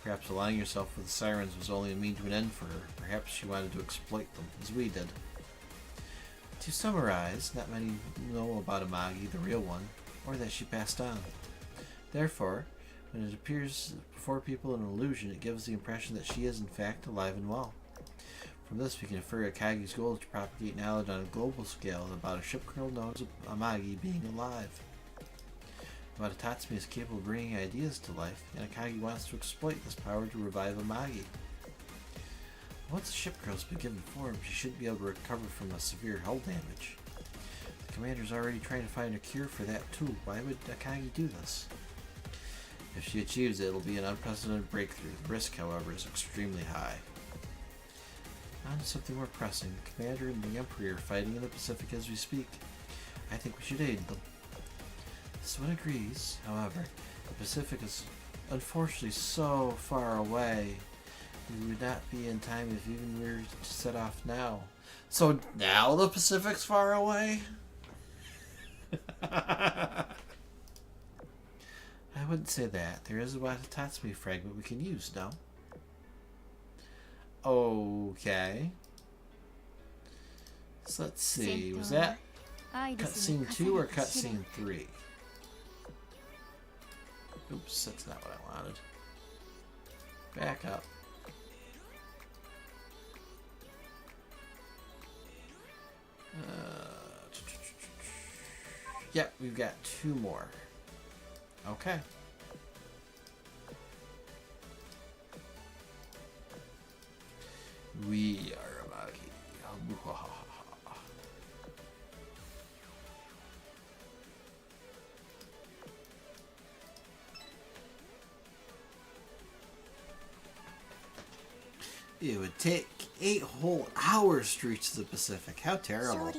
Perhaps allying herself with the Sirens was only a mean to an end for her. Perhaps she wanted to exploit them, as we did. To summarize, not many know about Amagi, the real one, or that she passed on. Therefore, when it appears before people in an illusion, it gives the impression that she is in fact alive and well. From this, we can infer Akagi's goal is to propagate knowledge on a global scale about a ship girl known as Amagi being alive. Watatatsume is capable of bringing ideas to life, and Akagi wants to exploit this power to revive Amagi. Once the ship girl's been given form, she should be able to recover from a severe hull damage. The commander's already trying to find a cure for that too. Why would Akagi do this? If she achieves it, it'll be an unprecedented breakthrough. The risk, however, is extremely high. On to something more pressing. The commander and the Emperor are fighting in the Pacific as we speak. I think we should aid them. This one agrees. However, the Pacific is unfortunately so far away. We would not be in time if even we were to set off now. So now the Pacific's far away? I wouldn't say that. There is a Watatatsume fragment we can use, no? Okay. So let's see. Was that cutscene 2 or cutscene 3? Oops, that's not what I wanted. Back up. Yep, we've got 2 more. Okay. We are Amagi. It would take 8 whole hours to reach the Pacific. How terrible.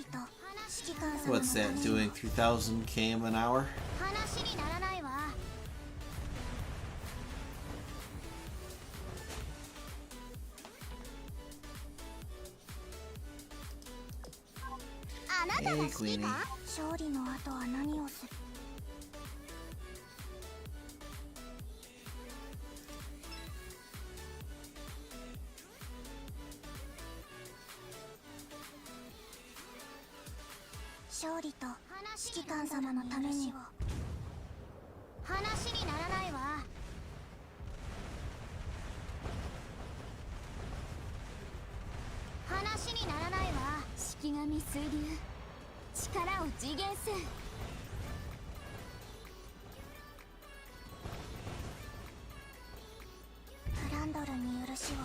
What's that doing? 3,000 km an hour? Hey, Queenie. 勝利の後は何をする勝利と指揮官様のために話にならないわ話にならないわ式神水流力を次元せんフランドルに許しを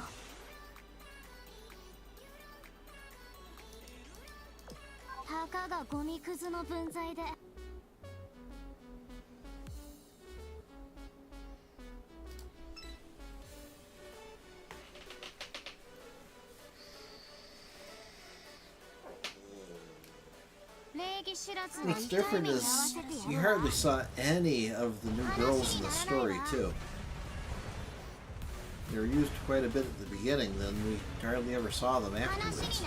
たかがゴミくずの分際でWhat's different is you hardly saw any of the new girls in the story, too. They were used quite a bit at the beginning, then we hardly ever saw them afterwards.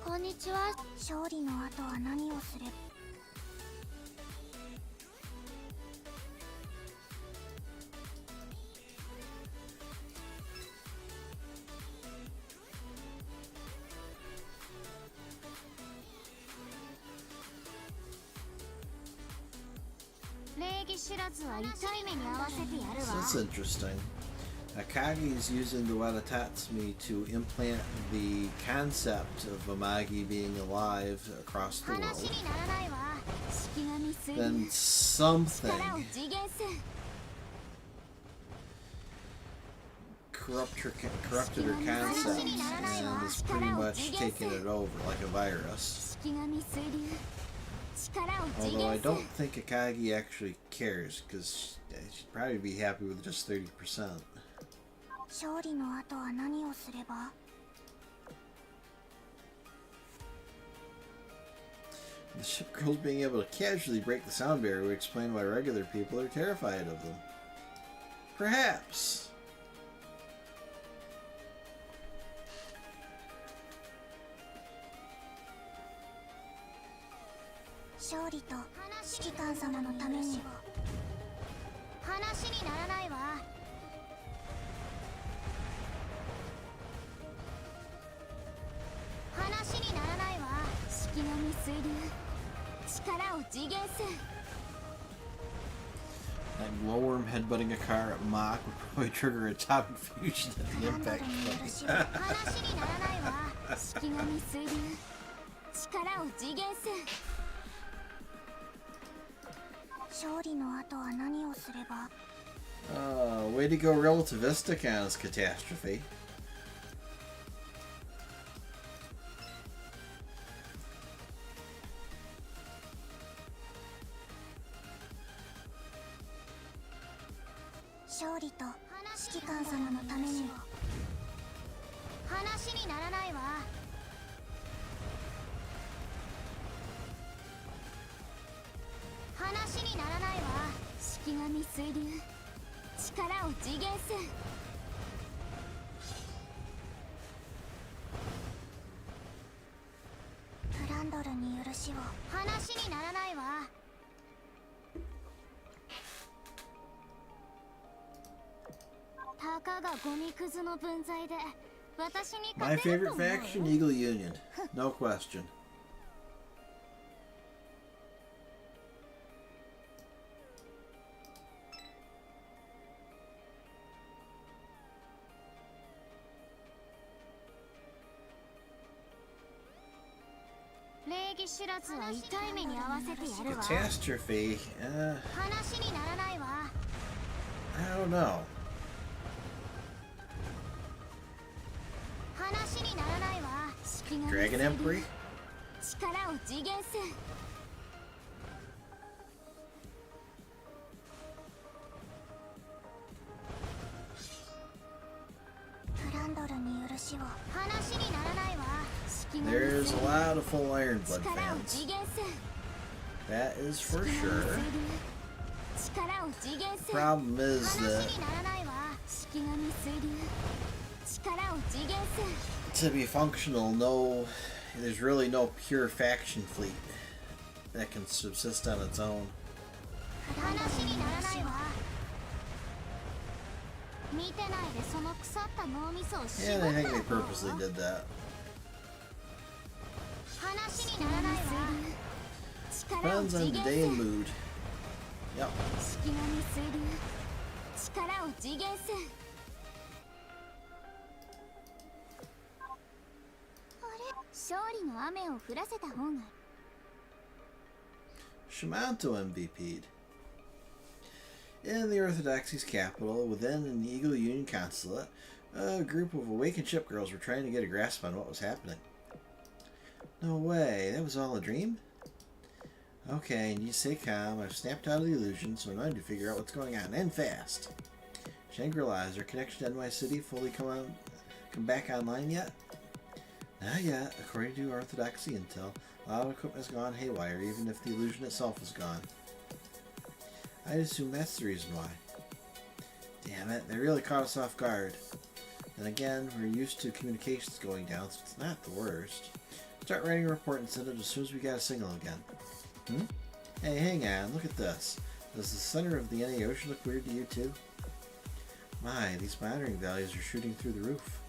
こんにちは。勝利の後は何をすれば知らずは痛い目に合わせてやるわ So that's interesting. Akagi is using the Watatatsume to implant the concept of Amagi being alive across the world. Then something corrupted her concept and is pretty much taking it over like a virus. Although I don't think Akagi actually cares, because she'd probably be happy with just 30%. 勝利の後は何をすれば The ship girls being able to casually break the sound barrier would explain why regular people are terrified of them. Perhaps. 勝利と指揮官様のために話にならないわ水流力を次元線 That glowworm headbutting a car at Mach would probably trigger atomic fusion at the ランドル impact による point. 死は話にならないわ式神水流力を次元線勝利の後は何をすれば Way to go relativistic on his catastrophe. 勝利と指揮官様のためにも話にならないわ話にならないわ式神水流力を次元線プランドルによる死を話にならないわたかがゴミくずの分際で私に My 勝てる favorite と思う faction, Eagle Union. No question. 礼儀知らずは痛い目に遭わせてやるわ Catastrophe. 話にならないわ I don't know. 話にならないわ式神 Dragon Emperor? 力を次元線プランドルによる死を話にならないわ式神 There's a lot of full Ironblood 力を fans. 次元線 That is 式 for 神 sure. 水流力を次元線 Problem is 話 that にならないわ式神水流力を次元線 to be functional, there's really no pure faction fleet that can subsist on its own. 話にならないわ見てないでその腐った脳みそをし Yeah, ま I った think they purposely did that. 話にならないわ力を Depends 次 on the 元 day 線 and mood. Yep. 式神水流力を次元線あれ勝利の雨を降らせた方が Shimanto MVP'd. In the Orthodoxy's capital, within an Eagle Union consulate, a group of awakened ship girls were trying to get a grasp on what was happening. No way, that was all a dream? Okay, and you stay calm. I've snapped out of the illusion, so I'm going to figure out what's going on, and fast. Shangri-La, is their connection to NY City fully come back online yet? Not yet. According to Orthodoxy intel, a lot of equipment has gone haywire, even if the illusion itself is gone. I'd assume that's the reason why. Damn it, they really caught us off guard. Then again, we're used to communications going down, so it's not the worst. Start writing a report and send it as soon as we got a signal again. Hey, hang on, look at this. Does the center of the NA ocean look weird to you too? My, these monitoring values are shooting through the roof.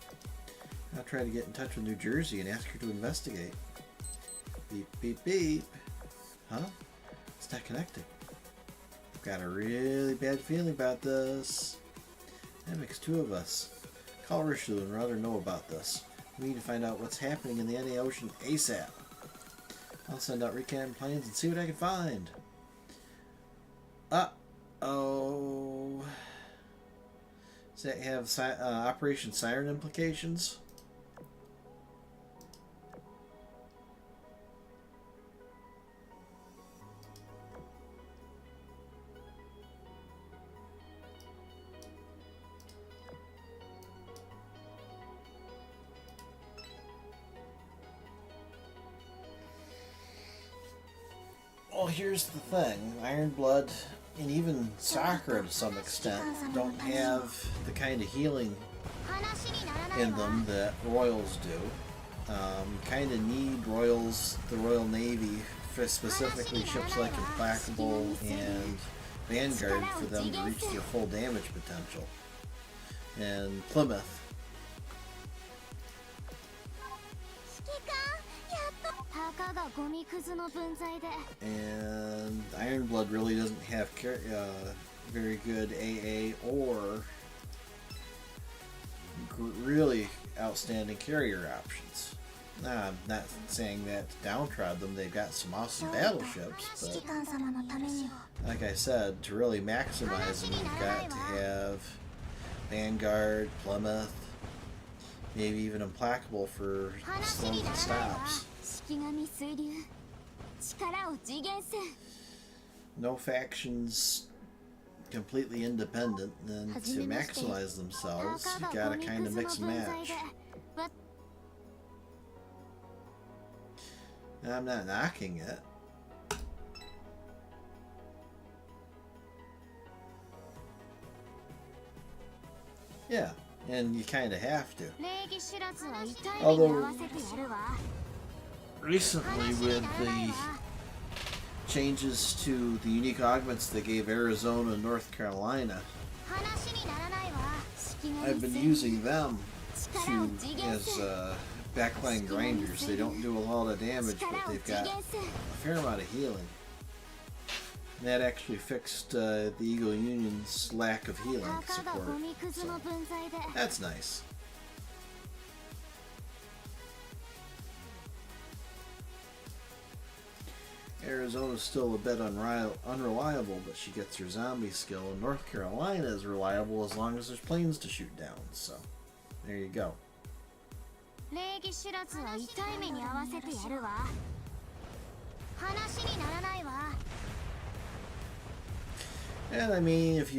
I'll try to get in touch with New Jersey and ask her to investigate. Beep, beep, beep. Huh? It's not connecting. I've got a really bad feeling about this. That makes two of us. Call Rishu and let her know about this. We need to find out what's happening in the NA ocean ASAP. I'll send out recon planes and see what I can find. Uh-oh. Does that have Operation Siren implications? Well, here's the thing. Ironblood, and even Sakura to some extent, don't have the kind of healing 話にならない in わ them that Royals do. Kind of need Royals, the Royal Navy, for specifically ships like Implacable and Vanguard for them to reach their full damage potential. And Plymouth. 指揮官やっとたかがゴミくずの分際で And Ironblood really doesn't have very good AA or really outstanding carrier options. Now, I'm not saying that to downtrod them, they've got some awesome battleships, 指 but 揮官様のために like I said, to really maximize them, you've got to have Vanguard, Plymouth, maybe even Implacable for 話 slows にな and らないわ stops. 式神水流力を次元せ No factions completely independent, and to maximize themselves, you gotta kind of mix and match. Now, I'm not knocking it. Yeah, and you kind of have to. 礼儀知らずは痛い目に合わせてやるわ Recently, with the changes to the unique augments they gave Arizona and North Carolina, 話にならないわ式 I've 神 been 水流 using them as backline grinders. They don't do a lot of damage, but 力を they've 次 got 元 a せ fair amount of healing. And that actually fixed the Eagle Union's lack of healing たかが support. ゴミくずの分際で That's nice. Arizona's still a bit unreliable, but she gets her zombie skill, and North Carolina is reliable as long as there's planes to shoot down, so there you go. 礼儀知らずは痛い目に合わせてやるわ話にならないわ And I mean, if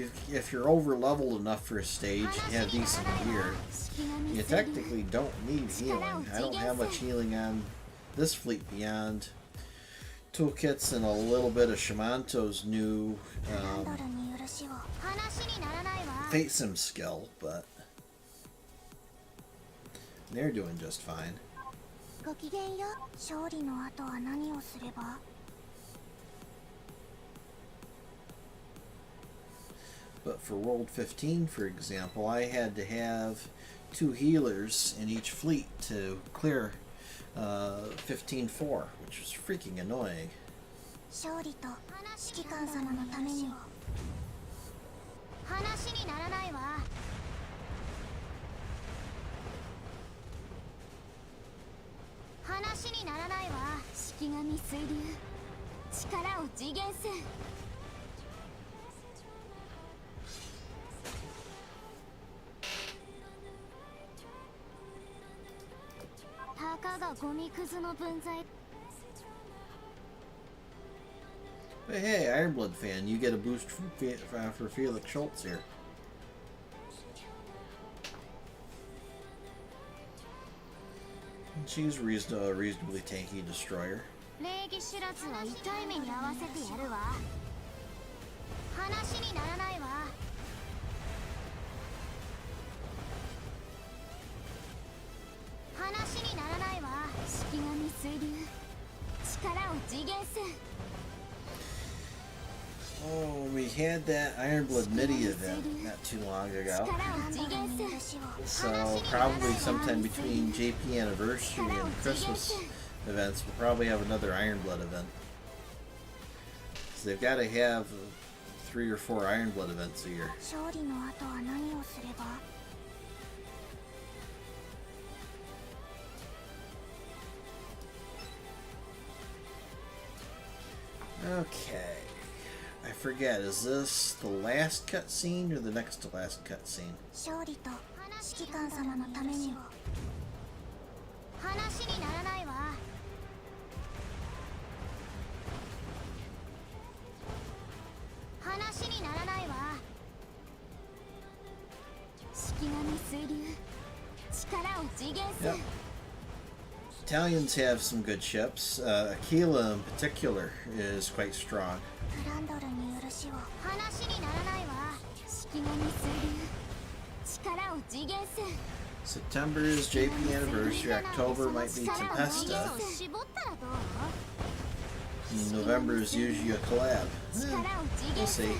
you're over leveled enough for a stage and have decent gear, 式神 you 水流 technically don't need healing. I don't have much healing on this fleet beyond toolkits and a little bit of Shimanto's new ランドルに許しを話にならないわ Fate Sim skill, but they're doing just fine. ごきげんよ勝利の後は何をすれば But for World 15, for example, I had to have 2 healers in each fleet to clear 15-4, which was freaking annoying. 勝利と指揮官様のために話にならないわ話にならないわ式神水流力を次元せ たかがゴミくずの分際 But hey, Ironblood fan, you get a boost for Felix Schultz here. And she's a reasonably tanky destroyer. 礼儀知らずは痛い目に合わせてやるわ話にならないわ話にならないわ式神水流力を次元せ Oh, we had that Ironblood MIDI event not too long ago. 力を次元せ So probably sometime between JP Anniversary and Christmas events, we'll probably have another Ironblood event. So they've got to have 3 or 4 Ironblood events a year. 勝利の後は何をすれば Okay. I forget, is this the last cutscene or the next to last cutscene? 勝利と指揮官様のために話にならないわ話にならないわ式神水流力を次元せ Yep. Italians have some good ships. Aquila in particular is quite strong. ランドルに許しを話にならないわ式神水流力を次元せ September is JP Anniversary. October might be 力を次 Tempesta. 元を絞ったらどう And November is usually a collab. 力を次 We'll 元せ see.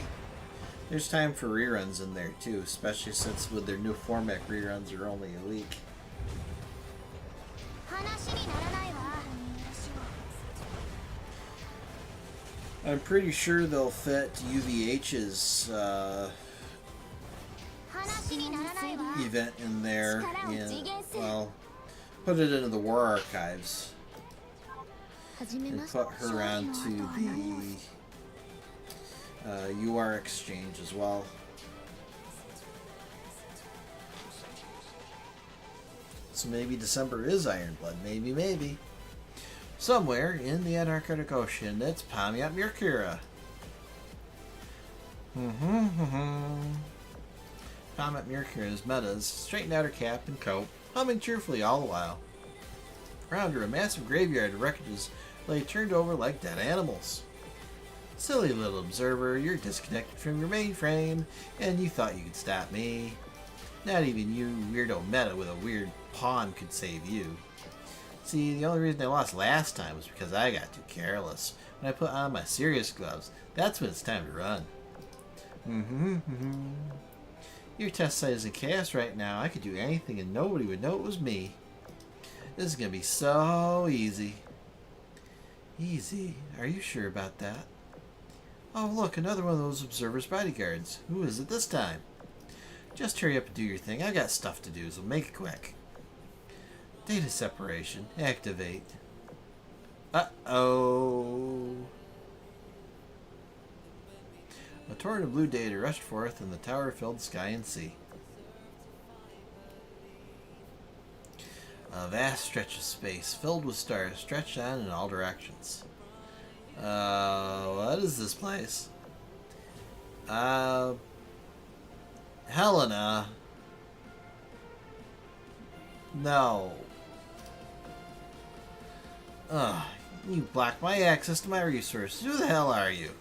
There's time for reruns in there too, especially since with their new format, reruns are only a week. 話にならないわ I'm pretty sure they'll fit UVH's 話にならないわ event in there. And, well, put it into the War Archives. 始め And まし put her onto the UR exchange as well. So maybe December is Ironblood. Maybe, maybe. Somewhere in the Antarctic Ocean, it's Pamiat Mercura. Pamiat Mercura's metas straightened out her cap and coat, humming cheerfully all the while. Around her, a massive graveyard of wreckages lay turned over like dead animals. Silly little observer, you're disconnected from your mainframe, and you thought you could stop me. Not even you, weirdo meta with a weird pawn, could save you. See, the only reason I lost last time was because I got too careless. When I put on my serious gloves, that's when it's time to run. Your test site is in chaos right now. I could do anything and nobody would know it was me. This is gonna be so easy. Easy? Are you sure about that? Oh look, another one of those observer's bodyguards. Who is it this time? Just hurry up and do your thing. I've got stuff to do, so make it quick. Data separation. Activate. Uh-oh. A torrent of blue data rushed forth, and the tower filled sky and sea. A vast stretch of space, filled with stars, stretched on in all directions. What is this place? Helena. No. You blocked my access to my resources. Who the hell are you?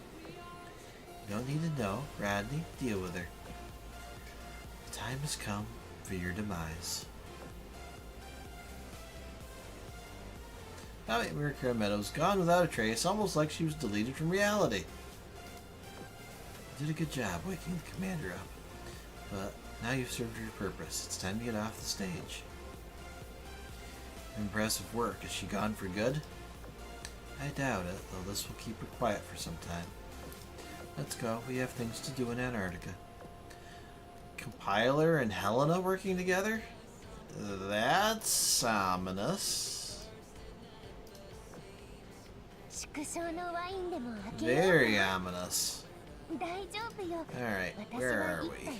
You don't need to know. Rodney, deal with her. The time has come for your demise. Mercura Meadows gone without a trace, almost like she was deleted from reality. You did a good job waking the commander up. But now you've served your purpose. It's time to get off the stage. Impressive work. Is she gone for good? I doubt it, though this will keep her quiet for some time. Let's go. We have things to do in Antarctica. Compiler and Helena working together? That's ominous. Very ominous. Alright, where are we?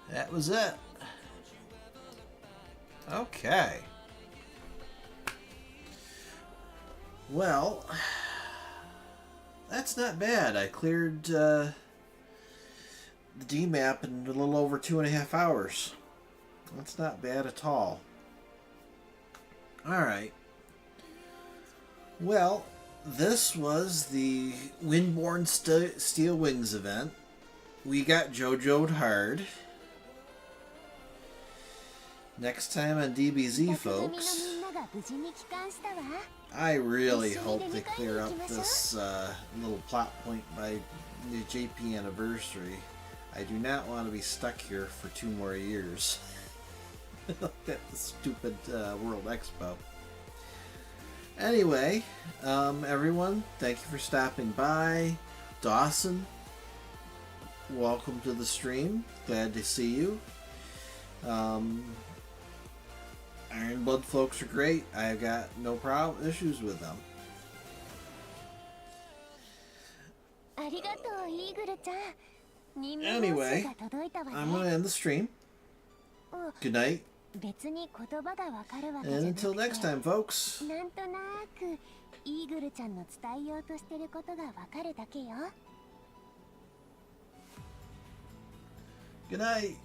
That was it. Okay. Well, that's not bad. I cleared the D map in a little over 2.5 hours. That's not bad at all. Alright. Well, this was the Windborne Steel Wings event. We got JoJo'd hard. Next time on DBZ, folks, I really hope they clear up this little plot point by the JP anniversary. I do not want to be stuck here for 2 more years. At the stupid World Expo. Anyway, everyone, thank you for stopping by. Dawson, welcome to the stream. Glad to see you. Ironblood folks are great. I've got no issues with them. Anyway, I'm going to end the stream. Good night. And until next time, folks. Good night.